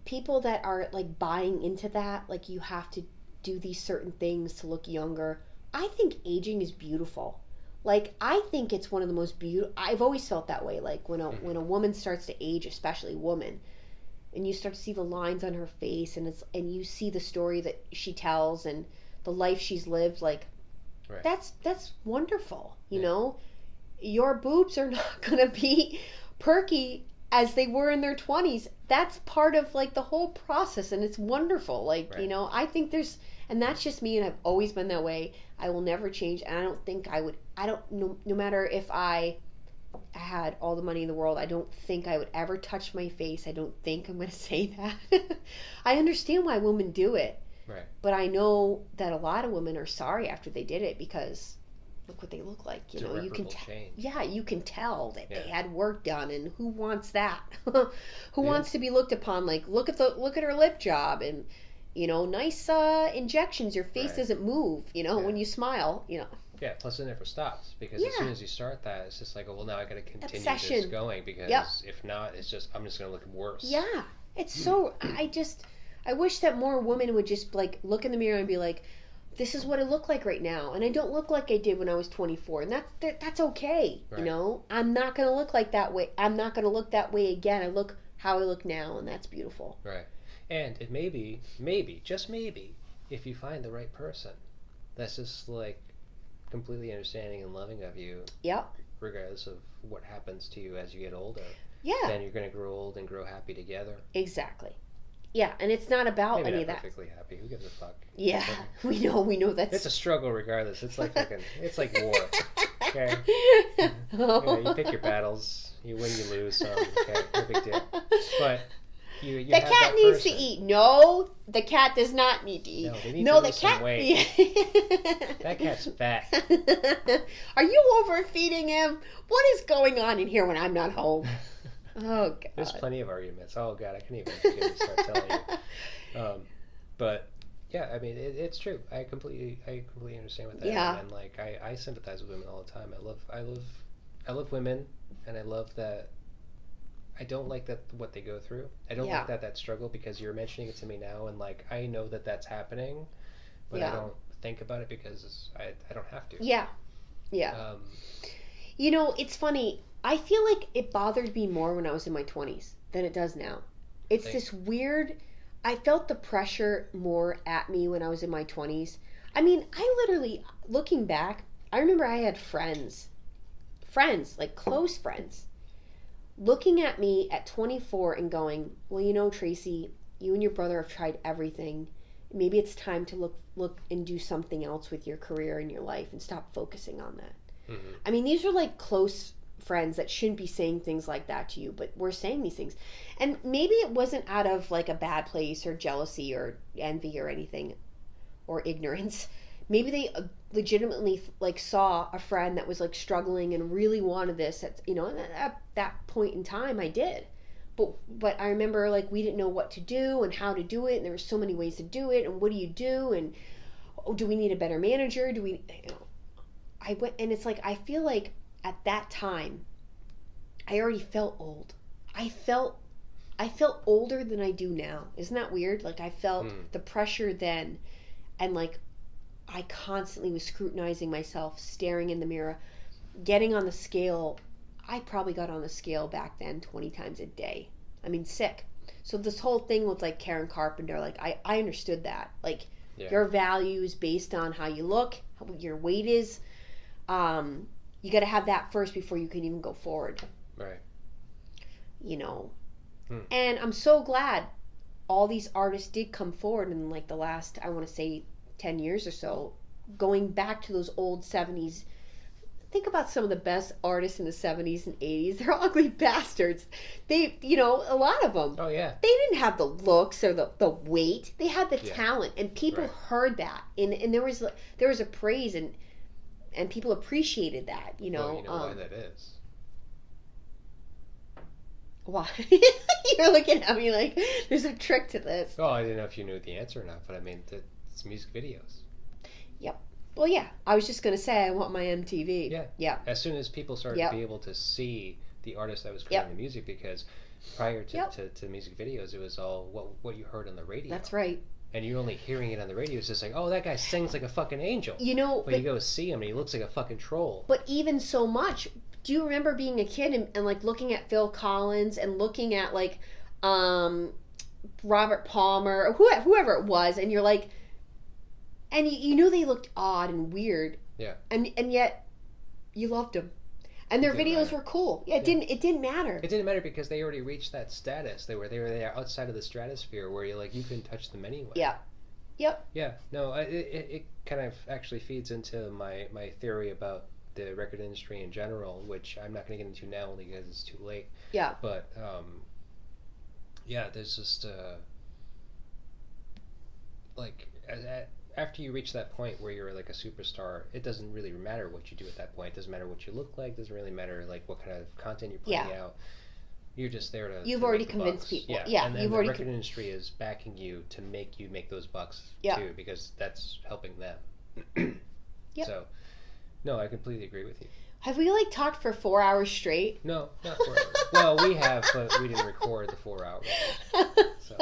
people that are like buying into that, like you have to do these certain things to look younger. I think aging is beautiful. Like, I think it's one of the most beautiful. I've always felt that way. Like when a woman starts to age, especially a woman, and you start to see the lines on her face, and you see the story that she tells and the life she's lived. Like, that's wonderful. You know, your boobs are not gonna be perky as they were in their 20s. That's part of like the whole process, and it's wonderful. Like, you know, I think there's, and that's just me, and I've always been that way. I will never change, and I don't think I would. No matter if I had all the money in the world, I don't think I would ever touch my face. I don't think I'm going to say that. I understand why women do it, but I know that a lot of women are sorry after they did it, because look what they look like. You know, you can you can tell that they had work done, and who wants that? Who wants to be looked upon like, look at her lip job, and you know, nice injections. Your face doesn't move, you know, when you smile, you know. Yeah, plus it never stops, because as soon as you start that, it's just like, oh, well, now I got to continue this going, because if not, I'm just going to look worse. Yeah, it's so, I wish that more women would just like look in the mirror and be like, this is what I look like right now, and I don't look like I did when I was 24, and that's okay, you know. I'm not going to look like that way. I'm not going to look that way again. I look how I look now, and that's beautiful. Right. And it may be, just maybe, if you find the right person that's just like completely understanding and loving of you, regardless of what happens to you as you get older, then you're going to grow old and grow happy together. Exactly. Yeah, and it's not about maybe any not of that. Perfectly happy. Who gives a fuck? Yeah, we know that. It's a struggle regardless. It's like it's like war. Okay. You know, you pick your battles. You win, you lose. So okay, no big deal. But you the cat needs to eat. No, the cat does not need to eat. No, they need to lose some weight. That cat's fat. Are you overfeeding him? What is going on in here when I'm not home? Oh, God. There's plenty of arguments. Oh, God, I can't even begin to start telling you. But, yeah, I mean, it's true. I completely understand with that. Yeah. And, like, I sympathize with women all the time. I love women, and I love that. I don't like that what they go through. I don't like that struggle, because you're mentioning it to me now, and, like, I know that that's happening, but I don't think about it because I don't have to. Yeah. Yeah. You know, it's funny. I feel like it bothered me more when I was in my 20s than it does now. It's this weird... I felt the pressure more at me when I was in my 20s. I mean, I literally, looking back, I remember I had friends, like close friends, looking at me at 24 and going, well, you know, Tracy, you and your brother have tried everything. maybe it's time to look and do something else with your career and your life and stop focusing on that. Mm-hmm. I mean, these are like close friends that shouldn't be saying things like that to you, but we're saying these things. And maybe it wasn't out of like a bad place or jealousy or envy or anything, or ignorance. Maybe they legitimately like saw a friend that was like struggling and really wanted this at, at that point in time. I did. But I remember like we didn't know what to do and how to do it, and there were so many ways to do it, and what do you do, and do we need a better manager, do we, I went, and it's like I feel like at that time I already felt old. I felt older than I do now. Isn't that weird? Like I felt the pressure then, and like I constantly was scrutinizing myself, staring in the mirror, getting on the scale. I probably got on the scale back then 20 times a day. I mean, sick. So this whole thing with like Karen Carpenter, like I understood that. Like your value is based on how you look, how your weight is. You got to have that first before you can even go forward. Right. And I'm so glad all these artists did come forward in like the last, I want to say 10 years or so, going back to those old 70s. Think about some of the best artists in the 70s and 80s. They're ugly bastards. They, a lot of them. Oh, yeah. They didn't have the looks or the weight. They had the talent, and people heard that. And there was a praise, and people appreciated that, Well, you know why that is. Why? You're looking at me like there's a trick to this. Oh, I didn't know if you knew the answer or not, but I mean, it's music videos. Yep. Well, yeah. I was just gonna say I want my MTV. Yeah. Yeah. As soon as people started to be able to see the artist that was creating the music, because prior to music videos, it was all what you heard on the radio. That's right. And you're only hearing it on the radio. It's just like, oh, that guy sings like a fucking angel. But you go see him and he looks like a fucking troll. But even so much, do you remember being a kid and like looking at Phil Collins and looking at like Robert Palmer or whoever it was, and you're like, and you knew they looked odd and weird. Yeah. And yet you loved them. And their videos were cool. Yeah, it didn't matter. It didn't matter because they already reached that status. They were there outside of the stratosphere where you couldn't touch them anyway. Yeah. Yep. Yeah. No, it kind of actually feeds into my theory about the record industry in general, which I'm not going to get into now only because it's too late. Yeah. But there's just after you reach that point where you're like a superstar, it doesn't really matter what you do at that point. It doesn't matter what you look like. It doesn't really matter like what kind of content you're putting out. You're just there to. You've already convinced people. Yeah. And then the record industry is backing you to make those bucks too, because that's helping them. So, no, I completely agree with you. Have we like talked for 4 hours straight? No, not 4 hours. Well, we have, but we didn't record the 4 hours. So.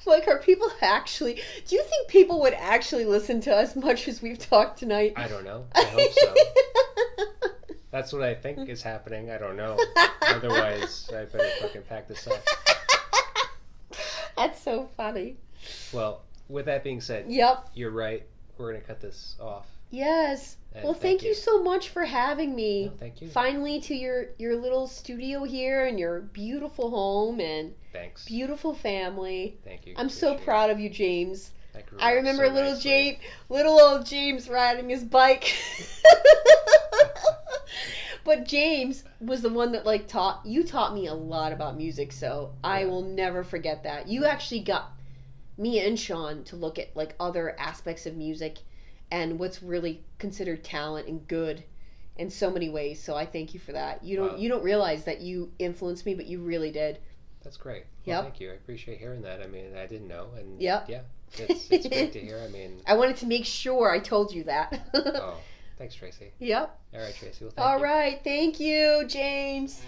Like, are people actually? Do you think people would actually listen to us much as we've talked tonight? I don't know. I hope so. That's what I think is happening. I don't know. Otherwise, I better fucking pack this up. That's so funny. Well, with that being said, you're right. We're gonna cut this off. Yes. And well, thank you so much for having me. No, thank you. Finally to your little studio here and your beautiful home and beautiful family. Thank you. I'm so proud of you, James. I remember so little old James riding his bike. But James was the one that like taught me a lot about music, so I will never forget that. You actually got me and Shawn to look at like other aspects of music and what's really considered talent and good in so many ways. So I thank you for that. You don't realize that you influenced me, but you really did. That's great. Well, thank you. I appreciate hearing that. I mean, I didn't know, and it's great to hear. I mean, I wanted to make sure I told you that. Oh, thanks, Tracy. Yep. All right, Tracy. Well, thank you. All right. Thank you, James.